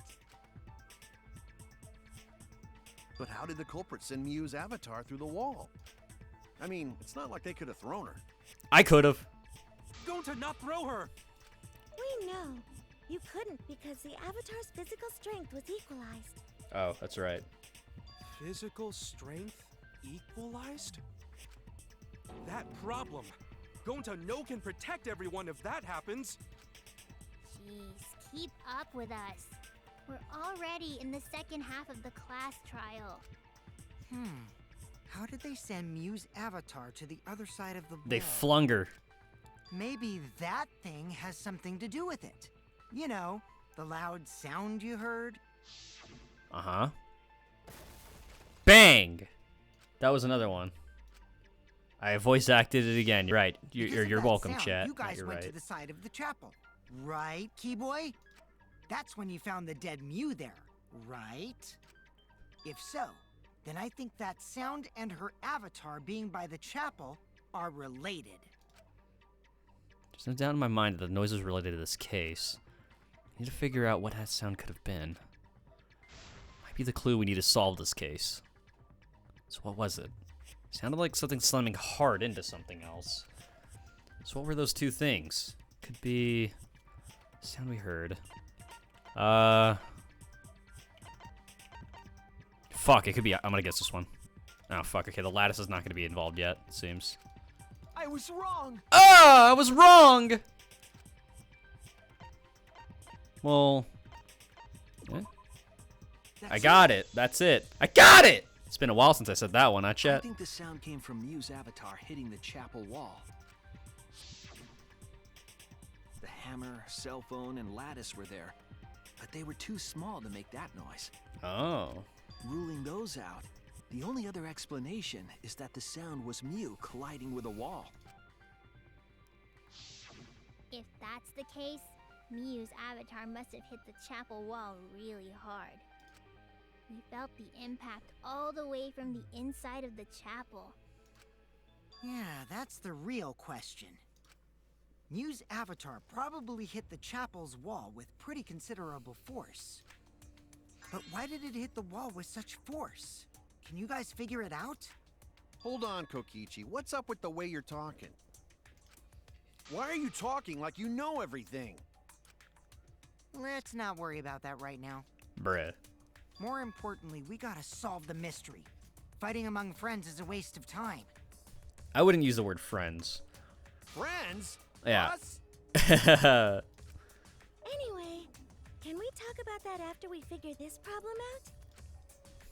But how did the culprit send Miu's avatar through the wall? I mean, it's not like they could have thrown her. I could have. Gonta not throw her! We know. You couldn't because the avatar's physical strength was equalized. Oh, that's right. Physical strength equalized? That problem. Gonta no can protect everyone if that happens. Jeez, keep up with us. We're already in the second half of the class trial. How did they send Miu's avatar to the other side of the wall? They flung her. Maybe that thing has something to do with it. You know, the loud sound you heard? Uh-huh. Bang! That was another one. I voice acted it again. You're right. Because You're of that welcome, sound, chat. You guys You're went right. to the side of the chapel, right, Keyboy? That's when you found the dead Miu there, right? If so, then I think that sound and her avatar being by the chapel are related. There's no doubt in my mind that the noise is related to this case. I need to figure out what that sound could have been. Might be the clue we need to solve this case. So what was it? Sounded like something slamming hard into something else. So what were those two things? Could be sound we heard. Fuck, it could be. I'm gonna guess this one. Oh fuck. Okay, the lattice is not gonna be involved yet. It seems. I was wrong. Ah, I was wrong. Well, yeah. I got it. That's it. I got it. It's been a while since I said that one. Not I yet. think the sound came from Mew's avatar hitting the chapel wall. The hammer, cell phone, and lattice were there, but they were too small to make that noise. Oh. Ruling those out, the only other explanation is that the sound was Mew colliding with a wall. If that's the case, Mew's avatar must have hit the chapel wall really hard. We felt the impact all the way from the inside of the chapel. Yeah, that's the real question. Mew's avatar probably hit the chapel's wall with pretty considerable force. But why did it hit the wall with such force? Can you guys figure it out? Hold on, Kokichi. What's up with the way you're talking? Why are you talking like you know everything? Let's not worry about that right now. Bruh. More importantly, we gotta solve the mystery. Fighting among friends is a waste of time. I wouldn't use the word friends. Friends? Yeah. Us? Anyway, can we talk about that after we figure this problem out?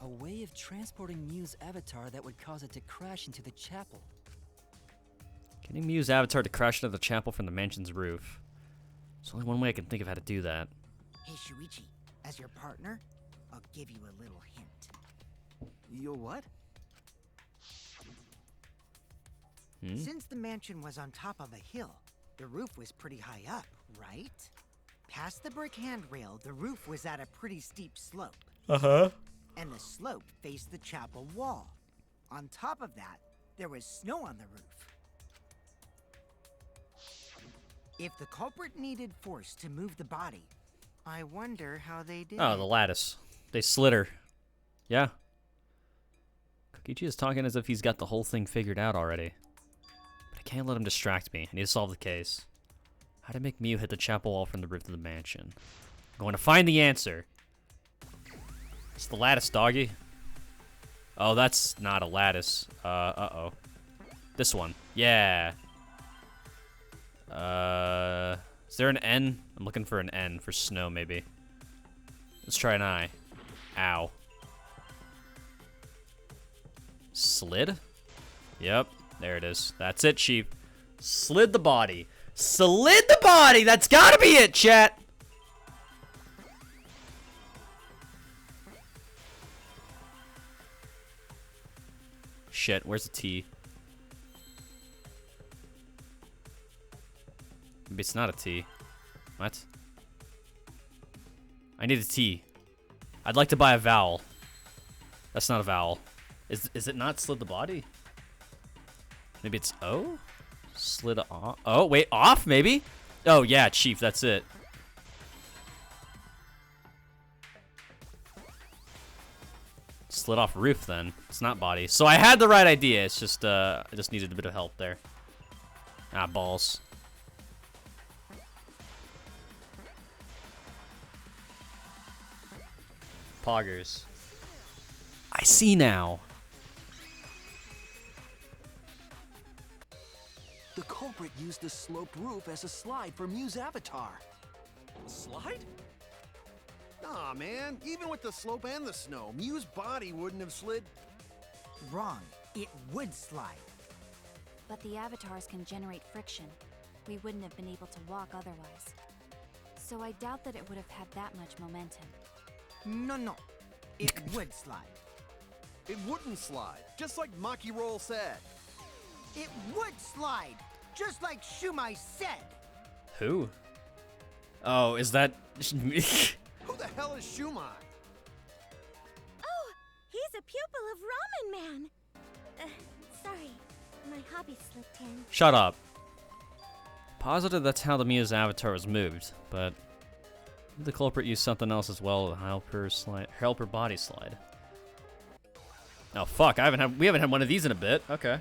A way of transporting Mew's avatar that would cause it to crash into the chapel. Getting Mew's avatar to crash into the chapel from the mansion's roof. There's only one way I can think of how to do that. Hey, Shuichi, as your partner, I'll give you a little hint. You'll what? Since the mansion was on top of a hill, the roof was pretty high up, right? Past the brick handrail, the roof was at a pretty steep slope. Uh-huh. And the slope faced the chapel wall. On top of that, there was snow on the roof. If the culprit needed force to move the body, I wonder how they did Oh, it. the lattice. They slid her. Yeah. Kokichi is talking as if he's got the whole thing figured out already. But I can't let him distract me. I need to solve the case. How to make Mew hit the chapel wall from the roof of the mansion. I'm going to find the answer. It's the lattice, doggy. Oh, that's not a lattice. Uh-oh. This one. Yeah. Is there an N? I'm looking for an N for snow, maybe. Let's try an I. Ow. Slid? Yep, there it is. That's it, sheep. Slid the body. Slid the body! That's gotta be it, chat! Shit, where's the T? Maybe it's not a T. What? I need a T. I'd like to buy a vowel. That's not a vowel. Is it not slid the body? Maybe it's O? Slid off? Oh, wait, off maybe? Oh, yeah, chief, that's it. Slid off roof then. It's not body. So I had the right idea. It's just, I just needed a bit of help there. Ah, balls. Poggers. I see now. The culprit used the sloped roof as a slide for Mew's avatar. A slide? Nah, man. Even with the slope and the snow, Mew's body wouldn't have slid. Wrong. It would slide. But the avatars can generate friction. We wouldn't have been able to walk otherwise. So I doubt that it would have had that much momentum. No. It would slide. It wouldn't slide, just like Maki Roll said. It would slide, just like Shumai said. Who? Oh, is that... Who the hell is Shumai? Oh, he's a pupil of Ramen Man. Sorry, my hobby slipped in. Shut up. Positive that's how the Mew's avatar was moved, but... the culprit used something else as well to help her body slide. Oh fuck! We haven't had one of these in a bit. Okay.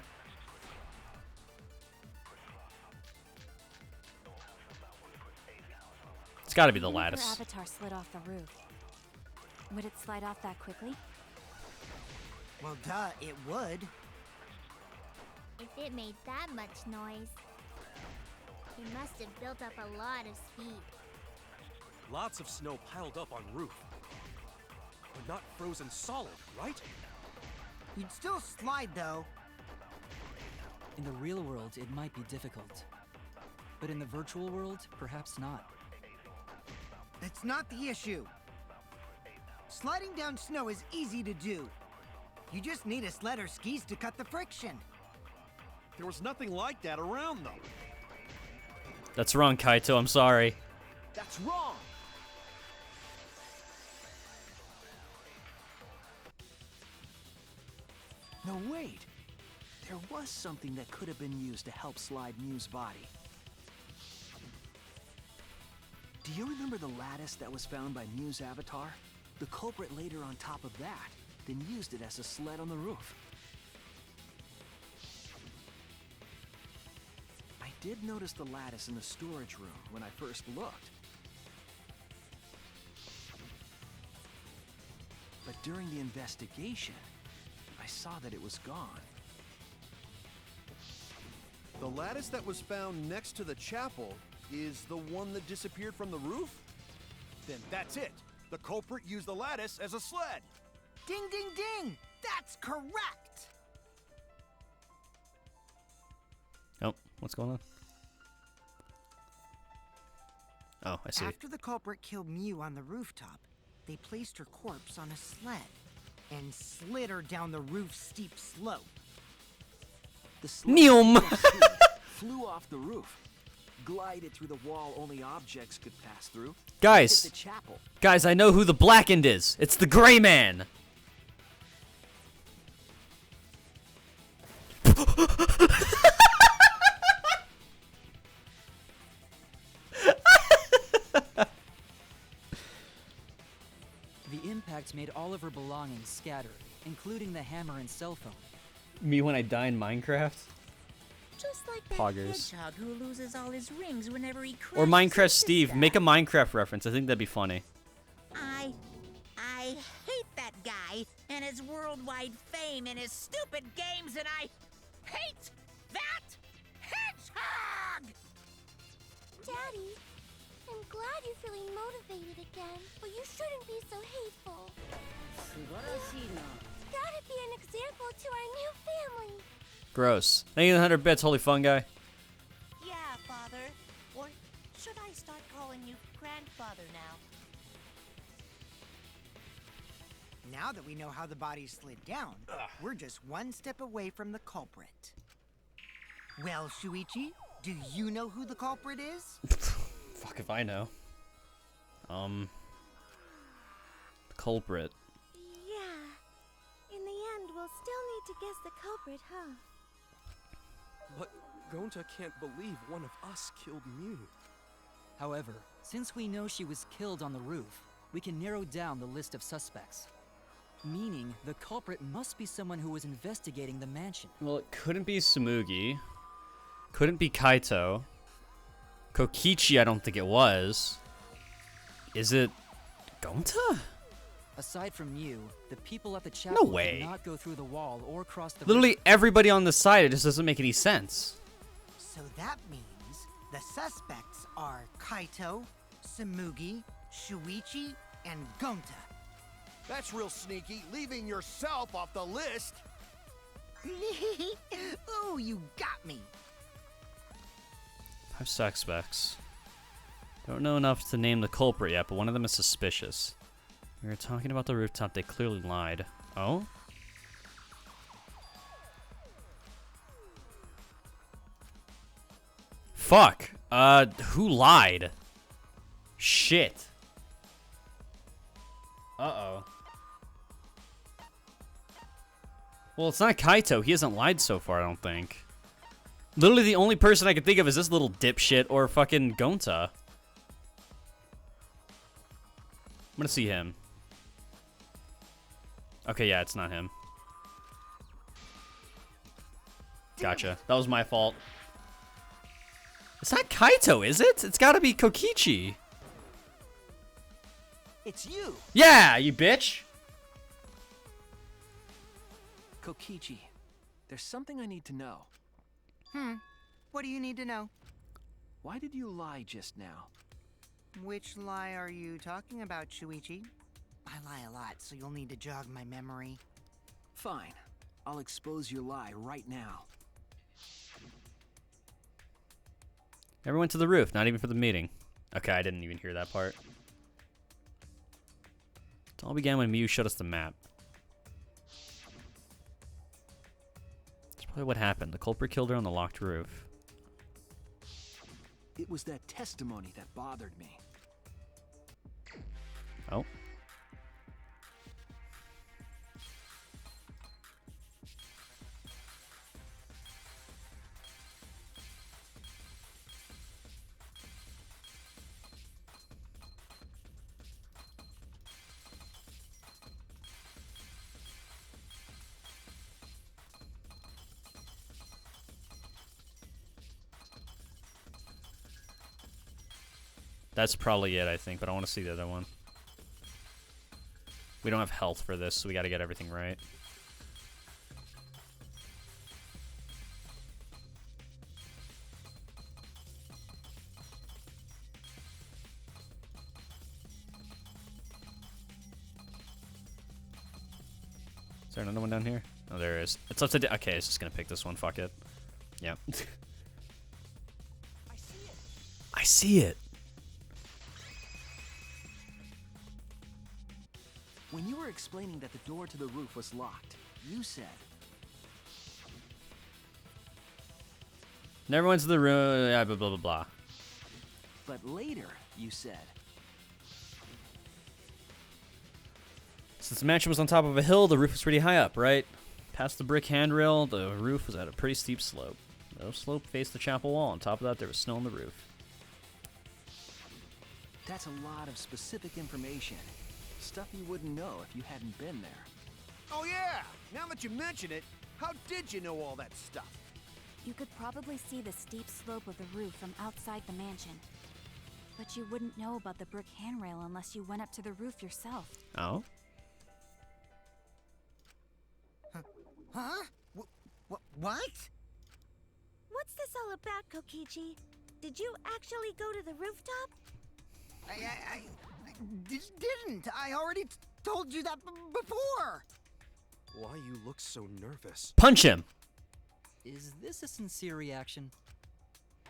It's got to be the Even if lattice. her avatar slid off the roof, would it slide off that quickly? Well, duh, it would. If it made that much noise, it must have built up a lot of speed. Lots of snow piled up on roof. But not frozen solid, right? You'd still slide, though. In the real world, it might be difficult. But in the virtual world, perhaps not. That's not the issue. Sliding down snow is easy to do. You just need a sled or skis to cut the friction. There was nothing like that around, though. That's wrong, Kaito. I'm sorry. That's wrong! No, wait. There was something that could have been used to help slide Mew's body. Do you remember the lattice that was found by Mew's avatar? The culprit laid her on top of that, then used it as a sled on the roof. I did notice the lattice in the storage room when I first looked. But during the investigation, I saw that it was gone. The lattice that was found next to the chapel is the one that disappeared from the roof? Then that's it. The culprit used the lattice as a sled. Ding, ding, ding! That's correct! Oh, what's going on? Oh, I see. After the culprit killed Mew on the rooftop, they placed her corpse on a sled and slid her down the roof's steep slope. The sled Neum. flew off the roof, glided through the wall only objects could pass through. Guys, hit the chapel. guys, I know who the blackened is. It's the Gray Man. The impact made all of her belongings scattered, including the hammer and cell phone. Me when I die in Minecraft? Just like that Poggers. hedgehog who loses all his rings whenever he Or crashes Minecraft into Steve. stuff. Make a Minecraft reference. I think that'd be funny. I hate that guy and his worldwide fame and his stupid games, and I hate that hedgehog! Daddy, I'm glad you're feeling motivated again, but you shouldn't be so hateful. Gotta be an example to our new family. Gross. Thank you 100 bits, holy fun guy. Yeah, Father. Or should I start calling you Grandfather now? Now that we know how the body slid down, we're just one step away from the culprit. Well, Shuichi, do you know who the culprit is? Fuck if I know. Culprit. Yeah. In the end, we'll still need to guess the culprit, huh? But Gonta can't believe one of us killed Mew. However, since we know she was killed on the roof, we can narrow down the list of suspects. Meaning, the culprit must be someone who was investigating the mansion. Well, it couldn't be Sumugi. Couldn't be Kaito. Kokichi, I don't think it was. Is it Gonta? Aside from Mew, the people at the chapel way. did not go through the wall or cross the Literally river. everybody on the side, it just doesn't make any sense. So that means the suspects are Kaito, Sumugi, Shuichi, and Gonta. That's real sneaky, leaving yourself off the list. Ooh, you got me. 5 suspects. Don't know enough to name the culprit yet, but one of them is suspicious. We were talking about the rooftop, they clearly lied. Oh? Fuck. Who lied? Shit. Uh-oh. Well, it's not Kaito. He hasn't lied so far, I don't think. Literally the only person I can think of is this little dipshit or fucking Gonta. I'm gonna see him. Okay, yeah, it's not him. Gotcha. That was my fault. It's not Kaito, is it? It's gotta be Kokichi. It's you! Yeah, you bitch! Kokichi, there's something I need to know. What do you need to know? Why did you lie just now? Which lie are you talking about, Shuichi? I lie a lot, so you'll need to jog my memory. Fine. I'll expose your lie right now. Never went to the roof, not even for the meeting. Okay, I didn't even hear that part. It all began when Miu showed us the map. That's probably what happened. The culprit killed her on the locked roof. It was that testimony that bothered me. Oh. That's probably it, I think, but I want to see the other one. We don't have health for this, so we got to get everything right. Is there another one down here? Oh, there is. It's upside down. Okay, it's just going to pick this one. Fuck it. Yep. I see it. When you were explaining that the door to the roof was locked, you said... Never went to the room, blah, blah, blah, blah. But later, you said... Since the mansion was on top of a hill, the roof was pretty high up, right? Past the brick handrail, the roof was at a pretty steep slope. The slope faced the chapel wall. On top of that, there was snow on the roof. That's a lot of specific information. Stuff you wouldn't know if you hadn't been there. Oh yeah! Now that you mention it, how did you know all that stuff? You could probably see the steep slope of the roof from outside the mansion. But you wouldn't know about the brick handrail unless you went up to the roof yourself. Oh? Huh? What? What's this all about, Kokichi? Did you actually go to the rooftop? I didn't. I already told you that before. Why you look so nervous? Punch him! Is this a sincere reaction?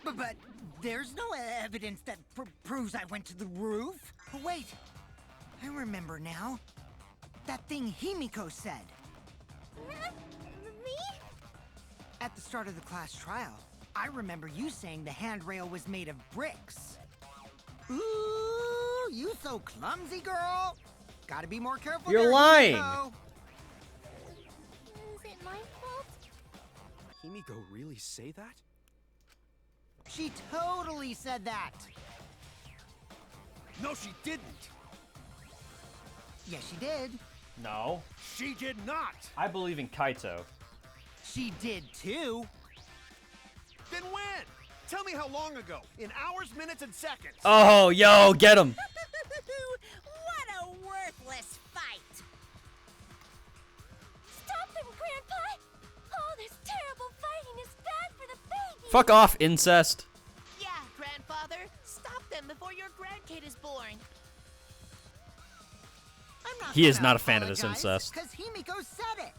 But there's no evidence that proves I went to the roof. Oh, wait. I remember now. That thing Himiko said. Me? At the start of the class trial, I remember you saying the handrail was made of bricks. Ooh, you so clumsy, girl. Gotta be more careful. You're there, lying. Himiko. Is it my fault? Himiko really say that? She totally said that. No, she didn't. Yes, she did. No. She did not. I believe in Kaito. She did too. Then when? Tell me how long ago. In hours, minutes, and seconds. Oh, yo, get him! What a worthless fight! Stop them, Grandpa! Oh, this terrible fighting is bad for the baby! Fuck off, incest. Yeah, grandfather. Stop them before your grandkid is born. He is not a fan of this incest. Because Himiko said it.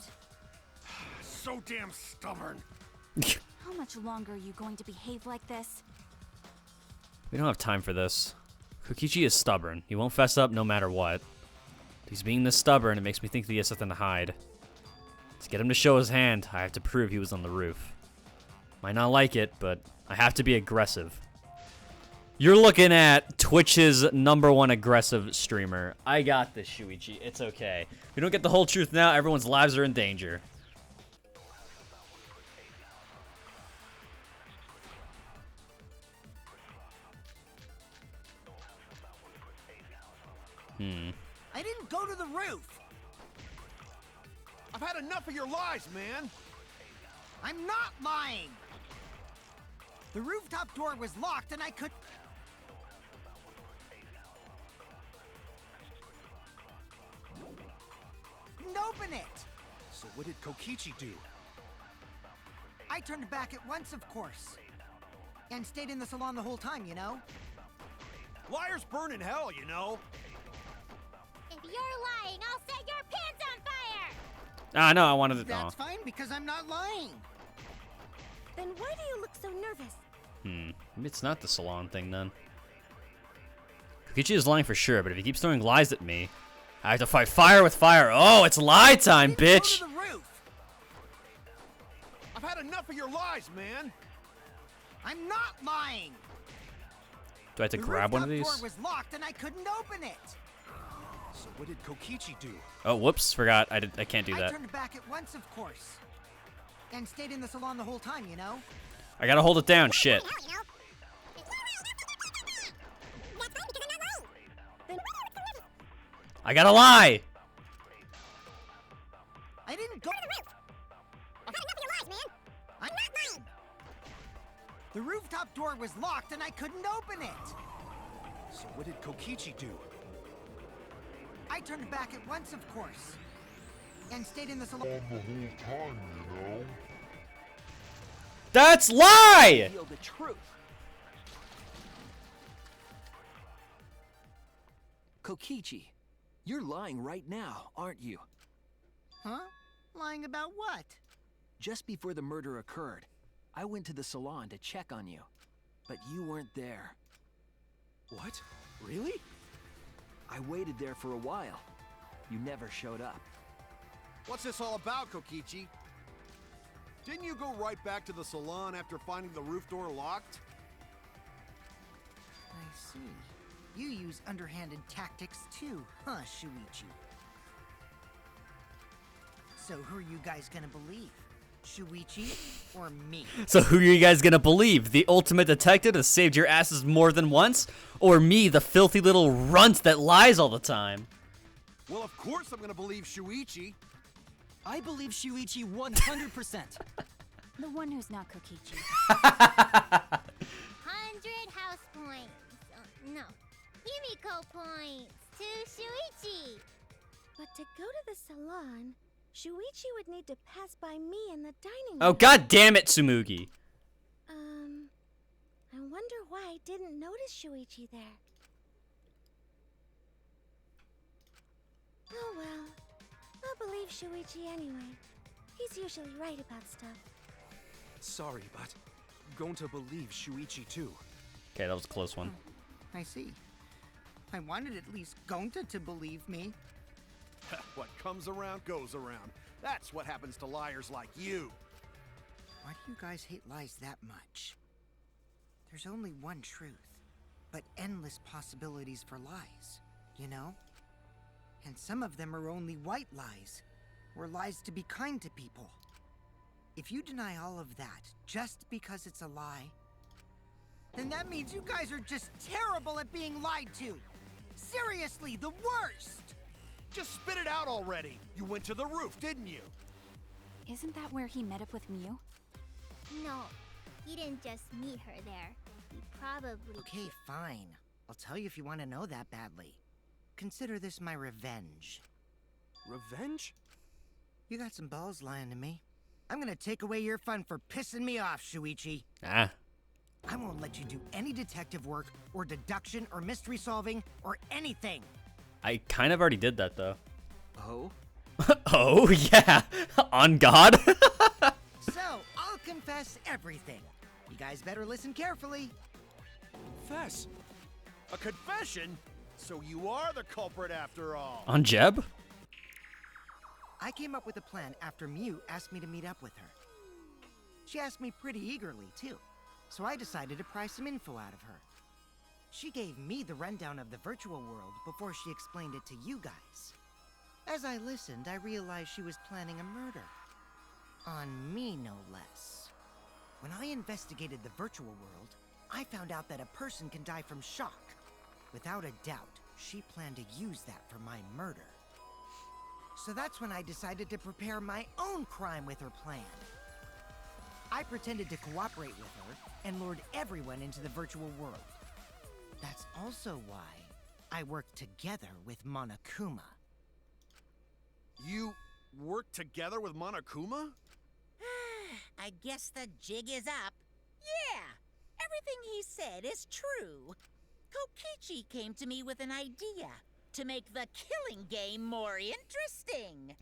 So damn stubborn. How much longer are you going to behave like this? We don't have time for this. Kokichi is stubborn. He won't fess up no matter what. He's being this stubborn, it makes me think that he has something to hide. To get him to show his hand, I have to prove he was on the roof. Might not like it, but I have to be aggressive. You're looking at Twitch's #1 aggressive streamer. I got this, Shuichi. It's okay. If we don't get the whole truth now, everyone's lives are in danger. I didn't go to the roof. I've had enough of your lies, man. I'm not lying! The rooftop door was locked and I couldn't open it! So what did Kokichi do? I turned back at once, of course. And stayed in the salon the whole time, you know? Liars burn in hell, you know? If you're lying, I'll set your pants on fire! Ah, no, I wanted to. That's fine, because I'm not lying. Then why do you look so nervous? Maybe it's not the salon thing then. Kokichi is lying for sure, but if he keeps throwing lies at me, I have to fight fire with fire. Oh, it's lie time, bitch! Go to the roof. I've had enough of your lies, man! I'm not lying. Do I have to grab one of The these? rooftop door was locked and I couldn't open it. So what did Kokichi do? Oh, whoops, forgot. I can't do I that. turned back at once, of course. And stayed in the salon the whole time, you know? I gotta hold it down, shit. I gotta lie! I didn't go to the roof. I've had enough of your lies, man. I'm not lying. The rooftop door was locked and I couldn't open it. So what did Kokichi do? I turned back at once, of course. And stayed in the salon the whole time, you know? That's lie! Reveal the truth. Kokichi, you're lying right now, aren't you? Huh? Lying about what? Just before the murder occurred, I went to the salon to check on you, but you weren't there. What? Really? I waited there for a while. You never showed up. What's this all about, Kokichi? Didn't you go right back to the salon after finding the roof door locked? I see. You use underhanded tactics too, huh, Shuichi? So who are you guys gonna believe? Shuichi or me? So who are you guys gonna believe? The ultimate detective that saved your asses more than once? Or me, the filthy little runt that lies all the time? Well, of course I'm gonna believe Shuichi. I believe Shuichi 100%. The one who's not Kokichi. 100 house points. No, Himiko points to Shuichi. But to go to the salon, Shuichi would need to pass by me in the dining room. Oh, god damn it, Tsumugi. I wonder why I didn't notice Shuichi there. Oh well, I'll believe Shuichi anyway. He's usually right about stuff. Sorry, but Gonta believes Shuichi too. Okay, that was a close one. I see. I wanted at least Gonta to believe me. What comes around goes around. That's what happens to liars like you. Why do you guys hate lies that much? There's only one truth, but endless possibilities for lies, you know? And some of them are only white lies, or lies to be kind to people. If you deny all of that just because it's a lie, then that means you guys are just terrible at being lied to. Seriously, the worst! Just spit it out already. You went to the roof, didn't you? Isn't that where he met up with Miu? No, he didn't just meet her there. He probably... Okay, fine. I'll tell you if you want to know that badly. Consider this my revenge. Revenge? You got some balls lying to me. I'm gonna take away your fun for pissing me off, Shuichi. Ah. I won't let you do any detective work, or deduction, or mystery solving, or anything. I kind of already did that, though. Oh? Oh, yeah. On God. So, I'll confess everything. You guys better listen carefully. Confess. A confession? So you are the culprit after all. On Jeb? I came up with a plan after Miu asked me to meet up with her. She asked me pretty eagerly, too, so I decided to pry some info out of her. She gave me the rundown of the virtual world before she explained it to you guys. As I listened, I realized she was planning a murder. On me, no less. When I investigated the virtual world, I found out that a person can die from shock. Without a doubt, she planned to use that for my murder. So that's when I decided to prepare my own crime with her plan. I pretended to cooperate with her and lured everyone into the virtual world. That's also why I worked together with Monokuma. You work together with Monokuma? I guess the jig is up. Yeah, everything he said is true. Kokichi came to me with an idea to make the killing game more interesting.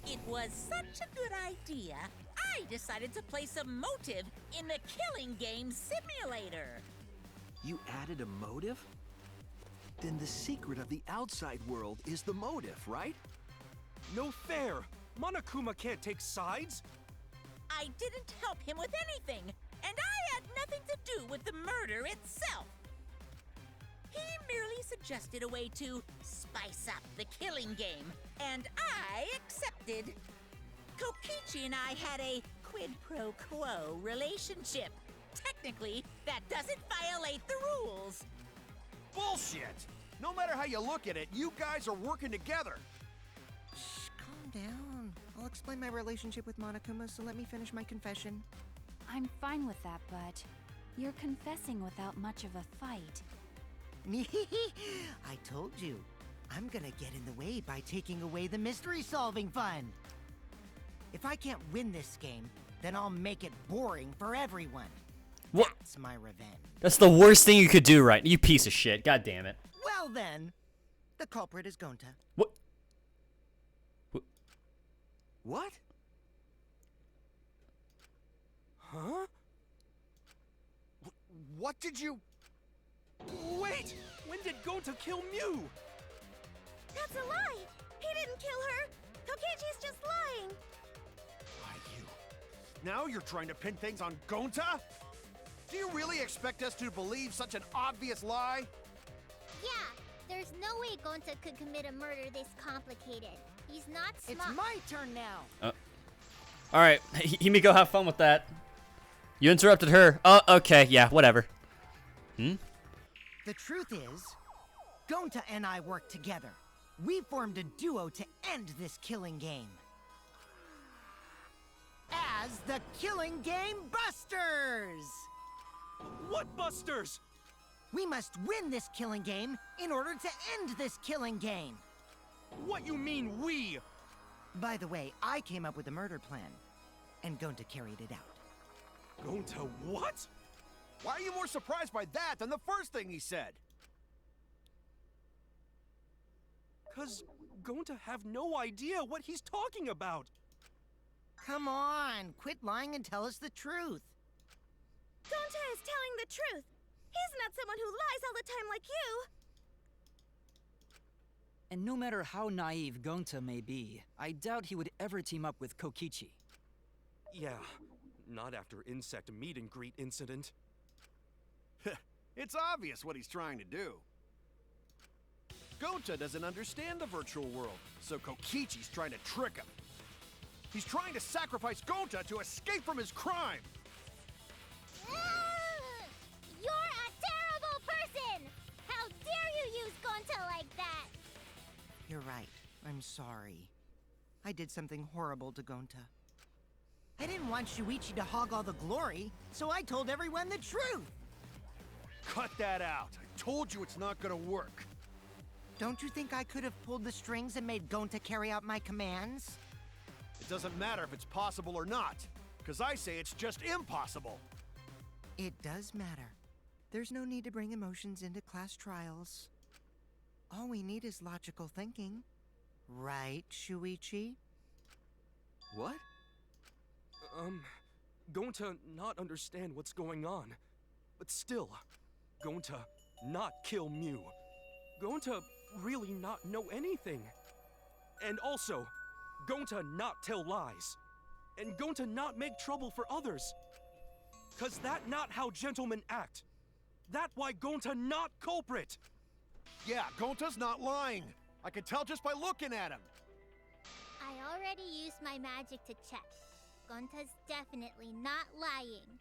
It was such a good idea, I decided to place a motive in the killing game simulator. You added a motive? Then the secret of the outside world is the motive, right? No fair! Monokuma can't take sides! I didn't help him with anything, and I had nothing to do with the murder itself. He merely suggested a way to spice up the killing game, and I accepted. Kokichi and I had a quid pro quo relationship. Technically, that doesn't violate the rules. Bullshit! No matter how you look at it, you guys are working together. Shh, calm down. I'll explain my relationship with Monokuma, so let me finish my confession. I'm fine with that, but you're confessing without much of a fight. I told you. I'm gonna get in the way by taking away the mystery-solving fun. If I can't win this game, then I'll make it boring for everyone. What? That's my revenge. That's the worst thing you could do, right? You piece of shit. God damn it. Well then, the culprit is Gonta. What? What? Huh? What did you... Wait! When did Gonta kill Mew? That's a lie! He didn't kill her! Kokichi's just lying! Why, you... Now you're trying to pin things on Gonta? Do you really expect us to believe such an obvious lie? Yeah, there's no way Gonta could commit a murder this complicated. He's not smart. It's my turn now. Alright, Himiko, have fun with that. You interrupted her. Oh, okay, yeah, whatever. The truth is, Gonta and I worked together. We formed a duo to end this killing game. As the Killing Game Busters! What busters? We must win this killing game in order to end this killing game. What you mean, we? By the way, I came up with a murder plan, and Gonta carried it out. Gonta what? Why are you more surprised by that than the first thing he said? 'Cause Gonta have no idea what he's talking about. Come on, quit lying and tell us the truth. Gonta is telling the truth! He's not someone who lies all the time like you! And no matter how naive Gonta may be, I doubt he would ever team up with Kokichi. Yeah, not after insect meet and greet incident. It's obvious what he's trying to do. Gonta doesn't understand the virtual world, so Kokichi's trying to trick him. He's trying to sacrifice Gonta to escape from his crime. You're a terrible person! How dare you use Gonta like that? You're right. I'm sorry. I did something horrible to Gonta. I didn't want Shuichi to hog all the glory, so I told everyone the truth! Cut that out. I told you it's not gonna work. Don't you think I could have pulled the strings and made Gonta carry out my commands? It doesn't matter if it's possible or not, because I say it's just impossible. It does matter. There's no need to bring emotions into class trials. All we need is logical thinking. Right, Shuichi? What? Gonta not understand what's going on. But still, Gonta not kill Mew. Gonta really not know anything. And also, Gonta not tell lies. And Gonta not make trouble for others. 'Cause that not how gentlemen act. That why Gonta not culprit. Yeah, Gonta's not lying. I can tell just by looking at him. I already used my magic to check. Gonta's definitely not lying.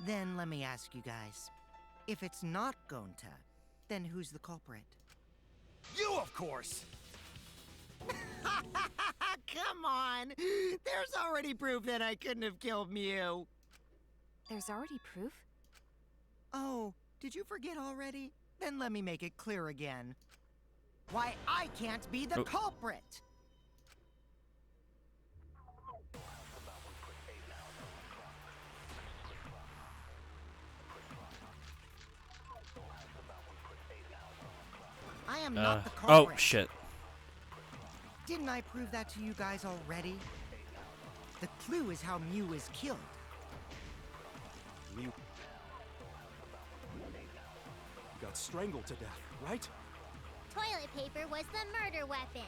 Then let me ask you guys. If it's not Gonta, then who's the culprit? You, of course! Come Come on! There's already proof that I couldn't have killed Mew. There's already proof? Oh, did you forget already? Then let me make it clear again. Why I can't be the culprit! I am not the culprit. Oh, shit. Didn't I prove that to you guys already? The clue is how Mew is killed. Mew got strangled to death, right? Toilet paper was the murder weapon.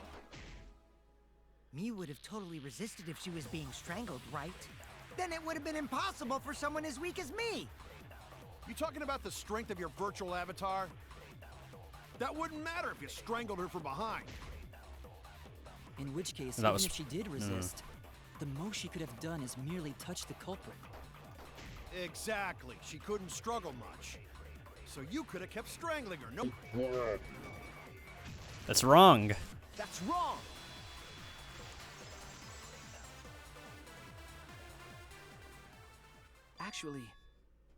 Mew would have totally resisted if she was being strangled, right? Then it would have been impossible for someone as weak as me. You talking about the strength of your virtual avatar? That wouldn't matter if you strangled her from behind. In which case, That even was- if she did resist, the most she could have done is merely touch the culprit. Exactly. She couldn't struggle much. So you could have kept strangling her. No, That's wrong. that's wrong. Actually,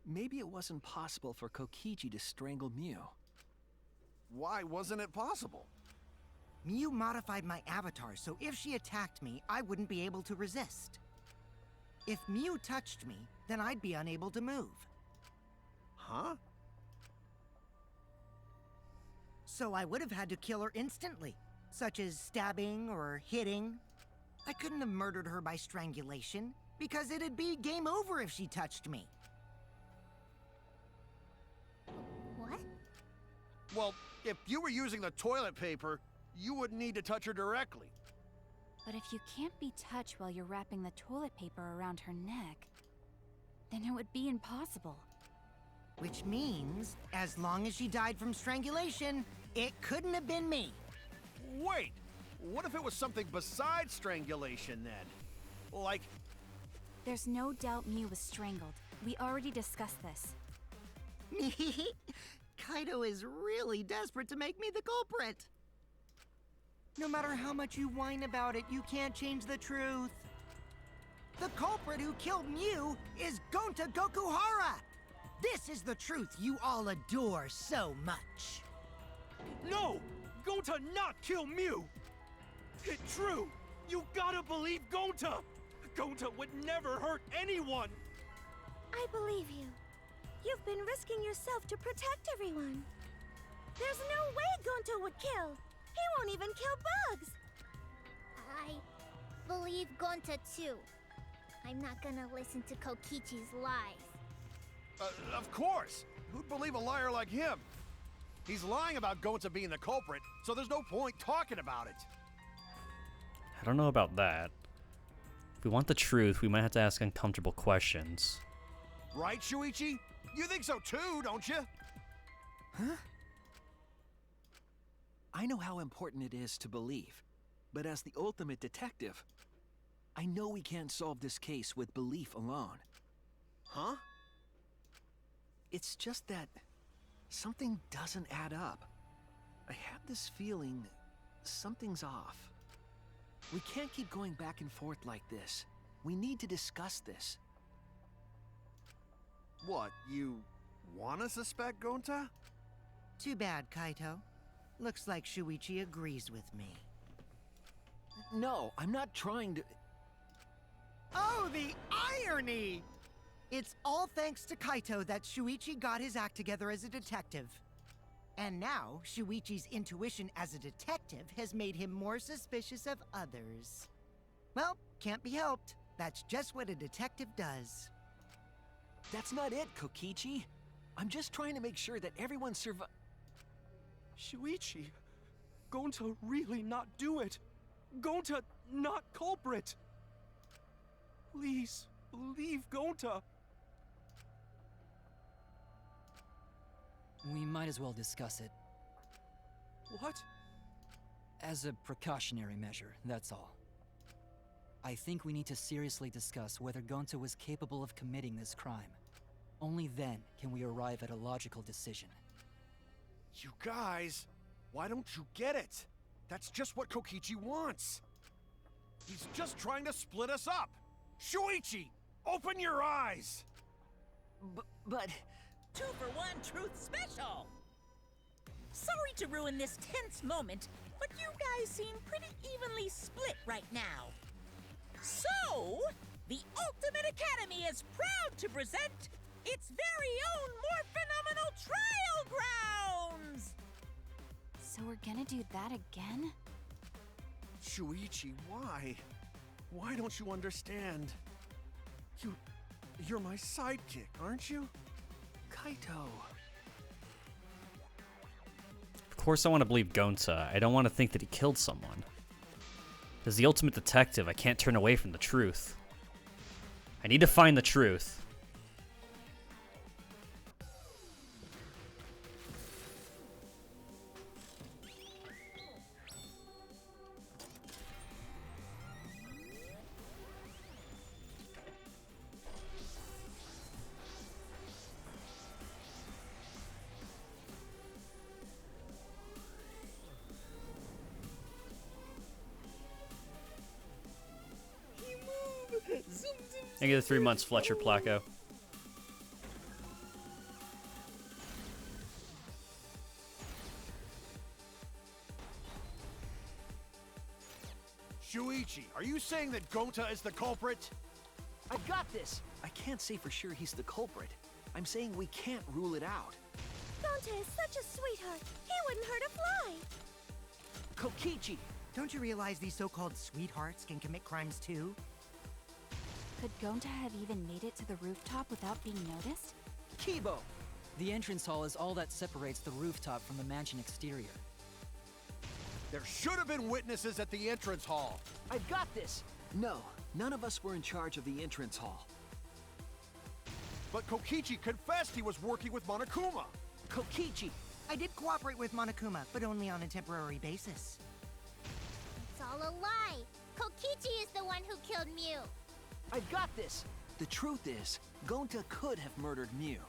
maybe it wasn't possible for Kokichi to strangle Mew. Why wasn't it possible? Mew modified my avatar, so if she attacked me, I wouldn't be able to resist. If Mew touched me, then I'd be unable to move. Huh? So I would have had to kill her instantly, such as stabbing or hitting. I couldn't have murdered her by strangulation, because it'd be game over if she touched me. What? Well, if you were using the toilet paper, you wouldn't need to touch her directly. But if you can't be touched while you're wrapping the toilet paper around her neck, then it would be impossible. Which means, as long as she died from strangulation, it couldn't have been me. Wait, what if it was something besides strangulation then? Like, There's no doubt Mew was strangled. We already discussed this. Kaido is really desperate to make me the culprit. No matter how much you whine about it, you can't change the truth. The culprit who killed Mew is Gonta Gokuhara! This is the truth you all adore so much. No! Gonta not kill Mew! It's true! You gotta believe Gonta! Gonta would never hurt anyone! I believe you. You've been risking yourself to protect everyone. There's no way Gonta would kill. He won't even kill bugs. I believe Gonta too. I'm not gonna listen to Kokichi's lies. of course. Who'd believe a liar like him? He's lying about Gonta being the culprit, so there's no point talking about it. I don't know about that. If we want the truth, we might have to ask uncomfortable questions. Right, Shuichi? You think so too, don't you? Huh? I know how important it is to believe, but as the ultimate detective, I know we can't solve this case with belief alone. Huh? It's just that something doesn't add up. I have this feeling something's off. We can't keep going back and forth like this. We need to discuss this. What, you wanna suspect Gonta? Too bad, Kaito. Looks like Shuichi agrees with me. No, I'm not trying to... Oh, the irony! It's all thanks to Kaito that Shuichi got his act together as a detective. And now, Shuichi's intuition as a detective has made him more suspicious of others. Well, can't be helped. That's just what a detective does. That's not it, Kokichi. I'm just trying to make sure that everyone Shuichi, Gonta really not do it. Gonta not culprit. Please, believe Gonta. We might as well discuss it. What? As a precautionary measure, that's all. I think we need to seriously discuss whether Gonta was capable of committing this crime. Only then can we arrive at a logical decision. You guys, why don't you get it? That's just what Kokichi wants. He's just trying to split us up. Shuichi, open your eyes! But... 2-for-1 truth special! Sorry to ruin this tense moment, but you guys seem pretty evenly split right now. So, the Ultimate Academy is proud to present its very own more phenomenal trial grounds! So we're gonna do that again? Shuichi, why? Why don't you understand? You're my sidekick, aren't you? Kaito. Of course I want to believe Gonta. I don't want to think that he killed someone. As the ultimate detective, I can't turn away from the truth. I need to find the truth. Thank you for the 3 months, Fletcher Placco. Shuichi, are you saying that Gonta is the culprit? I got this! I can't say for sure he's the culprit. I'm saying we can't rule it out. Gonta is such a sweetheart. He wouldn't hurt a fly. Kokichi! Don't you realize these so-called sweethearts can commit crimes too? Could Gonta have even made it to the rooftop without being noticed? Kibo! The entrance hall is all that separates the rooftop from the mansion exterior. There should have been witnesses at the entrance hall. I got this! No, none of us were in charge of the entrance hall. But Kokichi confessed he was working with Monokuma. Kokichi! I did cooperate with Monokuma, but only on a temporary basis. It's all a lie. Kokichi is the one who killed Mew. I got this! The truth is, Gonta could have murdered Mew.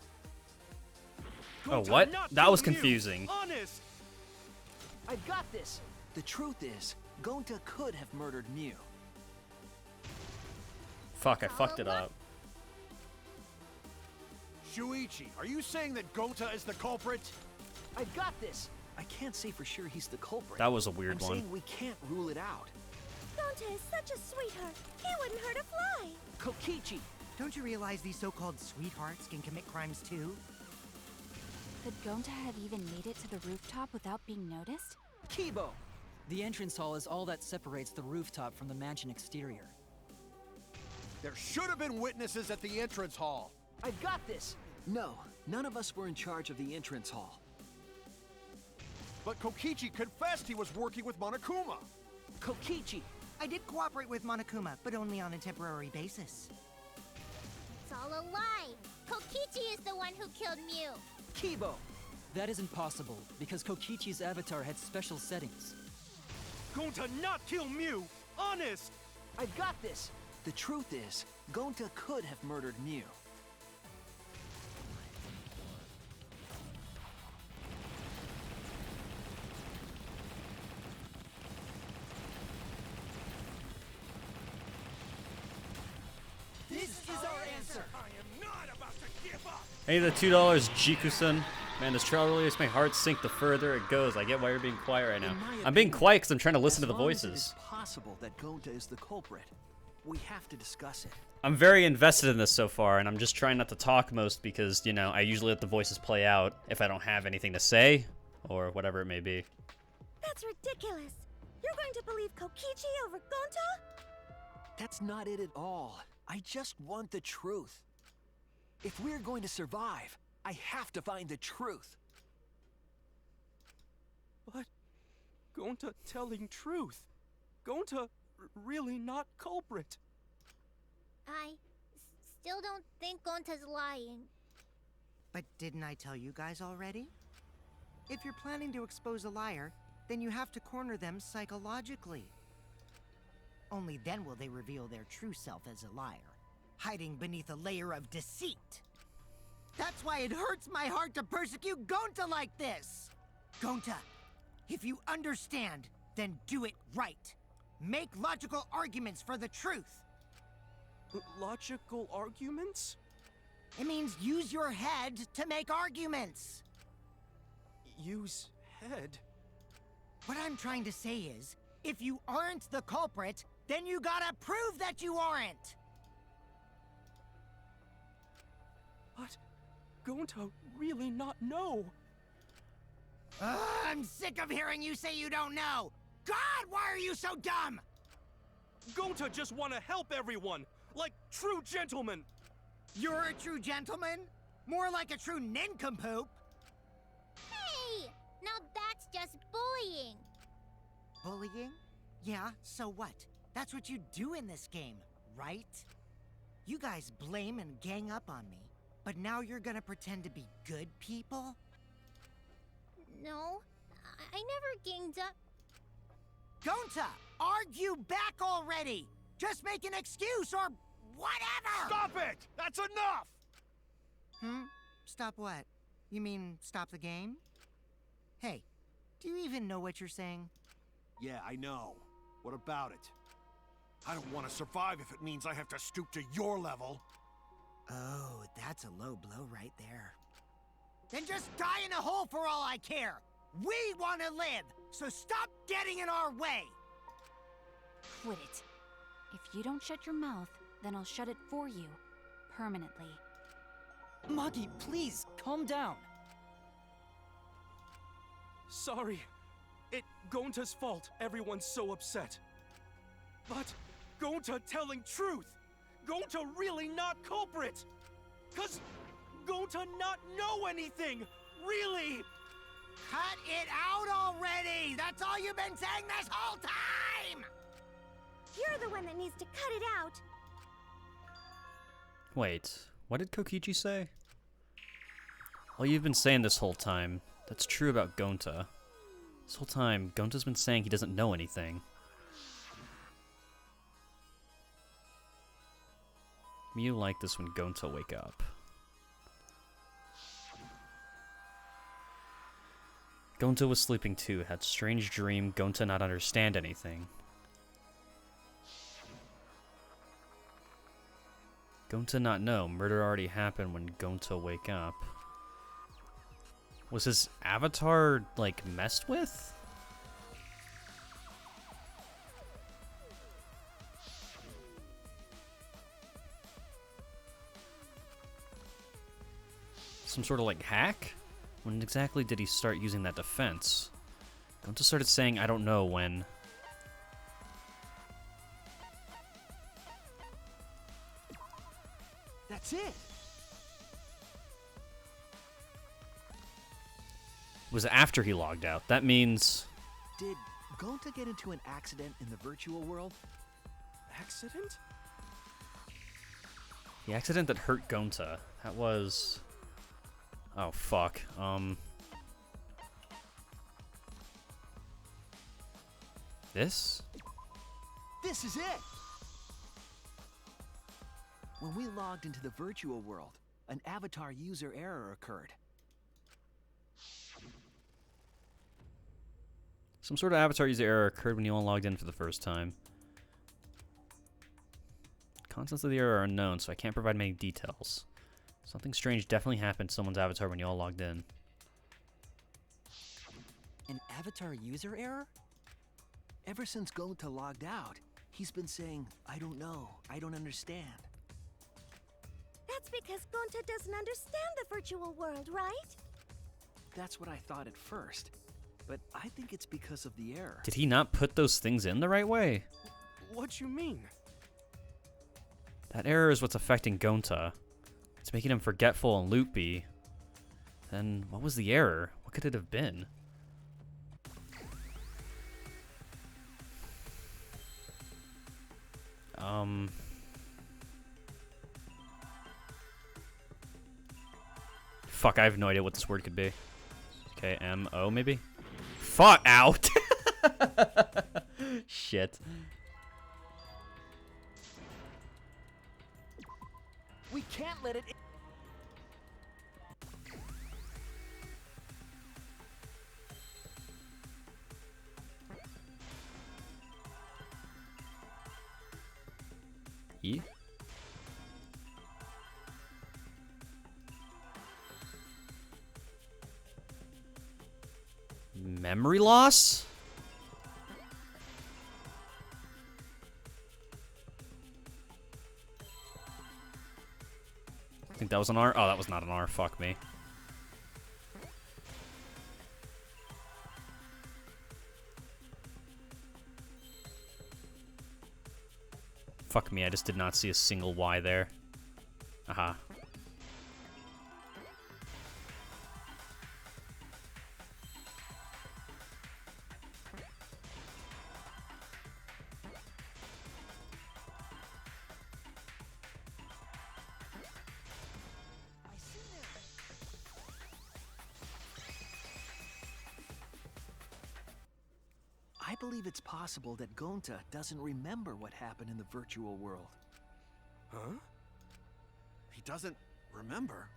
Oh, Gonta what? not That was killed Mew. confusing. Honest! I got this! The truth is, Gonta could have murdered Mew. Fuck, I fucked it up. Shuichi, are you saying that Gonta is the culprit? I got this! I can't say for sure he's the culprit. That was a weird I'm one. saying we can't rule it out. Gonta is such a sweetheart. He wouldn't hurt a fly. Kokichi! Don't you realize these so-called sweethearts can commit crimes too? Could Gonta have even made it to the rooftop without being noticed? Kibo! The entrance hall is all that separates the rooftop from the mansion exterior. There should have been witnesses at the entrance hall. I got this! No, none of us were in charge of the entrance hall. But Kokichi confessed he was working with Monokuma. Kokichi! I did cooperate with Monokuma, but only on a temporary basis. It's all a lie. Kokichi is the one who killed Mew. Kibo! That isn't possible, because Kokichi's avatar had special settings. Gonta not kill Mew! Honest! I got this! The truth is, Gonta could have murdered Mew. This is our answer! I am not about to give up! Hey, the $2 Jiku-san. Man, this trial really makes my heart sink the further it goes. I get why you're being quiet right now. I'm being quiet because I'm trying to listen to the voices. It's possible that Gonta is the culprit. We have to discuss it. I'm very invested in this so far, and I'm just trying not to talk most because, you know, I usually let the voices play out if I don't have anything to say, or whatever it may be. That's ridiculous. You're going to believe Kokichi over Gonta? That's not it at all. I just want the truth. If we're going to survive, I have to find the truth. But Gonta telling truth. Gonta really not culprit. I still don't think Gonta's lying. But didn't I tell you guys already? If you're planning to expose a liar, then you have to corner them psychologically. Only then will they reveal their true self as a liar, hiding beneath a layer of deceit. That's why it hurts my heart to persecute Gonta like this! Gonta, if you understand, then do it right. Make logical arguments for the truth. Logical arguments? It means use your head to make arguments. Use head? What I'm trying to say is, if you aren't the culprit, then you gotta prove that you aren't. But Gonta really not know. I'm sick of hearing you say you don't know. God, why are you so dumb? Gonta just want to help everyone, like true gentlemen. You're a true gentleman? More like a true nincompoop. Hey! Now that's just bullying. Bullying? Yeah, so what? That's what you do in this game, right? You guys blame and gang up on me, but now you're gonna pretend to be good people? No, I never ganged up. Gonta, argue back already! Just make an excuse or whatever! Stop it! That's enough! Stop what? You mean stop the game? Hey, do you even know what you're saying? Yeah, I know. What about it? I don't want to survive if it means I have to stoop to your level. Oh, that's a low blow right there. Then just die in a hole for all I care! We want to live, so stop getting in our way! Quit it. If you don't shut your mouth, then I'll shut it for you. Permanently. Maki, please, calm down. Sorry. It Gonta's fault everyone's so upset. But Gonta telling truth. Gonta really not culprit. 'Cause Gonta not know anything. Really. Cut it out already! That's all you've been saying this whole time! You're the one that needs to cut it out. Wait, what did Kokichi say? Well, you've been saying this whole time. That's true about Gonta. This whole time, Gonta's been saying he doesn't know anything. Mew like this when Gonta wake up. Gonta was sleeping too, had strange dream, Gonta not understand anything. Gonta not know, murder already happened when Gonta wake up. Was his avatar, like, messed with? Some sort of, like, hack? When exactly did he start using that defense? Gonta started saying, I don't know when. That's it. It was after he logged out. That means... Did Gonta get into an accident in the virtual world? Accident? The accident that hurt Gonta. That was... Oh, fuck. This? This is it! When we logged into the virtual world, an avatar user error occurred. Some sort of avatar user error occurred when you all logged in for the first time. Contents of the error are unknown, so I can't provide many details. Something strange definitely happened to someone's avatar when you all logged in. An avatar user error? Ever since Gonta logged out, he's been saying, I don't know, I don't understand. That's because Gonta doesn't understand the virtual world, right? That's what I thought at first, but I think it's because of the error. Did he not put those things in the right way? What you mean? That error is what's affecting Gonta. It's making him forgetful and loopy. Then what was the error? What could it have been? Fuck, I have no idea what this word could be. Okay, M-O maybe? Fuck, out! Shit. We can't let it... E. Memory loss? I think that was an R. Oh, that was not an R. Fuck me. Fuck me, I just did not see a single Y there. Aha. I believe it's possible that Gonta doesn't remember what happened in the virtual world. Huh? He doesn't remember?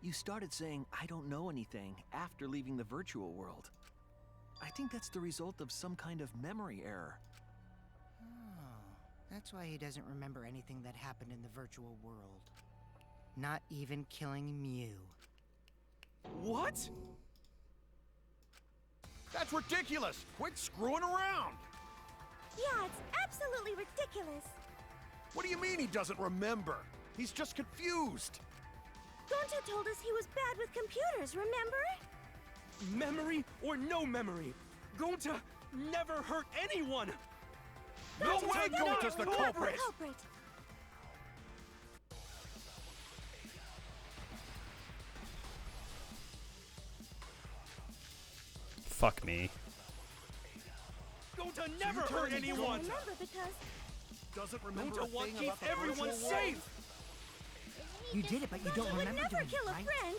You started saying, I don't know anything, after leaving the virtual world. I think that's the result of some kind of memory error. Oh, that's why he doesn't remember anything that happened in the virtual world. Not even killing Mew. What? That's ridiculous! Quit screwing around! Yeah, it's absolutely ridiculous. What do you mean he doesn't remember? He's just confused. Gonta told us he was bad with computers, remember? Memory or no memory, Gonta never hurt anyone! No way Gonta's the culprit! Fuck me. Gonta never hurt anyone! Remember because Doesn't remember Gonta a thing keeps about the everyone virtual safe! world. You did it, but you don't Gonta would remember never doing kill it, a right? friend.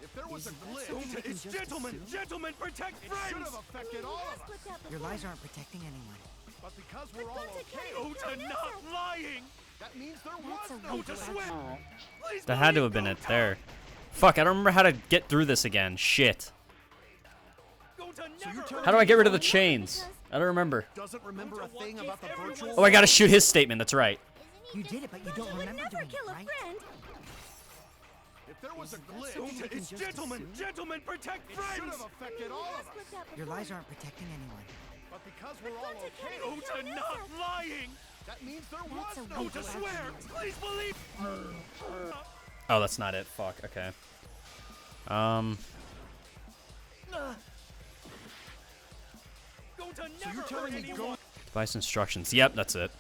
If there was a glitch, Gonta is gentlemen! Gentlemen, protect it friends! should have affected all of us. Your lies aren't protecting anyone. But because we're all okay, Gonta not lying! that means there was no Gonta glitch. swear! Please That had to have been it there. Fuck, I don't remember how to get through this again. Shit. How do I get rid of the chains? I don't remember. Doesn't remember a thing about the virtual Oh, I gotta shoot his statement. That's right. You did it, but you don't remember doing it, right? If there was a glitch, Gonta is gentlemen! Gentlemen, protect it should friends! have affected all of us. Your lies aren't protecting anyone. But because we're all okay, Gonta not lying! that means there was no Gonta glitch. swear! Please believe! Oh, that's not it. Fuck. Okay. Gonta So never you're hurt telling me anyone! Device instructions. Yep, that's it.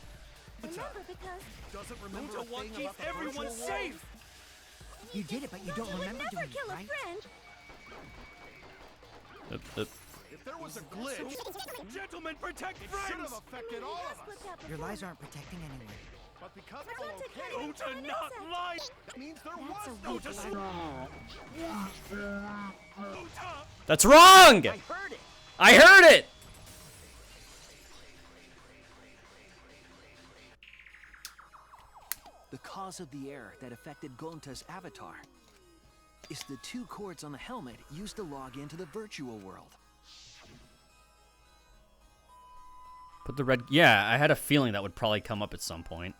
Remember because doesn't remember a Gonta thing keeps about the everyone virtual safe! You did it, but you don't Gonta would remember never doing kill it, a right? friend. If there was a glitch, Gentlemen, protect it should have friends! affected all of us. Your lies aren't protecting anyone. But because we're all okay, Gonta not lying! that means there was no Gonta glitch. Gonta! That's wrong! I heard it! I heard it! The cause of the error that affected Gonta's avatar is the two cords on the helmet used to log into the virtual world. Put the red... Yeah, I had a feeling that would probably come up at some point.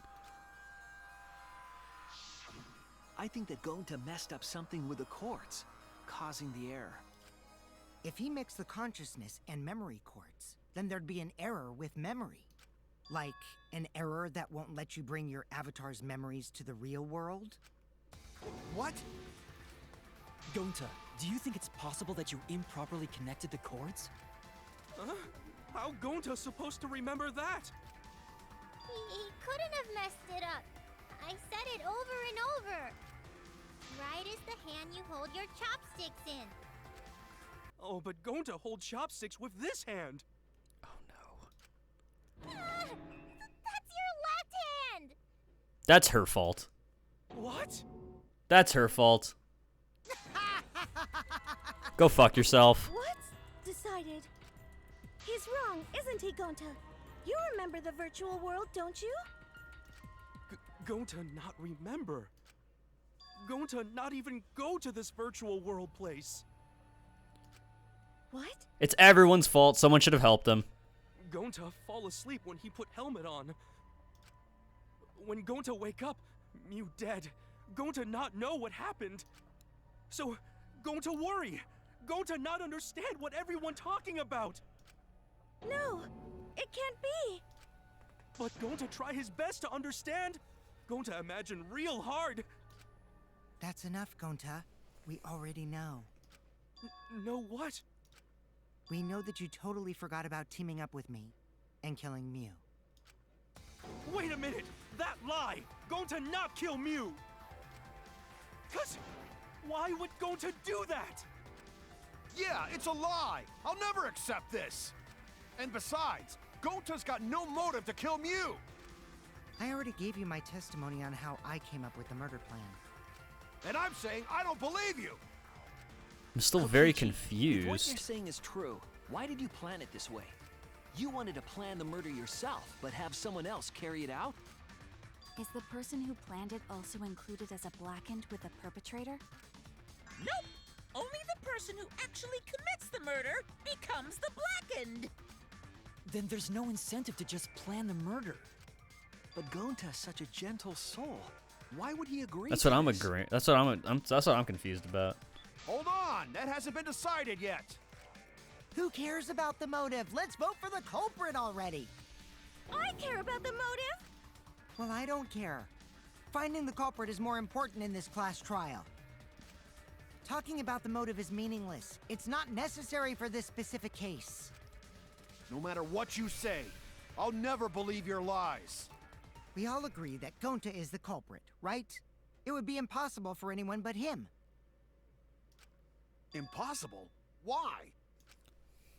I think that Gonta messed up something with the cords, causing the error. If he mixed the consciousness and memory cords, then there'd be an error with memory. Like, an error that won't let you bring your avatar's memories to the real world? What? Gonta, do you think it's possible that you improperly connected the cords? Huh? How Gonta supposed to remember that? He couldn't have messed it up. I said it over and over. Right is the hand you hold your chopsticks in. Oh, but Gonta holds chopsticks with this hand! That's your left hand! That's her fault. What? That's her fault. Go fuck yourself. What? Decided. He's wrong, isn't he, Gonta? You remember the virtual world, don't you? Gonta not remember. Gonta not even go to this virtual world place. What? It's everyone's fault. Someone should have helped them. Gonta fall asleep when he put helmet on. When Gonta wake up, Mew dead, Gonta not know what happened. So, Gonta worry. Gonta not understand what everyone talking about. No, it can't be. But Gonta try his best to understand. Gonta imagine real hard. That's enough, Gonta. We already know. Know what? We know that you totally forgot about teaming up with me and killing Mew. Wait a minute! That lie! Gonta not kill Mew! Cause why would Gonta do that? Yeah, it's a lie! I'll never accept this! And besides, Gonta's got no motive to kill Mew! I already gave you my testimony on how I came up with the murder plan. And I'm saying I don't believe you! I'm still very Kokichi, if what you're confused. saying is true, why did you plan it this way? You wanted to plan the murder yourself, but have someone else carry it out? Is the person who planned it also included as a blackened with the perpetrator? Nope! Only the person who actually commits the murder becomes the blackened! Then there's no incentive to just plan the murder. But Gonta's such a gentle soul. Why would he agree? That's to what I'm this? agreeing. That's what I'm confused about. Hold on! That hasn't been decided yet! Who cares about the motive? Let's vote for the culprit already! I care about the motive. Well, I don't care. Finding the culprit is more important in this class trial. Talking about the motive is meaningless. It's not necessary for this specific case. No matter what you say, I'll never believe your lies. We all agree that Gonta is the culprit, right? It would be impossible for anyone but him. Impossible? Why?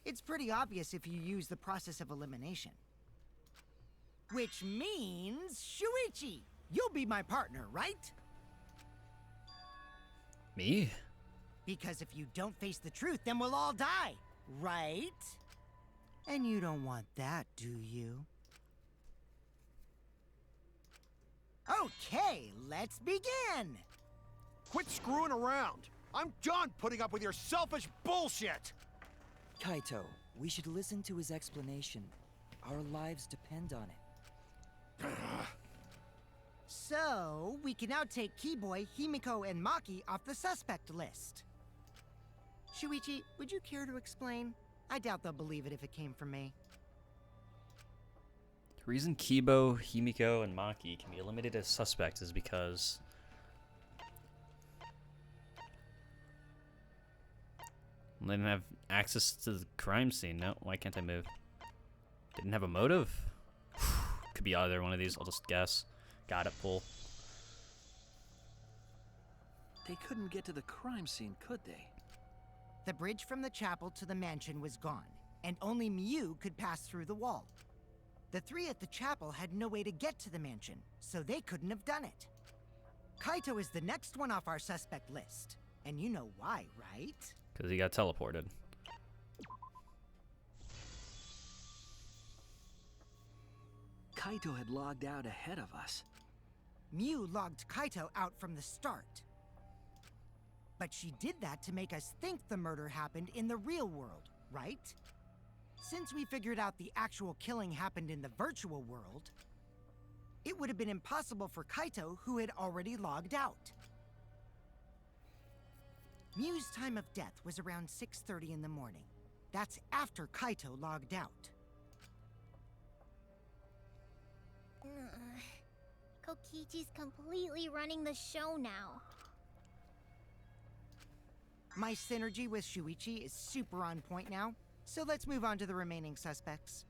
It's pretty obvious if you use the process of elimination. Which means, Shuichi, you'll be my partner, right? Me? Because if you don't face the truth, then we'll all die, right? And you don't want that, do you? Okay, let's begin! Quit screwing around! I'm done putting up with your selfish bullshit! Kaito, we should listen to his explanation. Our lives depend on it. So, we can now take Keyboy, Himiko, and Maki off the suspect list. Shuichi, would you care to explain? I doubt they'll believe it if it came from me. The reason Kibo, Himiko, and Maki can be eliminated as suspects is because they didn't have access to the crime scene. No, why can't I move? Didn't have a motive? Could be either one of these, I'll just guess. Got it, pull. They couldn't get to the crime scene, could they? The bridge from the chapel to the mansion was gone, and only Mew could pass through the wall. The three at the chapel had no way to get to the mansion, so they couldn't have done it. Kaito is the next one off our suspect list, and you know why, right? Because he got teleported. Kaito had logged out ahead of us. Mew logged Kaito out from the start. But she did that to make us think the murder happened in the real world, right? Since we figured out the actual killing happened in the virtual world, it would have been impossible for Kaito, who had already logged out. Mew's time of death was around 6:30 in the morning. That's after Kaito logged out. Kokichi's completely running the show now. My synergy with Shuichi is super on point now, so let's move on to the remaining suspects.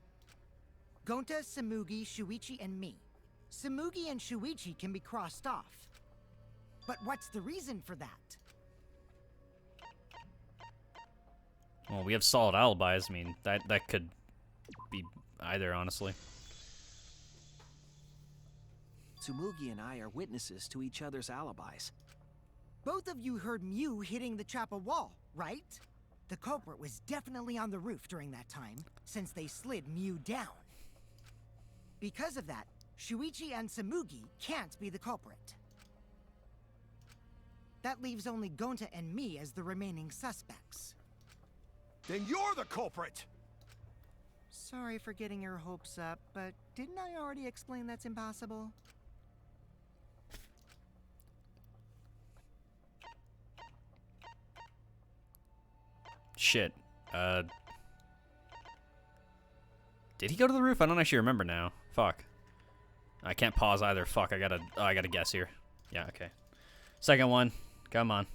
Gonta, Samugi, Shuichi, and me. Samugi and Shuichi can be crossed off. But what's the reason for that? Well, we have solid alibis. I mean, that could be either, honestly. Tsumugi and I are witnesses to each other's alibis. Both of you heard Mew hitting the chapel wall, right? The culprit was definitely on the roof during that time, since they slid Mew down. Because of that, Shuichi and Samugi can't be the culprit. That leaves only Gonta and me as the remaining suspects. Then you're the culprit! Sorry for getting your hopes up, but didn't I already explain that's impossible? Shit. Did he go to the roof? I don't actually remember now. Fuck. I can't pause either. Fuck, I gotta guess here. Yeah, okay. Second one. Come on.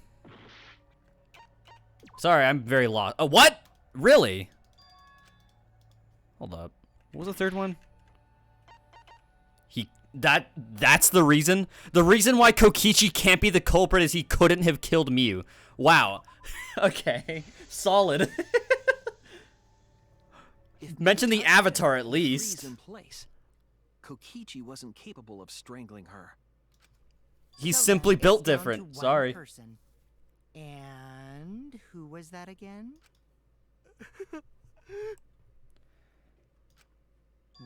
Sorry, I'm very lost. Oh, what? Really? Hold up. What was the third one? That's the reason? The reason why Kokichi can't be the culprit is he couldn't have killed Mew. Wow. Okay. Solid. Mention the avatar at least. In place, Kokichi wasn't capable of strangling her. He's So simply then built it's down to different. one Sorry. person. And who was that again?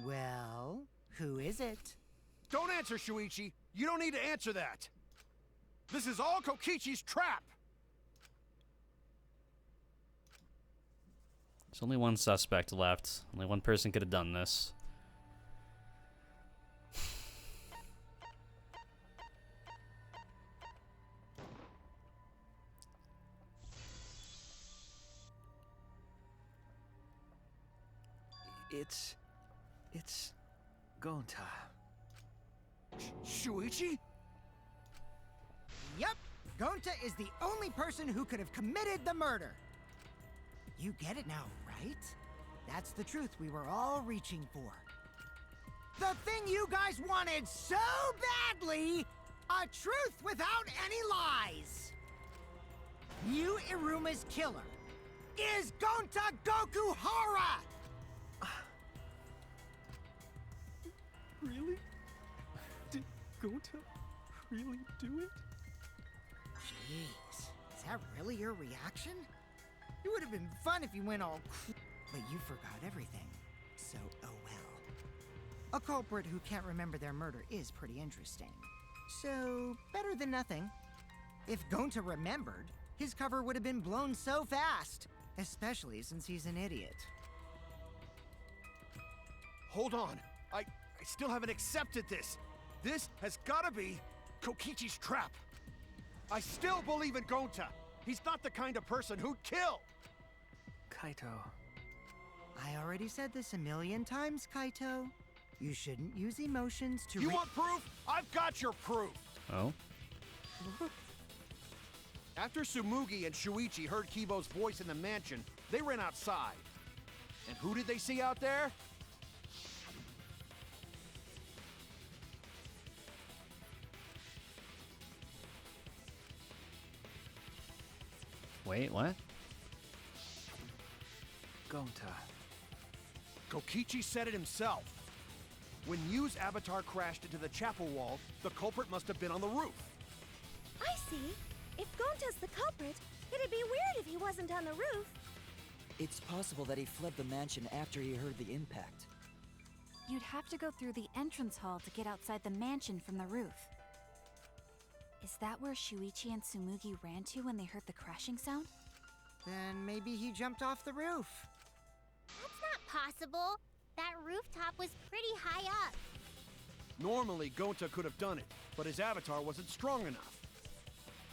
Well, who is it? Don't answer, Shuichi. You don't need to answer that. This is all Kokichi's trap. There's only one suspect left. Only one person could have done this. It's Gonta. Shuichi? Yup, Gonta is the only person who could have committed the murder. You get it now, right? That's the truth we were all reaching for. The thing you guys wanted so badly! A truth without any lies! Mew Iruma's killer is Gonta Gokuhara! Really? Did Gonta really do it? Jeez, is that really your reaction? It would have been fun if you went all but you forgot everything. So, oh well. A culprit who can't remember their murder is pretty interesting. So, better than nothing. If Gonta remembered, his cover would have been blown so fast. Especially since he's an idiot. Hold on. I still haven't accepted this. This has gotta be Kokichi's trap. I still believe in Gonta. He's not the kind of person who'd kill. Kaito. I already said this a million times, Kaito. You shouldn't use emotions to You want proof? I've got your proof. Oh? After Tsumugi and Shuichi heard Kibo's voice in the mansion, they ran outside. And who did they see out there? Wait, what? Gonta. Kokichi said it himself. When Mew's avatar crashed into the chapel wall, the culprit must have been on the roof. I see. If Gonta's the culprit, it'd be weird if he wasn't on the roof. It's possible that he fled the mansion after he heard the impact. You'd have to go through the entrance hall to get outside the mansion from the roof. Is that where Shuichi and Tsumugi ran to when they heard the crashing sound? Then maybe he jumped off the roof. That's not possible. That rooftop was pretty high up. Normally, Gonta could have done it, but his avatar wasn't strong enough.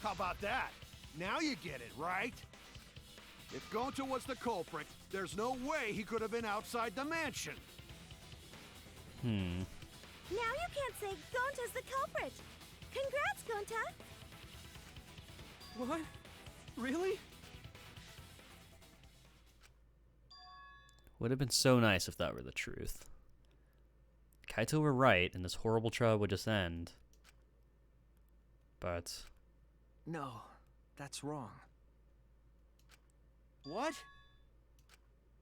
How about that? Now you get it, right? If Gonta was the culprit, there's no way he could have been outside the mansion. Now you can't say Gonta's the culprit. Congrats, Gonta! What? Really? Would have been so nice if that were the truth. Kaito were right, and this horrible trial would just end. But... No, that's wrong. What?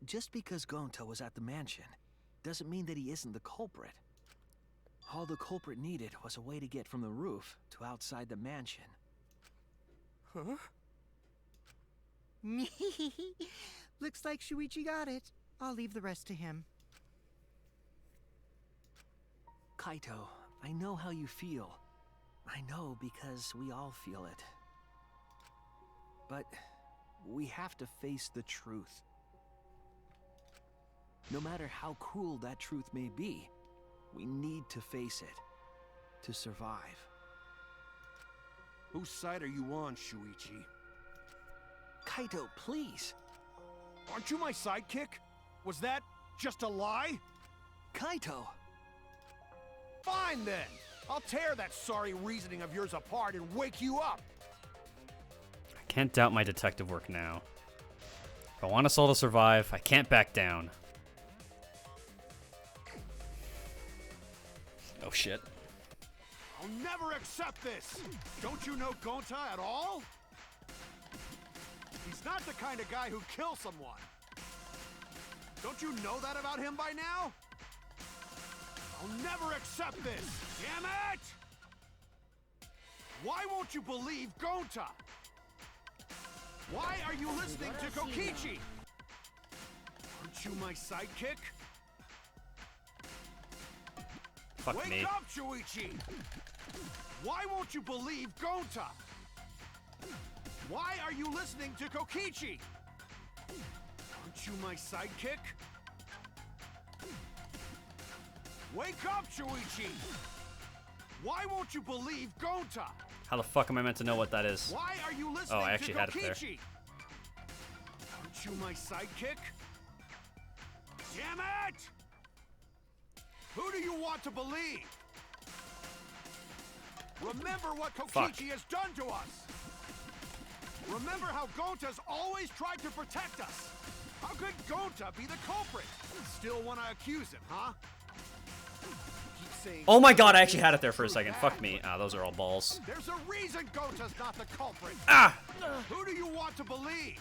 Just because Gonta was at the mansion doesn't mean that he isn't the culprit. All the culprit needed was a way to get from the roof to outside the mansion. Huh? Looks like Shuichi got it. I'll leave the rest to him. Kaito, I know how you feel. I know because we all feel it. But we have to face the truth. No matter how cruel that truth may be, we need to face it to survive. Whose side are you on, Shuichi? Kaito, please. Aren't you my sidekick? Was that just a lie? Kaito! Fine then! I'll tear that sorry reasoning of yours apart and wake you up! I can't doubt my detective work now. If I want us all to survive, I can't back down. Oh shit. I'll never accept this! Don't you know Gonta at all? He's not the kind of guy who kills someone. Don't you know that about him by now? I'll never accept this! Damn it! Why won't you believe Gonta? Why are you listening to Kokichi? Aren't you my sidekick? Fuck Wake me. up, Shuichi! Why won't you believe Gonta? Why are you listening to Kokichi? Aren't you my sidekick? Wake up, Shuichi! Why won't you believe Gonta? How the fuck am I meant to know what that is? Why are you listening Oh, I actually to had it there. Kokichi? Aren't you my sidekick? Damn it! Who do you want to believe? Remember what Kokichi has done to us! Remember how Gonta's always tried to protect us! How could Gonta be the culprit? Still want to accuse him, huh? Keep saying Oh my god, I actually had it there for a second. Fuck me. Ah, those are all balls. there's a reason Gonta's not the culprit! Ah! Who do you want to believe?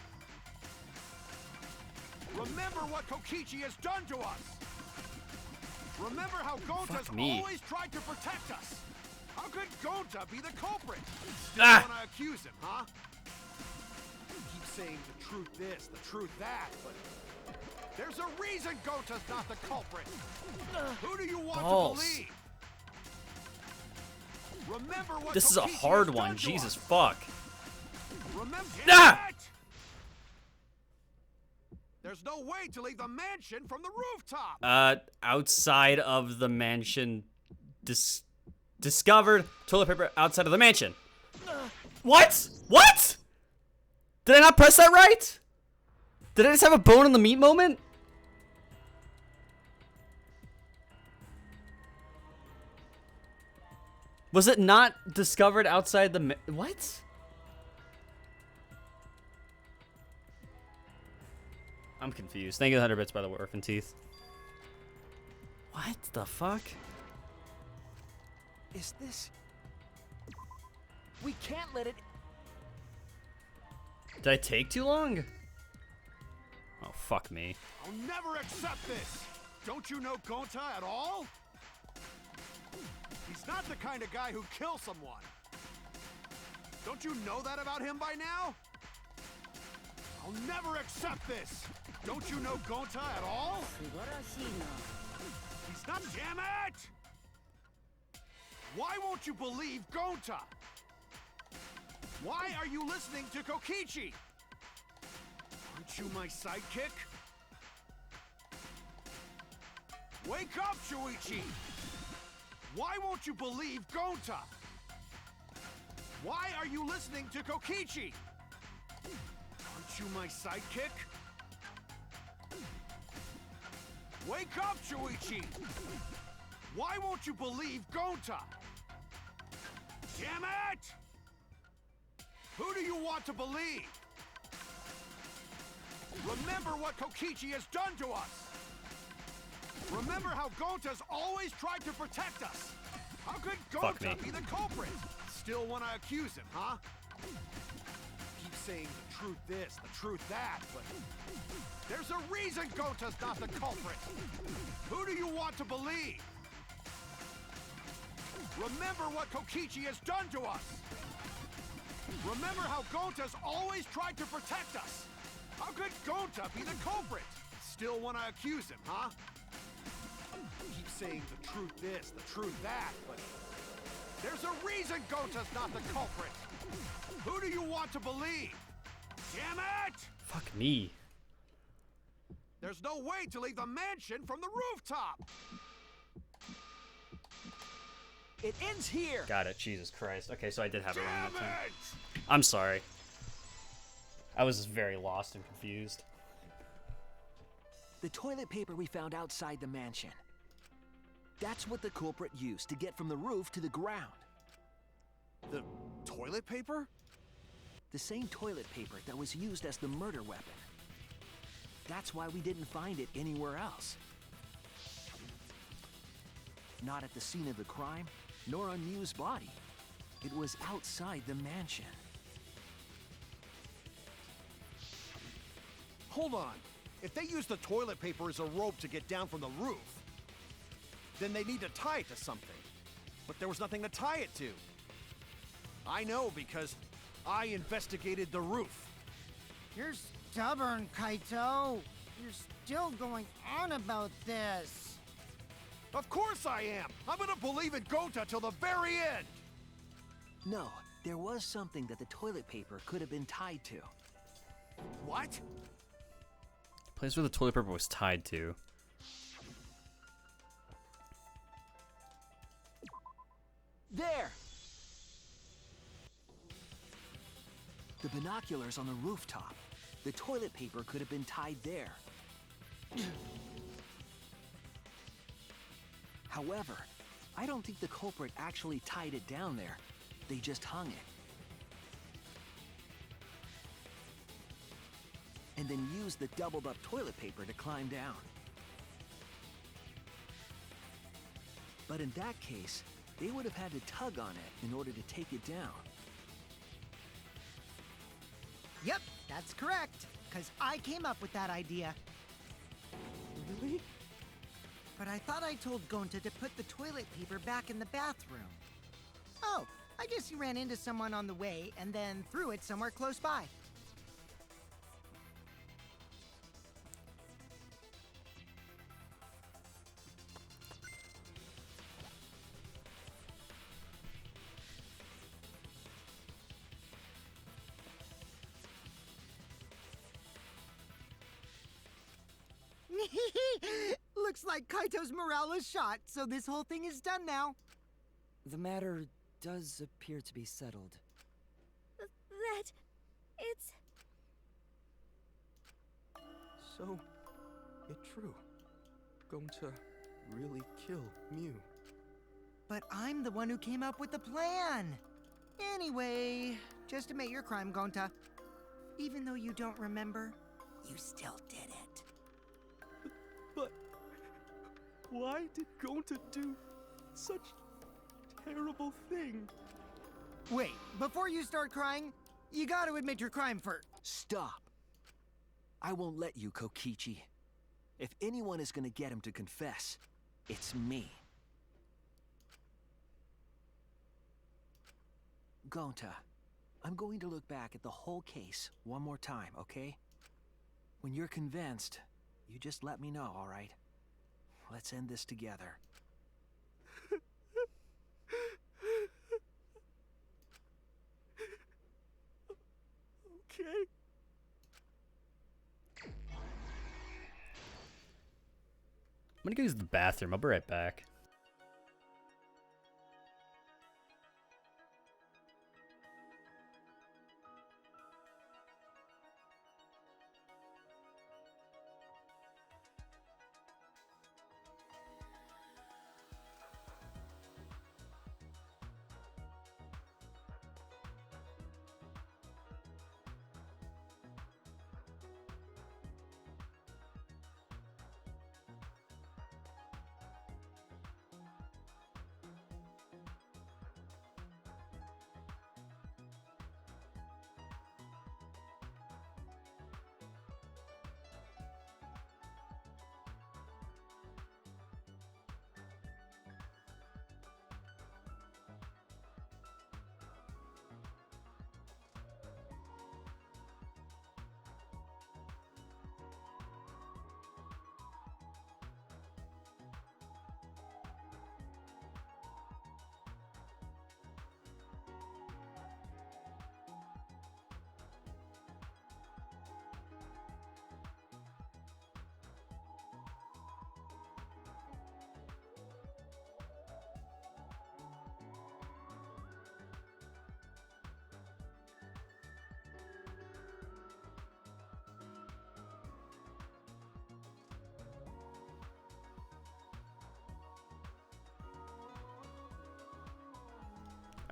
Remember what Kokichi has done to us! Remember how Gonta's Fuck me. always tried to protect us! How could Gonta be the culprit? Still Ah! want to accuse him, huh? Keep saying the truth this, the truth that, but there's a reason Gonta's not the culprit! Who do you want Balls. to believe? Remember what This is a Kokichi hard has one. done to Jesus us. fuck. Remember Ah! it! There's no way to leave the mansion from the rooftop! Outside of the mansion. Discovered toilet paper outside of the mansion. What? What? Did I not press that right? Did I just have a bone in the meat moment? Was it not discovered outside the what? I'm confused. Thank you, 100 bits, by the way, Orphan Teeth. What the fuck? Is this... We can't let it... Did I take too long? Oh, fuck me. I'll never accept this! Don't you know Gonta at all? He's not the kind of guy who kills someone. Don't you know that about him by now? I'll never accept this! Don't you know Gonta at all? He's not... Damn it! Why won't you believe Gonta? Why are you listening to Kokichi? Aren't you my sidekick? Wake up, Shuichi! Why won't you believe Gonta? Why are you listening to Kokichi? Aren't you my sidekick? Wake up, Shuichi! Why won't you believe Gonta? Damn it! Who do you want to believe? Remember what Kokichi has done to us! Remember how Gonta's always tried to protect us! How could Gonta be the culprit? Still want to accuse him, huh? Keep saying the truth this, the truth that, but there's a reason Gonta's not the culprit! Who do you want to believe? Remember what Kokichi has done to us! Remember how Gonta's always tried to protect us! How could Gonta be the culprit? Still want to accuse him, huh? Keep saying the truth this, the truth that, but there's a reason Gonta's not the culprit! Who do you want to believe? Damn it! Fuck me. There's no way to leave the mansion from the rooftop! It ends here! Got it. Jesus Christ. Okay, so I did have it wrong Damn that time. it! I'm sorry. I was very lost and confused. The toilet paper we found outside the mansion. That's what the culprit used to get from the roof to the ground. The toilet paper? The same toilet paper that was used as the murder weapon. That's why we didn't find it anywhere else. Not at the scene of the crime, nor on Mew's body. It was outside the mansion. Hold on. If they use the toilet paper as a rope to get down from the roof, then they need to tie it to something. But there was nothing to tie it to. I know because I investigated the roof. You're stubborn, Kaito. You're still going on about this. Of course I am! I'm gonna believe in Gonta till the very end! No, there was something that the toilet paper could have been tied to. What? Place where the toilet paper was tied to. There! The binoculars on the rooftop. The toilet paper could have been tied there. However, I don't think the culprit actually tied it down there. They just hung it. And then used the doubled up toilet paper to climb down. But in that case, they would have had to tug on it in order to take it down. Yep, that's correct. Because I came up with that idea. Really? But I thought I told Gonta to put the toilet paper back in the bathroom. Oh, I guess he ran into someone on the way and then threw it somewhere close by. Looks like Kaito's morale is shot, so this whole thing is done now. The matter does appear to be settled. That... it's... So, it's true. Going to really kill Mew. But I'm the one who came up with the plan. Anyway, just admit your crime, Gonta. Even though you don't remember, you still did it. But why did Gonta do such terrible thing? Wait, before you start crying, you gotta admit your crime first. Stop. I won't let you, Kokichi. If anyone is gonna get him to confess, it's me. Gonta, I'm going to look back at the whole case one more time, okay? When you're convinced, you just let me know, all right? Let's end this together. Okay. I'm gonna go use the bathroom. I'll be right back.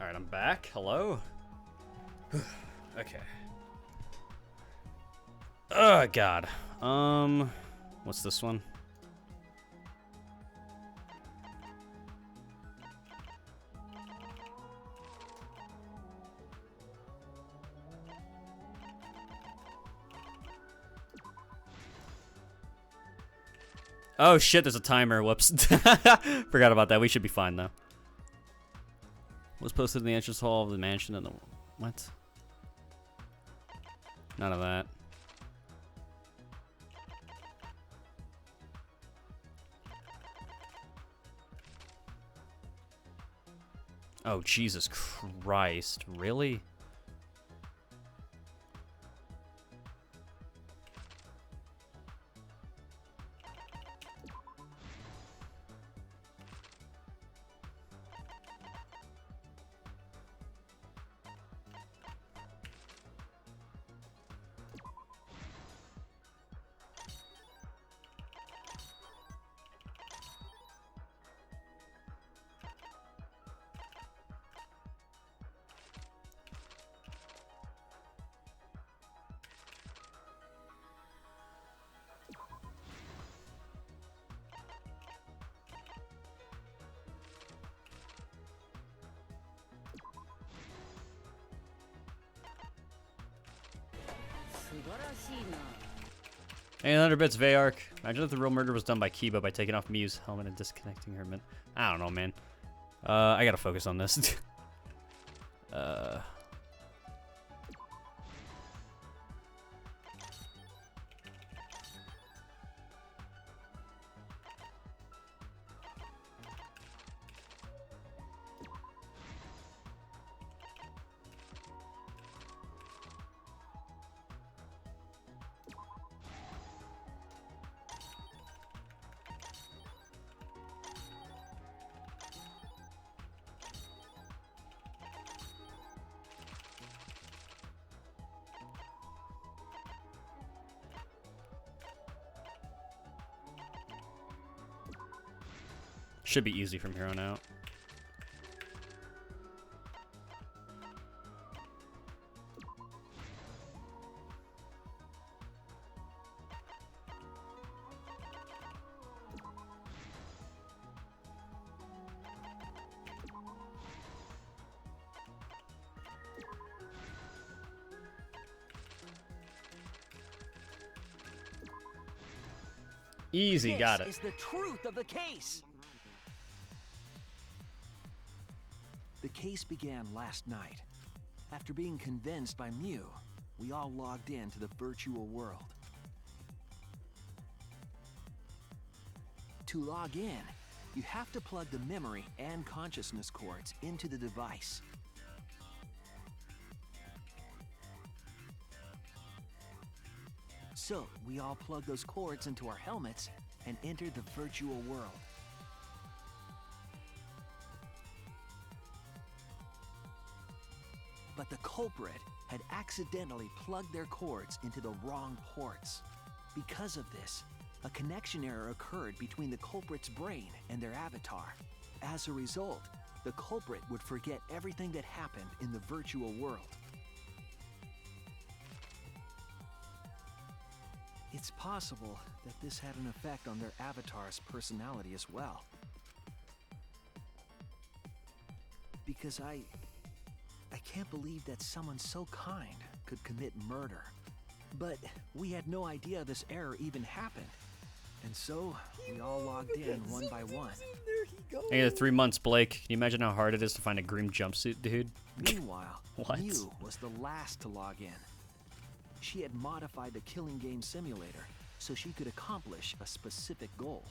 Alright, I'm back. Hello? Okay. Oh, God. What's this one? Oh shit, there's a timer. Whoops. Forgot about that. We should be fine though. Was posted in the entrance hall of the mansion and the... What? None of that. Oh, Jesus Christ. Really? Hey, 100 bits, Vayark. Imagine if the real murder was done by Kiba by taking off Miu's helmet and disconnecting her min. I don't know, man. I gotta focus on this. Should be easy from here on out. Easy, got it. This is the truth of the case. The case began last night. After being convinced by Miu, we all logged in to the virtual world. To log in, you have to plug the memory and consciousness cords into the device. So, we all plug those cords into our helmets and enter the virtual world. But the culprit had accidentally plugged their cords into the wrong ports. Because of this, a connection error occurred between the culprit's brain and their avatar. As a result, the culprit would forget everything that happened in the virtual world. It's possible that this had an effect on their avatar's personality as well. Because I can't believe that someone so kind could commit murder. But we had no idea this error even happened. And so, we all logged in one by one. Hey, 3 months, Blake. Can you imagine how hard it is to find a green jumpsuit, dude? Meanwhile, What? Miu was the last to log in. She had modified the killing game simulator so she could accomplish a specific goal.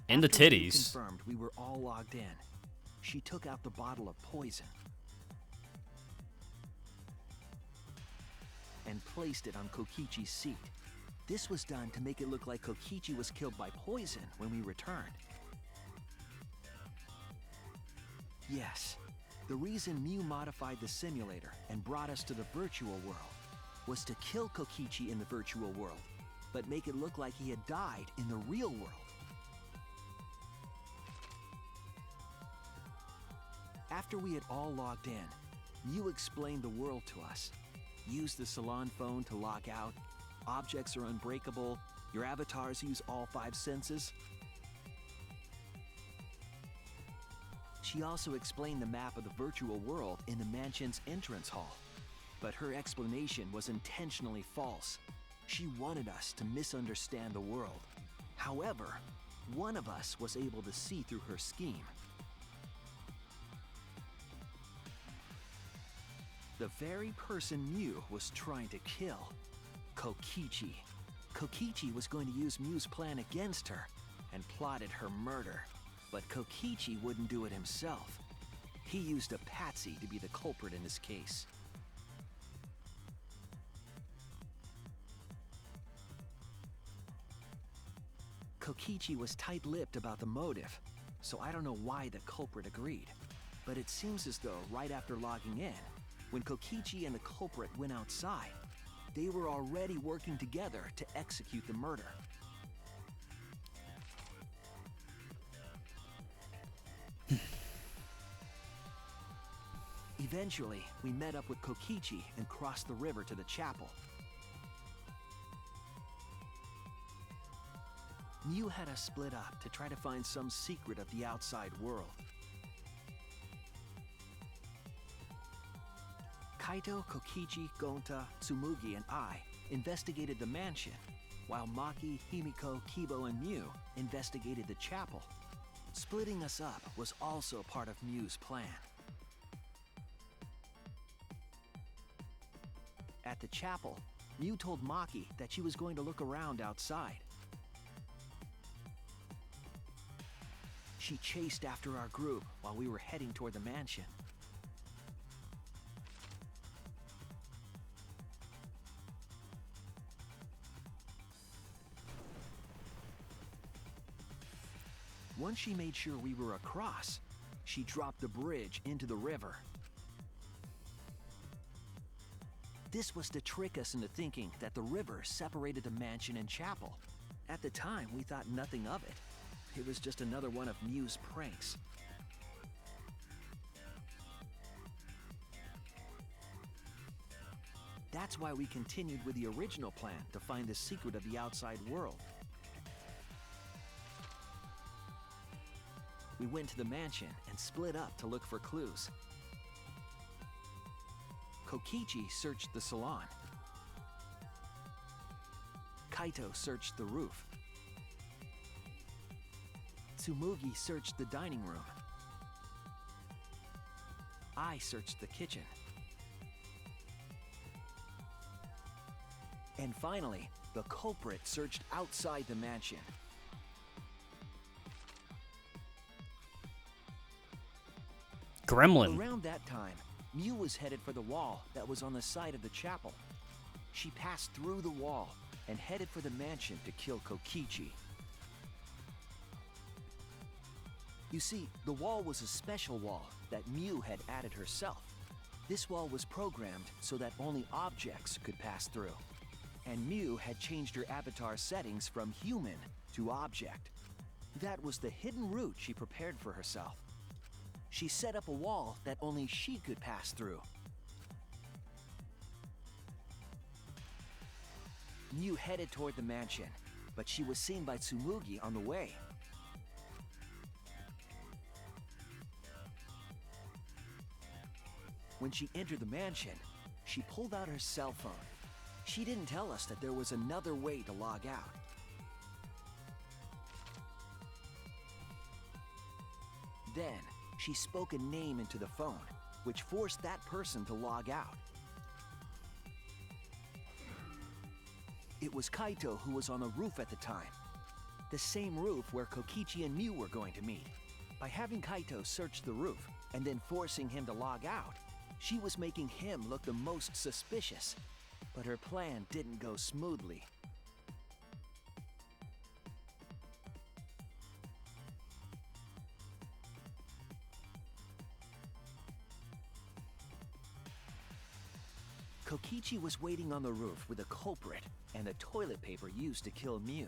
In the After Miu titties. confirmed we were all logged in, she took out the bottle of poison and placed it on Kokichi's seat. This was done to make it look like Kokichi was killed by poison when we returned. Yes, the reason Miu modified the simulator and brought us to the virtual world was to kill Kokichi in the virtual world, but make it look like he had died in the real world. After we had all logged in, Mew explained the world to us. Use the salon phone to log out. Objects are unbreakable. Your avatars use all 5 senses. She also explained the map of the virtual world in the mansion's entrance hall. But her explanation was intentionally false. She wanted us to misunderstand the world. However, one of us was able to see through her scheme. The very person Mew was trying to kill, Kokichi. Kokichi was going to use Mew's plan against her and plotted her murder. But Kokichi wouldn't do it himself. He used a patsy to be the culprit in this case. Kokichi was tight-lipped about the motive, so I don't know why the culprit agreed. But it seems as though right after logging in, when Kokichi and the culprit went outside, they were already working together to execute the murder. Eventually, we met up with Kokichi and crossed the river to the chapel. Mew had us split up to try to find some secret of the outside world. Kaito, Kokichi, Gonta, Tsumugi, and I investigated the mansion, while Maki, Himiko, Kibo, and Mew investigated the chapel. Splitting us up was also part of Mew's plan. At the chapel, Mew told Maki that she was going to look around outside. She chased after our group while we were heading toward the mansion. Once she made sure we were across, she dropped the bridge into the river. This was to trick us into thinking that the river separated the mansion and chapel. At the time, we thought nothing of it. It was just another one of Mew's pranks. That's why we continued with the original plan to find the secret of the outside world. We went to the mansion and split up to look for clues. Kokichi searched the salon. Kaito searched the roof. Tsumugi searched the dining room. I searched the kitchen. And finally, the culprit searched outside the mansion. Gremlin. Around that time, Mew was headed for the wall that was on the side of the chapel. She passed through the wall and headed for the mansion to kill Kokichi. You see, the wall was a special wall that Mew had added herself. This wall was programmed so that only objects could pass through. And Mew had changed her avatar settings from human to object. That was the hidden route she prepared for herself. She set up a wall that only she could pass through. Mew headed toward the mansion, but she was seen by Tsumugi on the way. When she entered the mansion, she pulled out her cell phone. She didn't tell us that there was another way to log out. Then, she spoke a name into the phone, which forced that person to log out. It was Kaito who was on the roof at the time. The same roof where Kokichi and Mew were going to meet. By having Kaito search the roof and then forcing him to log out, she was making him look the most suspicious. But her plan didn't go smoothly. Kokichi was waiting on the roof with a culprit and the toilet paper used to kill Mew.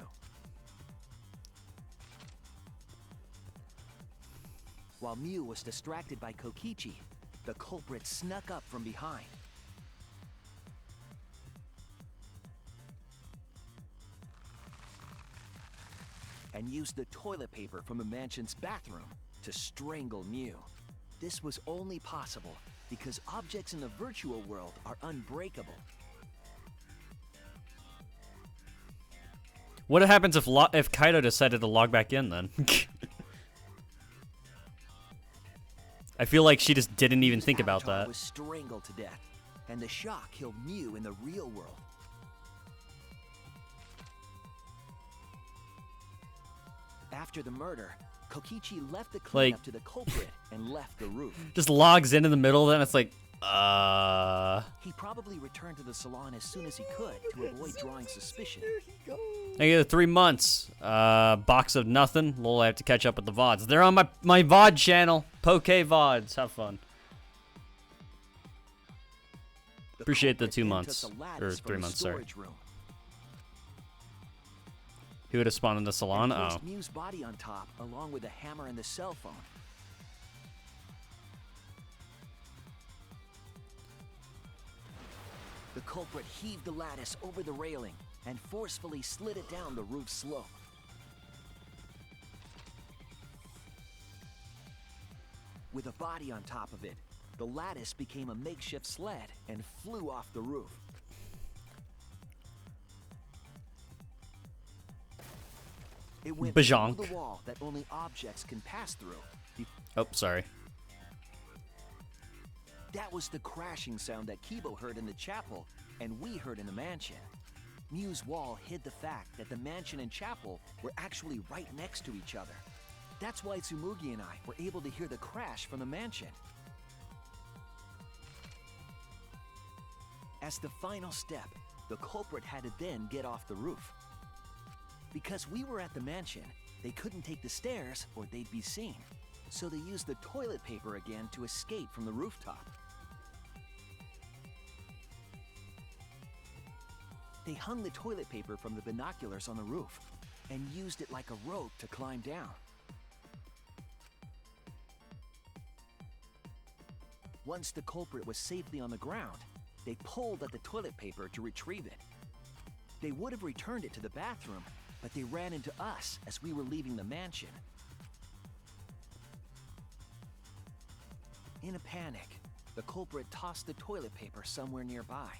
While Mew was distracted by Kokichi, the culprit snuck up from behind. And used the toilet paper from the mansion's bathroom to strangle Mew. This was only possible because objects in the virtual world are unbreakable. What happens if Kaido decided to log back in then? I feel like she just didn't even think about Avatar that. was strangled to death, and the shock killed Mew in the real world. After the murder, Kokichi left the cleanup to the culprit and left the roof. Just logs in the middle, then it's like, He probably returned to the salon as soon as he could to avoid drawing suspicion. I get 3 months. Box of nothing. Lol, I have to catch up with the VODs. They're on my VOD channel. Poke VODs. Have fun. Appreciate the 2 months. Or 3 months, sorry. Who would have spawned in the salon? And Oh. placed Mew's body on top, along with the hammer and the cell phone. The culprit heaved the lattice over the railing and forcefully slid it down the roof slope. With a body on top of it, the lattice became a makeshift sled and flew off the roof. It went through Bajonk. the wall that only objects can pass through. Oh, sorry. That was the crashing sound that Kibo heard in the chapel, and we heard in the mansion. Mew's wall hid the fact that the mansion and chapel were actually right next to each other. That's why Tsumugi and I were able to hear the crash from the mansion. As the final step, the culprit had to then get off the roof. Because we were at the mansion, they couldn't take the stairs or they'd be seen. So they used the toilet paper again to escape from the rooftop. They hung the toilet paper from the binoculars on the roof and used it like a rope to climb down. Once the culprit was safely on the ground, they pulled at the toilet paper to retrieve it. They would have returned it to the bathroom, but they ran into us as we were leaving the mansion. In a panic, the culprit tossed the toilet paper somewhere nearby.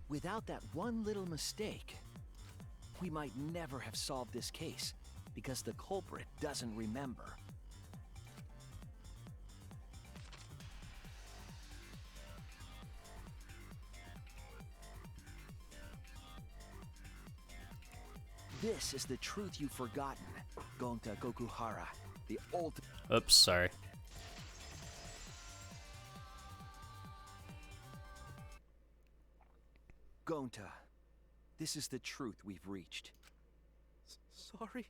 Without that one little mistake, we might never have solved this case because the culprit doesn't remember. This is the truth you've forgotten, Gonta Gokuhara, the ultimate. Oops, sorry. Gonta, this is the truth we've reached. Sorry?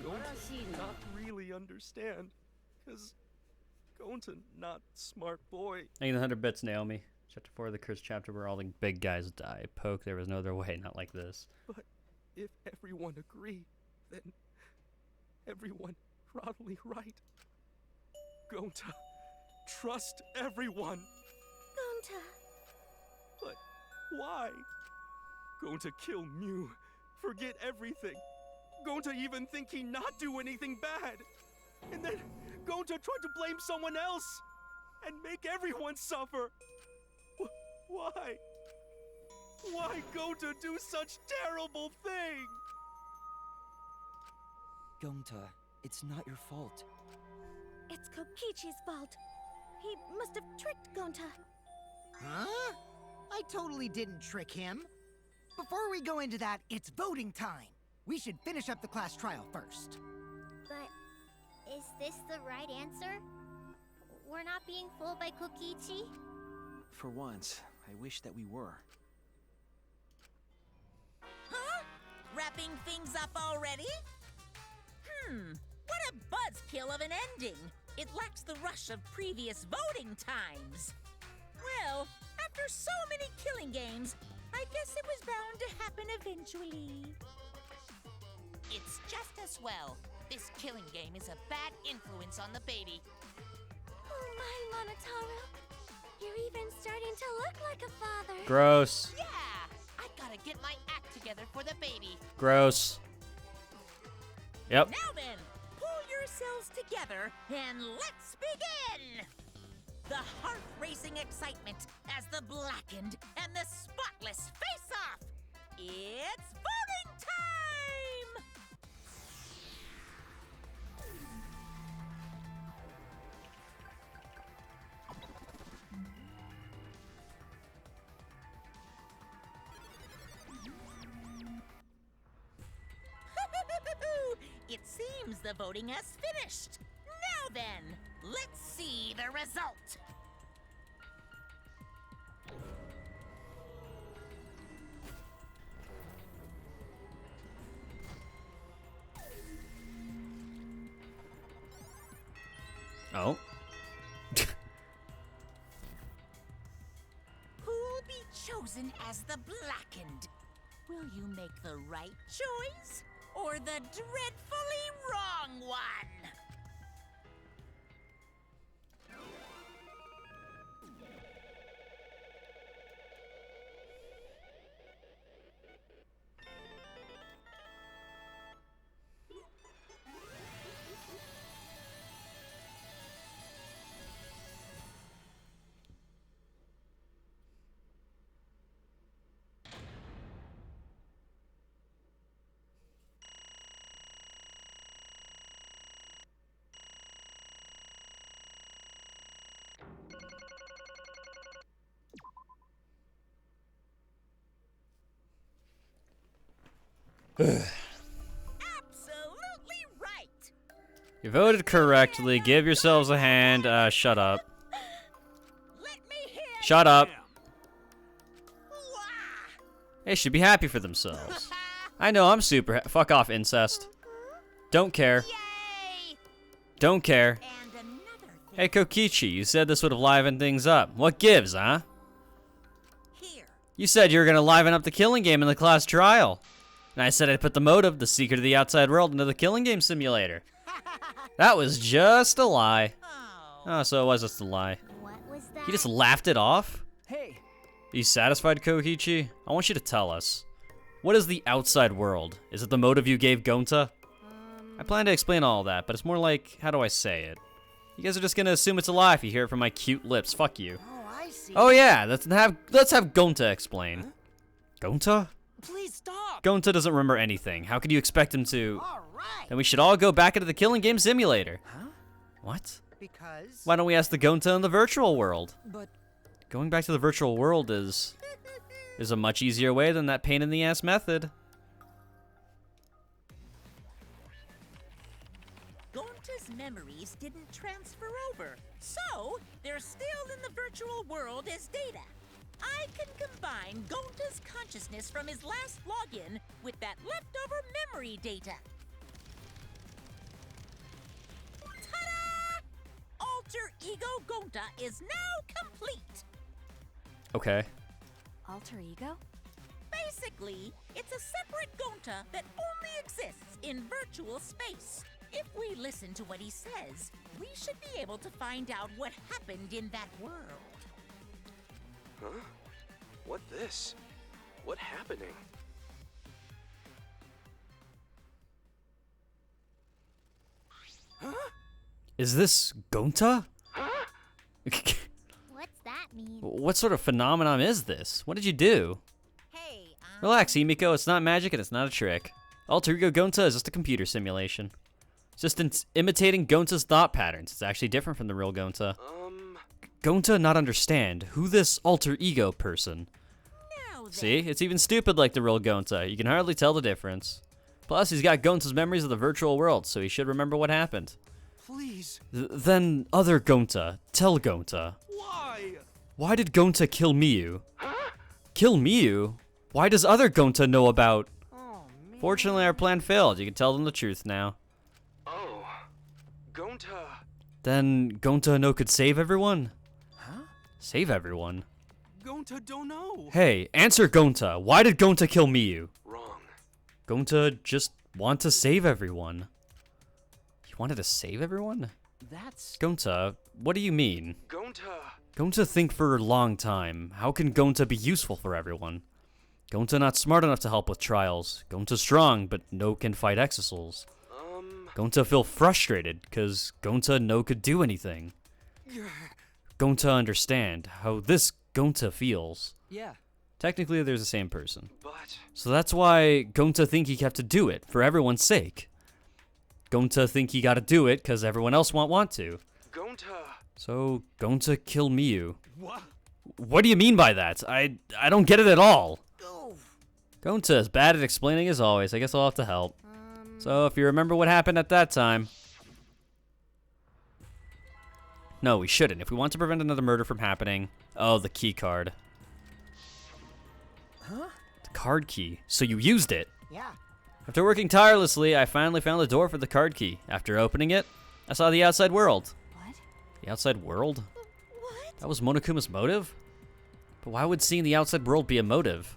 Gonta not really understand, cause Gonta not smart boy. Thank you 100 bits, Naomi. Chapter 4 of the Cursed Chapter where all the big guys die. Poke, there was no other way, not like this. But if everyone agree, then everyone probably right. Gonta, trust everyone. Gonta. But why? Gonta kill Mew, forget everything. Gonta even think he not do anything bad. And then Gonta tried to blame someone else and make everyone suffer. Why? Why Gonta do such terrible thing? Gonta, it's not your fault. It's Kokichi's fault. He must have tricked Gonta. Huh? I totally didn't trick him. Before we go into that, it's voting time. We should finish up the class trial first. But is this the right answer? We're not being fooled by Kokichi? For once, I wish that we were. Huh? Wrapping things up already? What a buzzkill of an ending! It lacks the rush of previous voting times. Well, after so many killing games, I guess it was bound to happen eventually. It's just as well. This killing game is a bad influence on the baby. Oh my, Monotaro. You're even starting to look like a father. Gross. Yeah! I gotta get my act together for the baby. Gross. Yep. Now then, pull yourselves together and let's begin! The heart-racing excitement as the blackened and the spotless face off! It's voting time! It seems the voting has finished. Now then, let's see the result. Oh. Who'll be chosen as the blackened? Will you make the right choice or the dreadfully wrong one? Absolutely right. You voted correctly. Give yourselves a hand. Shut up. Shut up. They should be happy for themselves. I know, I'm super fuck off, incest. Don't care. Don't care. Hey, Kokichi, you said this would have livened things up. What gives, huh? You said you were gonna liven up the killing game in the class trial. And I said I'd put the motive, the secret of the outside world, into the killing game simulator. That was just a lie. Oh, so it was just a lie. What was that? He just laughed it off? Hey. Are you satisfied, Kokichi? I want you to tell us. What is the outside world? Is it the motive you gave Gonta? I plan to explain all that, but it's more like, how do I say it? You guys are just gonna assume it's a lie if you hear it from my cute lips. Fuck you. Oh, I see. Oh yeah, let's have Gonta explain. Huh? Gonta? Please stop. Gonta doesn't remember anything. How could you expect him to? All right. Then we should all go back into the killing game simulator. Huh? What? Because. Why don't we ask the Gonta in the virtual world? But going back to the virtual world is a much easier way than that pain in the ass method. Gonta's memories didn't transfer over, so they're still in the virtual world as data. I can combine Gonta's consciousness from his last login with that leftover memory data. Ta-da! Alter Ego Gonta is now complete. Okay. Alter ego? Basically, it's a separate Gonta that only exists in virtual space. If we listen to what he says, we should be able to find out what happened in that world. Huh? What this? What happening? Huh? Is this Gonta? Huh? What's that mean? What sort of phenomenon is this? What did you do? Hey, Relax, Himiko. It's not magic and it's not a trick. Alter Ego Gonta is just a computer simulation. It's just imitating Gonta's thought patterns. It's actually different from the real Gonta. Gonta not understand. Who this alter ego person? See, it's even stupid like the real Gonta. You can hardly tell the difference. Plus, he's got Gonta's memories of the virtual world, so he should remember what happened. Please. Then other Gonta, tell Gonta. Why? Why did Gonta kill Miyu? Huh? Kill Miyu? Why does other Gonta know about? Fortunately, our plan failed. You can tell them the truth now. Oh, Gonta. Then Gonta no could save everyone? Huh? Save everyone? Gonta don't know. Hey, answer Gonta. Why did Gonta kill Miyu? Wrong. Gonta just want to save everyone. He wanted to save everyone? That's... Gonta, what do you mean? Gonta. Gonta think for a long time. How can Gonta be useful for everyone? Gonta not smart enough to help with trials. Gonta strong, but no can fight Exisals. Gonta feel frustrated, cause Gonta no could do anything. Gonta understand how this Gonta feels. Yeah. Technically, they're the same person. But... So that's why Gonta think he have to do it, for everyone's sake. Gonta think he gotta do it, cause everyone else want to. Gonta. So, Gonta kill Miyu. What? What do you mean by that? I don't get it at all. Gonta is bad at explaining as always. I guess I'll have to help. So, if you remember what happened at that time... No, we shouldn't. If we want to prevent another murder from happening... Oh, the key card. Huh? The card key. So you used it? Yeah. After working tirelessly, I finally found the door for the card key. After opening it, I saw the outside world. What? The outside world? What? That was Monokuma's motive? But why would seeing the outside world be a motive?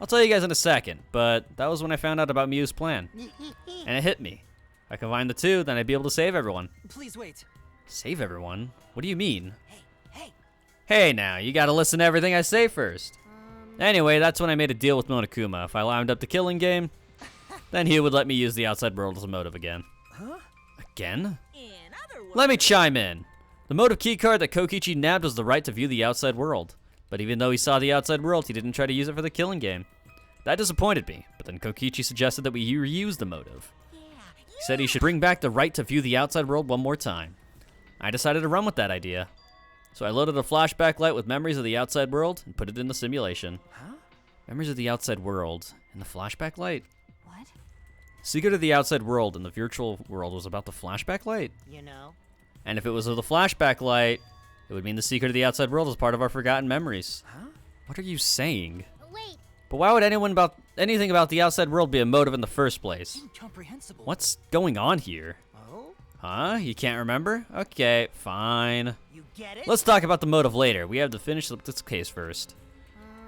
I'll tell you guys in a second, but that was when I found out about Miyu's plan. And it hit me. If I combined the two, then I'd be able to save everyone. Please wait. Save everyone? What do you mean? Hey. Hey now, you gotta listen to everything I say first. Anyway, that's when I made a deal with Monokuma. If I wound up the killing game, then he would let me use the outside world as a motive again. Huh? Again? In other words, Let me chime in. The motive keycard that Kokichi nabbed was the right to view the outside world. But even though he saw the outside world, he didn't try to use it for the killing game. That disappointed me, but then Kokichi suggested that we reuse the motive. He said he should bring back the right to view the outside world one more time. I decided to run with that idea. So I loaded a flashback light with memories of the outside world and put it in the simulation. Huh? Memories of the outside world and the flashback light? What? Secret of the outside world and the virtual world was about the flashback light? You know? And if it was of the flashback light, it would mean the secret of the outside world is part of our forgotten memories. Huh? What are you saying? Wait, But why would anything about the outside world be a motive in the first place? Incomprehensible. What's going on here? Oh? Huh? You can't remember? Okay, fine. You get it? Let's talk about the motive later. We have to finish up this case first.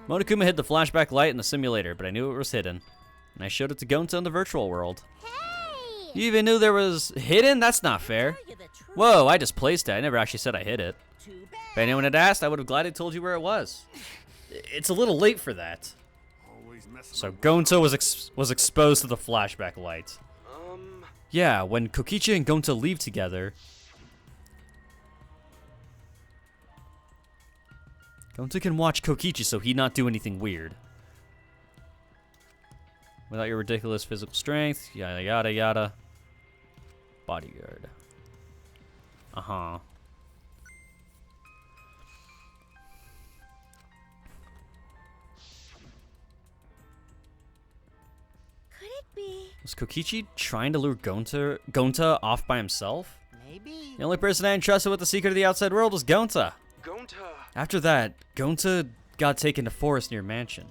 Monokuma hid the flashback light in the simulator, but I knew it was hidden. And I showed it to Gonta in the virtual world. hey! You even knew there was hidden? That's not fair. tell you the truth. Whoa, I just placed it. I never actually said I hid it. Too bad. If anyone had asked, I would have gladly told you where it was. It's a little late for that. Always messing So around. Gonta was exposed to the flashback light. Yeah, when Kokichi and Gonta leave together, Gonta can watch Kokichi so he not do anything weird. Without your ridiculous physical strength, yada yada yada. Bodyguard. Uh-huh. Could it be? Was Kokichi trying to lure Gonta off by himself? Maybe. The only person I entrusted with the secret of the outside world was Gonta. Gonta. After that, Gonta got taken to forest near mansion.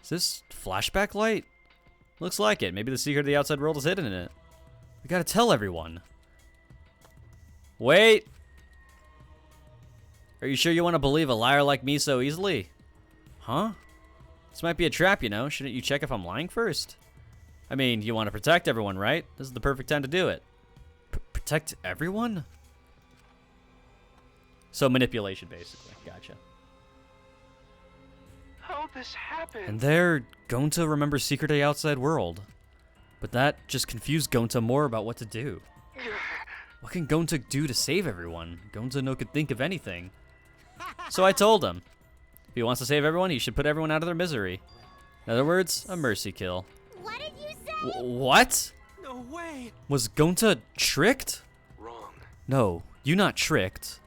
Is this flashback light? Looks like it. Maybe the secret of the outside world is hidden in it. We gotta tell everyone. Wait! Are you sure you want to believe a liar like me so easily? Huh? This might be a trap, you know. Shouldn't you check if I'm lying first? I mean, you want to protect everyone, right? This is the perfect time to do it. Protect everyone? So manipulation, basically. Gotcha. How'd this happen? And there, Gonta remembers secret of the outside world. But that just confused Gonta more about what to do. What can Gonta do to save everyone? Gonta no could think of anything. So I told him, if he wants to save everyone, he should put everyone out of their misery. In other words, a mercy kill. What did you say? What? No way. Was Gonta tricked? Wrong. No, you not tricked.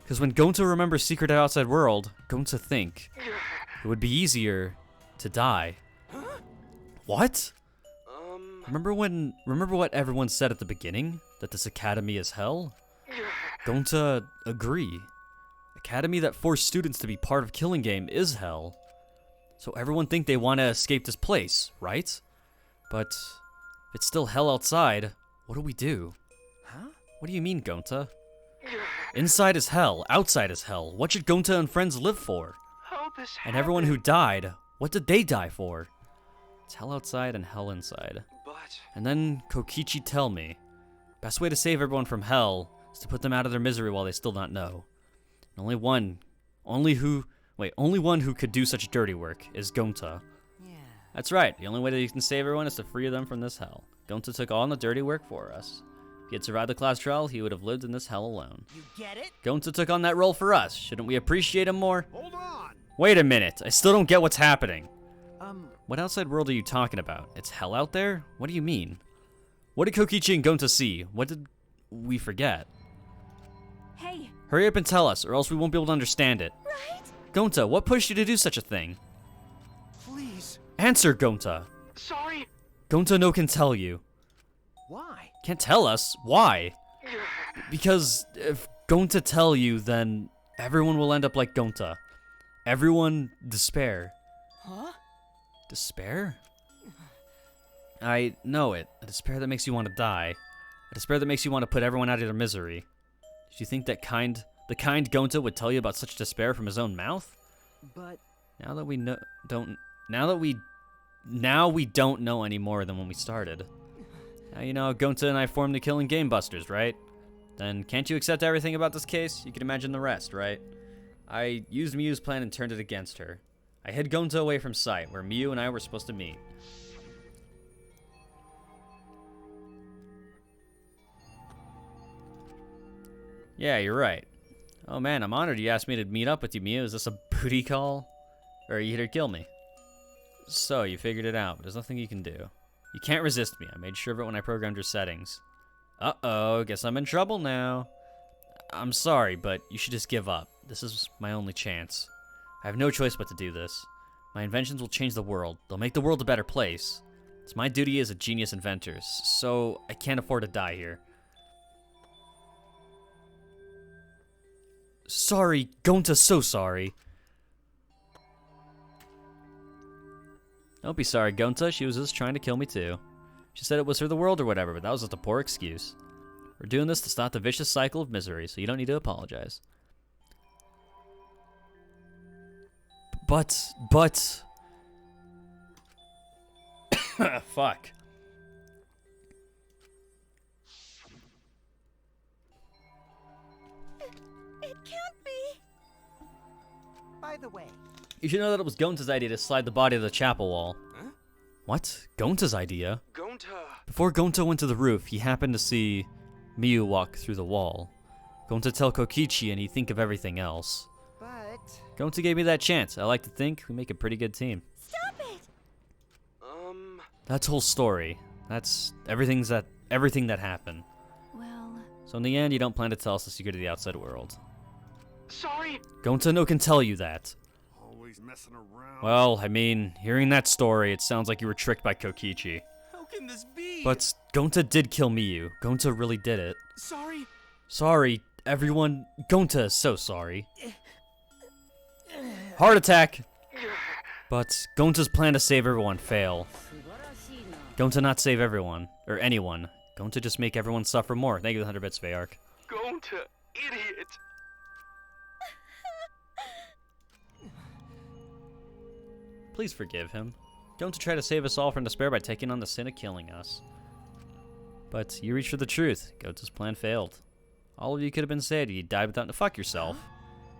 Because when Gonta remembers secret of outside world, Gonta think it would be easier to die. What? Remember what everyone said at the beginning? That this academy is hell? Gonta agree. Academy that forced students to be part of Killing Game is hell. So everyone think they want to escape this place, right? But if it's still hell outside, what do we do? Huh? What do you mean, Gonta? Inside is hell, outside is hell. What should Gonta and friends live for? How this And everyone who died, what did they die for? It's hell outside and hell inside. But And then Kokichi tell me, best way to save everyone from hell is to put them out of their misery while they still not know. And only one who could do such dirty work is Gonta. Yeah. That's right, the only way that you can save everyone is to free them from this hell. Gonta took on the dirty work for us. If he had survived the class trial, he would have lived in this hell alone. You get it? Gonta took on that role for us. Shouldn't we appreciate him more? Hold on! Wait a minute, I still don't get what's happening. What outside world are you talking about? It's hell out there? What do you mean? What did Kokichi and Gonta see? What did we forget? Hey, Hurry up and tell us, or else we won't be able to understand it. Right? Gonta, what pushed you to do such a thing? please. Answer, Gonta. Sorry. Gonta no can tell you. Why? Can't tell us? Why? Because if Gonta tell you, then everyone will end up like Gonta. Everyone despair. Huh? Despair? I know it. A despair that makes you want to die. A despair that makes you want to put everyone out of their misery. Did you think that the kind Gonta would tell you about such despair from his own mouth? But Now that we don't know any more than when we started. Now you know Gonta and I formed the Killing Game Busters, right? Then can't you accept everything about this case? You can imagine the rest, right? I used Miyu's plan and turned it against her. I hid Gonta away from sight, where Miyu and I were supposed to meet. Yeah, you're right. Oh man, I'm honored you asked me to meet up with you, Miyu. Is this a booty call? Or are you here to kill me? So, you figured it out, but there's nothing you can do. You can't resist me. I made sure of it when I programmed your settings. Uh-oh, guess I'm in trouble now. I'm sorry, but you should just give up. This is my only chance. I have no choice but to do this. My inventions will change the world. They'll make the world a better place. It's my duty as a genius inventor, so I can't afford to die here. Sorry, Gonta, so sorry. Don't be sorry, Gonta. She was just trying to kill me too. She said it was for the world or whatever, but that was just a poor excuse. We're doing this to stop the vicious cycle of misery, so you don't need to apologize. But... Fuck. It can't be. By the way, You should know that it was Gonta's idea to slide the body to the chapel wall. Huh? What? Gonta's idea? Gonta. Before Gonta went to the roof, he happened to see Miyu walk through the wall. Gonta tell Kokichi and he'd think of everything else. but Gonta gave me that chance. I like to think we make a pretty good team. Stop it! That's whole story. That's everything that happened. well, So in the end, you don't plan to tell us the secret of the outside world. Sorry. Gonta no can tell you that. Always messing around. Well, I mean, hearing that story, it sounds like you were tricked by Kokichi. How can this be? But Gonta did kill Miyu. Gonta really did it. Sorry. Sorry, everyone. Gonta is so sorry. Heart attack! But Gonta's plan to save everyone fail. Gonta not save everyone, or anyone. Gonta just make everyone suffer more. Thank you for the 100 bits, Vayark. Gonta, idiot. Please forgive him. Gonta tried to save us all from despair by taking on the sin of killing us. But you reached for the truth. Gonta's plan failed. All of you could have been saved. You died without... Fuck yourself.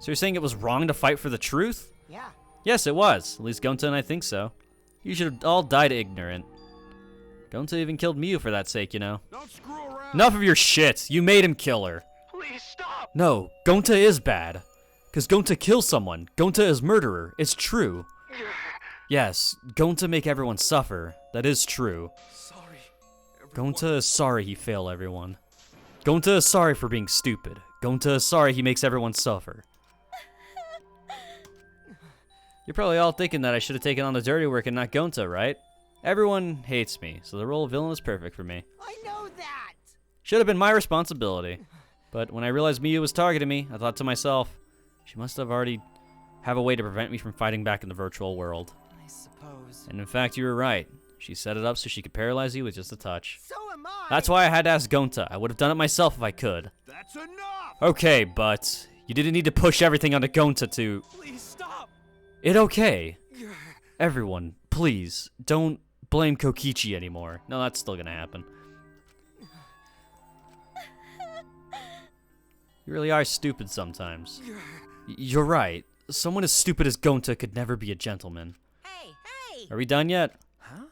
So you're saying it was wrong to fight for the truth? yeah. Yes, it was. At least Gonta and I think so. You should have all died ignorant. Gonta even killed Miyu for that sake, you know. Don't screw around. Enough of your shit. You made him kill her. Please stop. No, Gonta is bad. Because Gonta kills someone. Gonta is murderer. It's true. Yes, Gonta make everyone suffer. That is true. Sorry. Gonta is sorry he failed everyone. Gonta is sorry for being stupid. Gonta is sorry he makes everyone suffer. You're probably all thinking that I should have taken on the dirty work and not Gonta, right? Everyone hates me, so the role of villain is perfect for me. I know that. Should have been my responsibility. But when I realized Miyu was targeting me, I thought to myself, she must have already have a way to prevent me from fighting back in the virtual world. I suppose. And in fact, you were right. She set it up so she could paralyze you with just a touch. So am I! That's why I had to ask Gonta. I would have done it myself if I could. That's enough! Okay, but you didn't need to push everything onto Gonta to... Please stop! It okay. Everyone, please, don't blame Kokichi anymore. No, that's still gonna happen. You really are stupid sometimes. You're right. Someone as stupid as Gonta could never be a gentleman. Hey, hey! Are we done yet? Huh?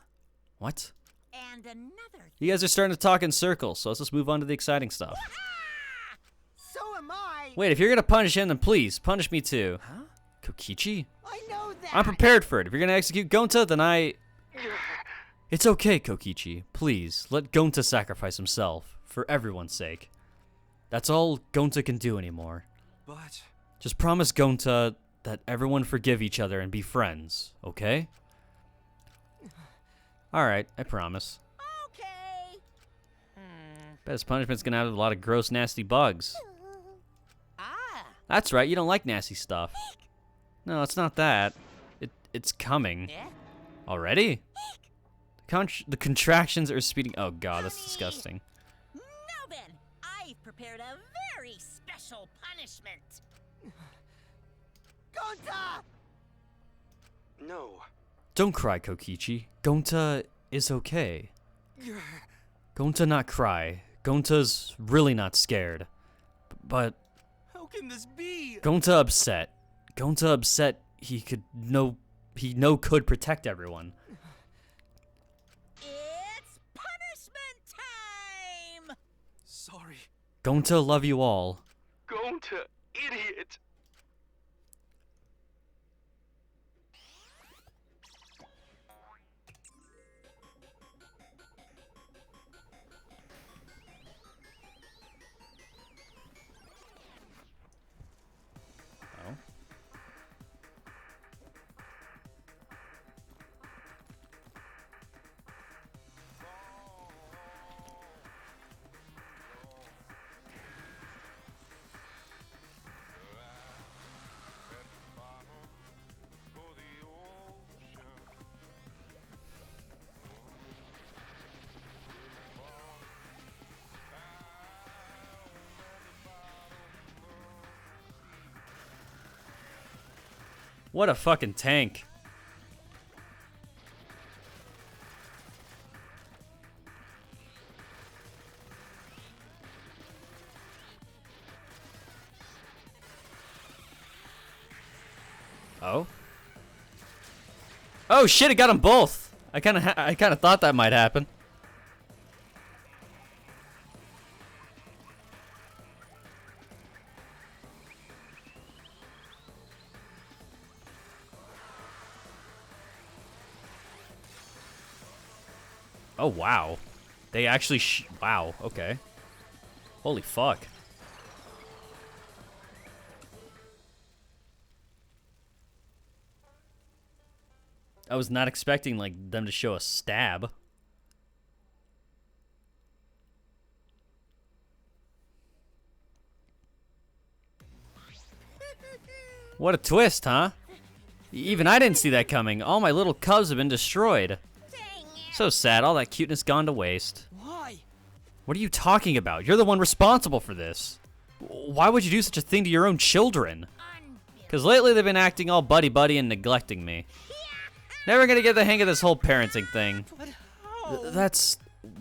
What? And another. You guys are starting to talk in circles, so let's just move on to the exciting stuff. So am I! Wait, if you're gonna punish him, then please, punish me too. Huh? Kokichi? I know that! I'm prepared for it. If you're gonna execute Gonta, then I... It's okay, Kokichi. Please, let Gonta sacrifice himself, for everyone's sake. That's all Gonta can do anymore. But... Just promise Gonta that everyone forgive each other and be friends, okay? Alright, I promise. Okay. Bet his punishment's gonna have a lot of gross, nasty bugs. Ah. That's right, you don't like nasty stuff. No, it's not that. It's coming. Yeah. Already? The contractions are speeding... Oh god, that's disgusting. Now then, I've prepared a very special punishment. Gonta! no. Don't cry, Kokichi. Gonta is okay. Gonta not cry. Gonta's really not scared. But How can this be? Gonta upset. Gonta upset he could could protect everyone. It's punishment time! Sorry. Gonta love you all. Gonta, idiot! Oh. What a fucking tank. Oh? Oh shit, it got them both. I kind of thought that might happen. Oh, wow. They actually wow, okay. Holy fuck. I was not expecting, like, them to show a stab. What a twist, huh? Even I didn't see that coming. All my little cubs have been destroyed. So sad, all that cuteness gone to waste. Why? What are you talking about? You're the one responsible for this. Why would you do such a thing to your own children? Because lately they've been acting all buddy-buddy and neglecting me. Never gonna get the hang of this whole parenting thing. That's...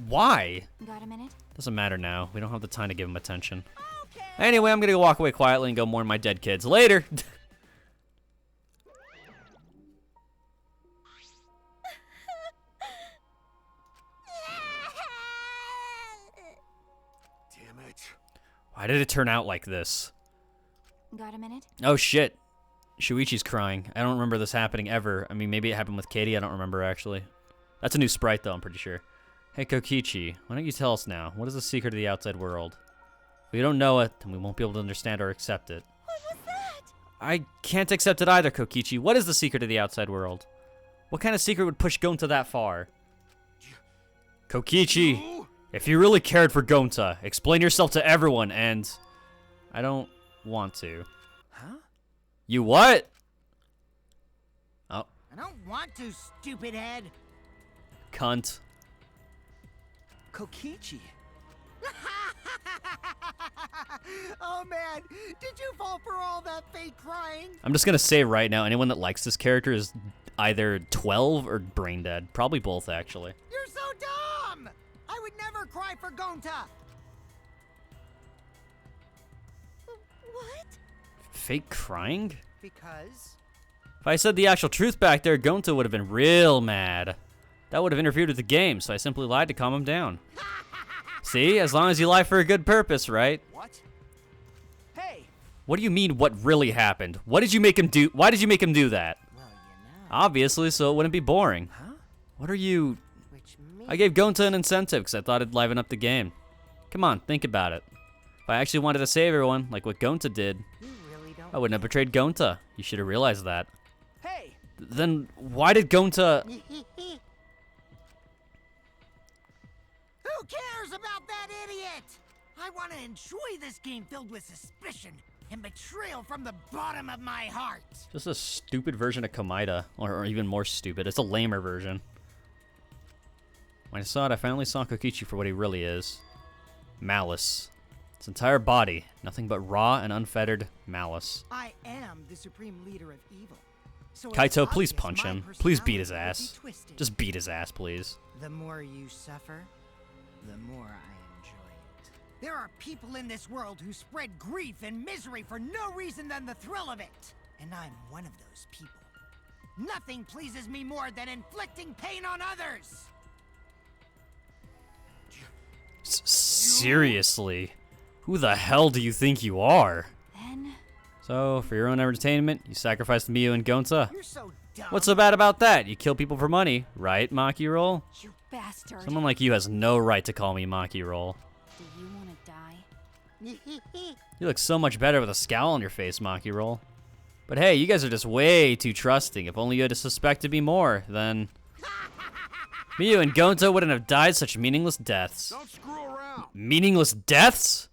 why? Got a minute? Doesn't matter now. We don't have the time to give them attention. Anyway, I'm gonna go walk away quietly and go mourn my dead kids. Later! Why did it turn out like this? Got a minute? Oh shit. Shuichi's crying. I don't remember this happening ever. I mean, maybe it happened with Katie. I don't remember, actually. That's a new sprite, though, I'm pretty sure. Hey, Kokichi, why don't you tell us now? What is the secret of the outside world? If we don't know it, then we won't be able to understand or accept it. What was that? I can't accept it either, Kokichi. What is the secret of the outside world? What kind of secret would push Gonta that far? Kokichi, if you really cared for Gonta, explain yourself to everyone, and... I don't want to. Huh? You what? Oh. I don't want to, stupid head. Cunt. Kokichi. Oh man, did you fall for all that fake crying? I'm just gonna say right now, anyone that likes this character is either 12 or brain dead. Probably both, actually. You're so dumb! I would never cry for Gonta! What? Fake crying? Because? If I said the actual truth back there, Gonta would have been real mad. That would have interfered with the game, so I simply lied to calm him down. See? As long as you lie for a good purpose, right? What? Hey! What do you mean, what really happened? What did you make him do? Why did you make him do that? Well, you know. Obviously, so it wouldn't be boring. Huh? What are you... Which means... I gave Gonta an incentive because I thought it'd liven up the game. Come on, think about it. If I actually wanted to save everyone, like what Gonta did, You really don't... I wouldn't have betrayed Gonta. You should have realized that. Hey! Then why did Gonta... Who cares about that idiot? I want to enjoy this game filled with suspicion and betrayal from the bottom of my heart. Just a stupid version of Komaida, or even more stupid. It's a lamer version. When I saw it, I finally saw Kokichi for what he really is. Malice. Its entire body, nothing but raw and unfettered malice. I am the supreme leader of evil. So it's Kaito, please obvious punch my him. Please beat his personality will ass. be twisted. Just beat his ass, please. The more you suffer, the more I enjoy it. There are people in this world who spread grief and misery for no reason than the thrill of it. And I'm one of those people. Nothing pleases me more than inflicting pain on others. Seriously? Who the hell do you think you are? Then... So, for your own entertainment, you sacrificed Miyu and Gonta? You're so dumb. What's so bad about that? You kill people for money, right, Maki Roll? You bastard. Someone like you has no right to call me Maki Roll. Do you want to die? You look so much better with a scowl on your face, Maki Roll. But hey, you guys are just way too trusting. If only you had suspected me more, then... Miyu and Gonta wouldn't have died such meaningless deaths. Don't screw around. Meaningless deaths?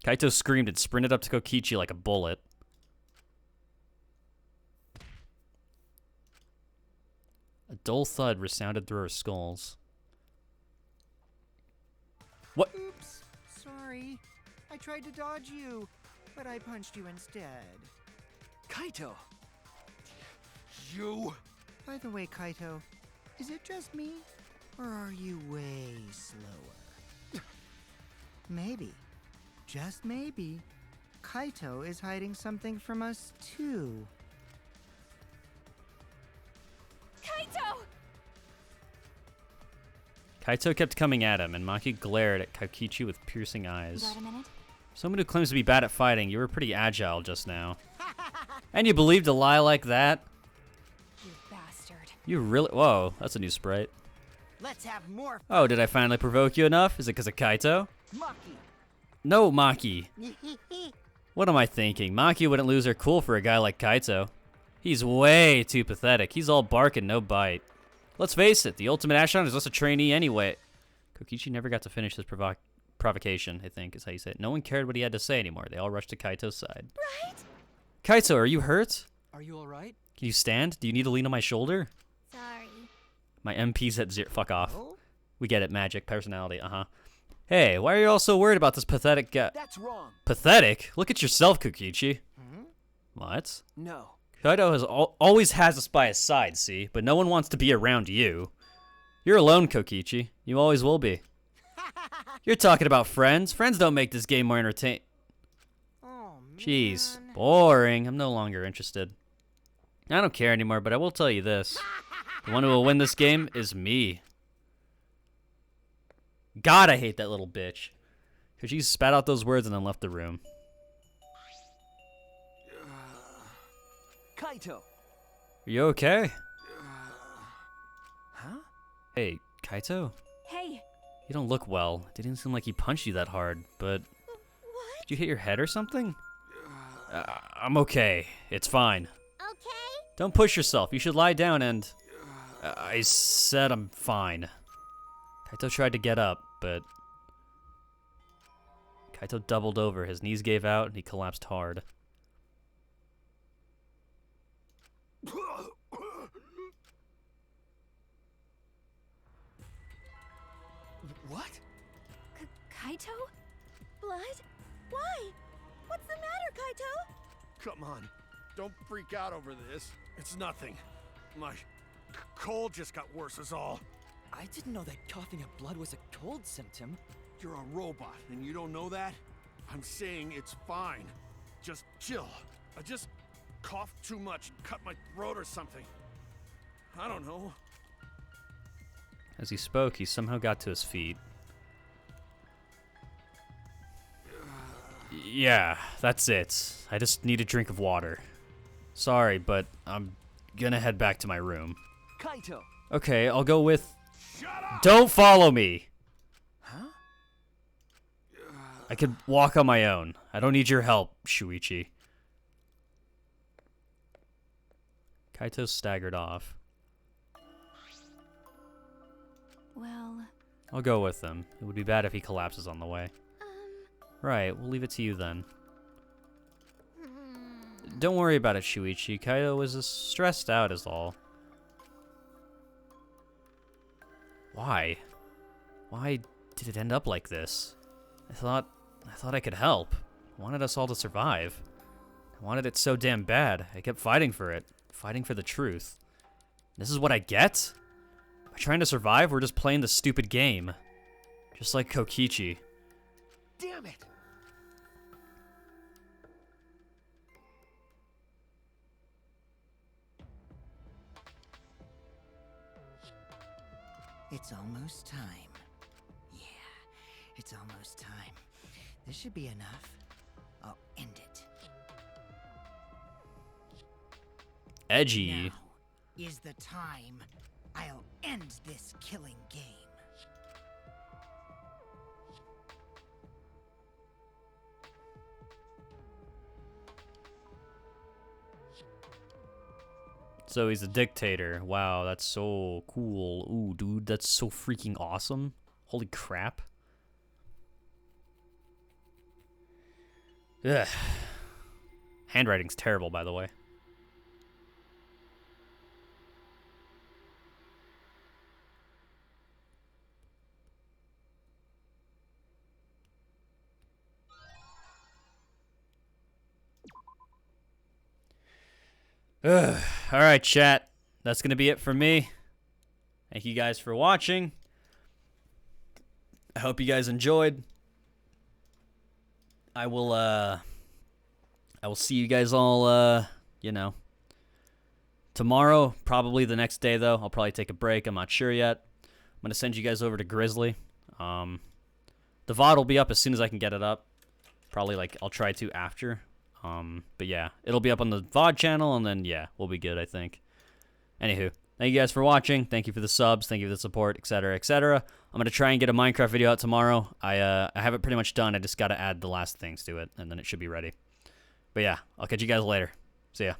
Kaito screamed and sprinted up to Kokichi like a bullet. A dull thud resounded through our skulls. What? Oops, sorry. I tried to dodge you, but I punched you instead. Kaito! You. By the way, Kaito, is it just me, or are you way slower? Maybe, just maybe, Kaito is hiding something from us too. Kaito! Kaito kept coming at him, and Maki glared at Kokichi with piercing eyes. Got a minute? Someone who claims to be bad at fighting, you were pretty agile just now. And you believed a lie like that? You bastard. You really... Whoa, that's a new sprite. Let's have more Oh, did I finally provoke you enough? Is it because of Kaito? Maki. No, Maki. What am I thinking? Maki wouldn't lose her cool for a guy like Kaito. He's way too pathetic. He's all bark and no bite. Let's face it, the ultimate astronaut is just a trainee anyway. Kokichi never got to finish his provocation, I think is how you say it. No one cared what he had to say anymore. They all rushed to Kaito's side. Right? Kaito, are you hurt? Are you alright? Can you stand? Do you need to lean on my shoulder? Sorry. My MP's at 0. Fuck off. Oh? We get it. Magic. Personality. Uh-huh. Hey, why are you all so worried about this pathetic guy? That's wrong. Pathetic? Look at yourself, Kokichi. What? No. Kaito has always has us by his side, see? But no one wants to be around you. You're alone, Kokichi. You always will be. You're talking about friends. Friends don't make this game more entertaining. Oh, man. Jeez. Boring. I'm no longer interested. I don't care anymore, but I will tell you this. The one who will win this game is me. God, I hate that little bitch. Kokichi spat out those words and then left the room. Kaito! Are you okay? Huh? Hey, Kaito? Hey! You don't look well. It didn't seem like he punched you that hard, but... What? Did you hit your head or something? I'm okay. It's fine. Okay? Don't push yourself. You should lie down and... I said I'm fine. Kaito tried to get up, but... Kaito doubled over. His knees gave out, and he collapsed hard. What? Kaito? Come on. Don't freak out over this. It's nothing. My cold just got worse is all. I didn't know that coughing up blood was a cold symptom. You're a robot and you don't know that? I'm saying it's fine. Just chill. I just coughed too much, cut my throat or something. I don't know. As he spoke, he somehow got to his feet. Yeah, that's it. I just need a drink of water. Sorry, but I'm gonna head back to my room. Kaito! Okay, I'll go with... Don't follow me! Huh? I could walk on my own. I don't need your help, Shuichi. Kaito staggered off. Well... I'll go with him. It would be bad if he collapses on the way. Right, we'll leave it to you then. Don't worry about it, Shuichi. Kaito was just stressed out is all. Why? Why did it end up like this? I thought I could help. I wanted us all to survive. I wanted it so damn bad. I kept fighting for it. Fighting for the truth. This is what I get? By trying to survive, we're just playing the stupid game. Just like Kokichi. Damn it! It's almost time. Yeah, it's almost time. This should be enough. I'll end it. Edgy. Now is the time. I'll end this killing game. So he's a dictator. Wow, that's so cool. Ooh, dude, that's so freaking awesome. Holy crap. Ugh. Handwriting's terrible, by the way. Alright, chat. That's going to be it for me. Thank you guys for watching. I hope you guys enjoyed. I will see you guys all, you know, tomorrow. Probably the next day, though. I'll probably take a break. I'm not sure yet. I'm going to send you guys over to Grizzly. The VOD will be up as soon as I can get it up. Probably, like, I'll try to after. But yeah, it'll be up on the VOD channel, and then, yeah, we'll be good, I think. Anywho, thank you guys for watching. Thank you for the subs. Thank you for the support, etc., etc. I'm going to try and get a Minecraft video out tomorrow. I have it pretty much done. I just got to add the last things to it, and then it should be ready. But yeah, I'll catch you guys later. See ya.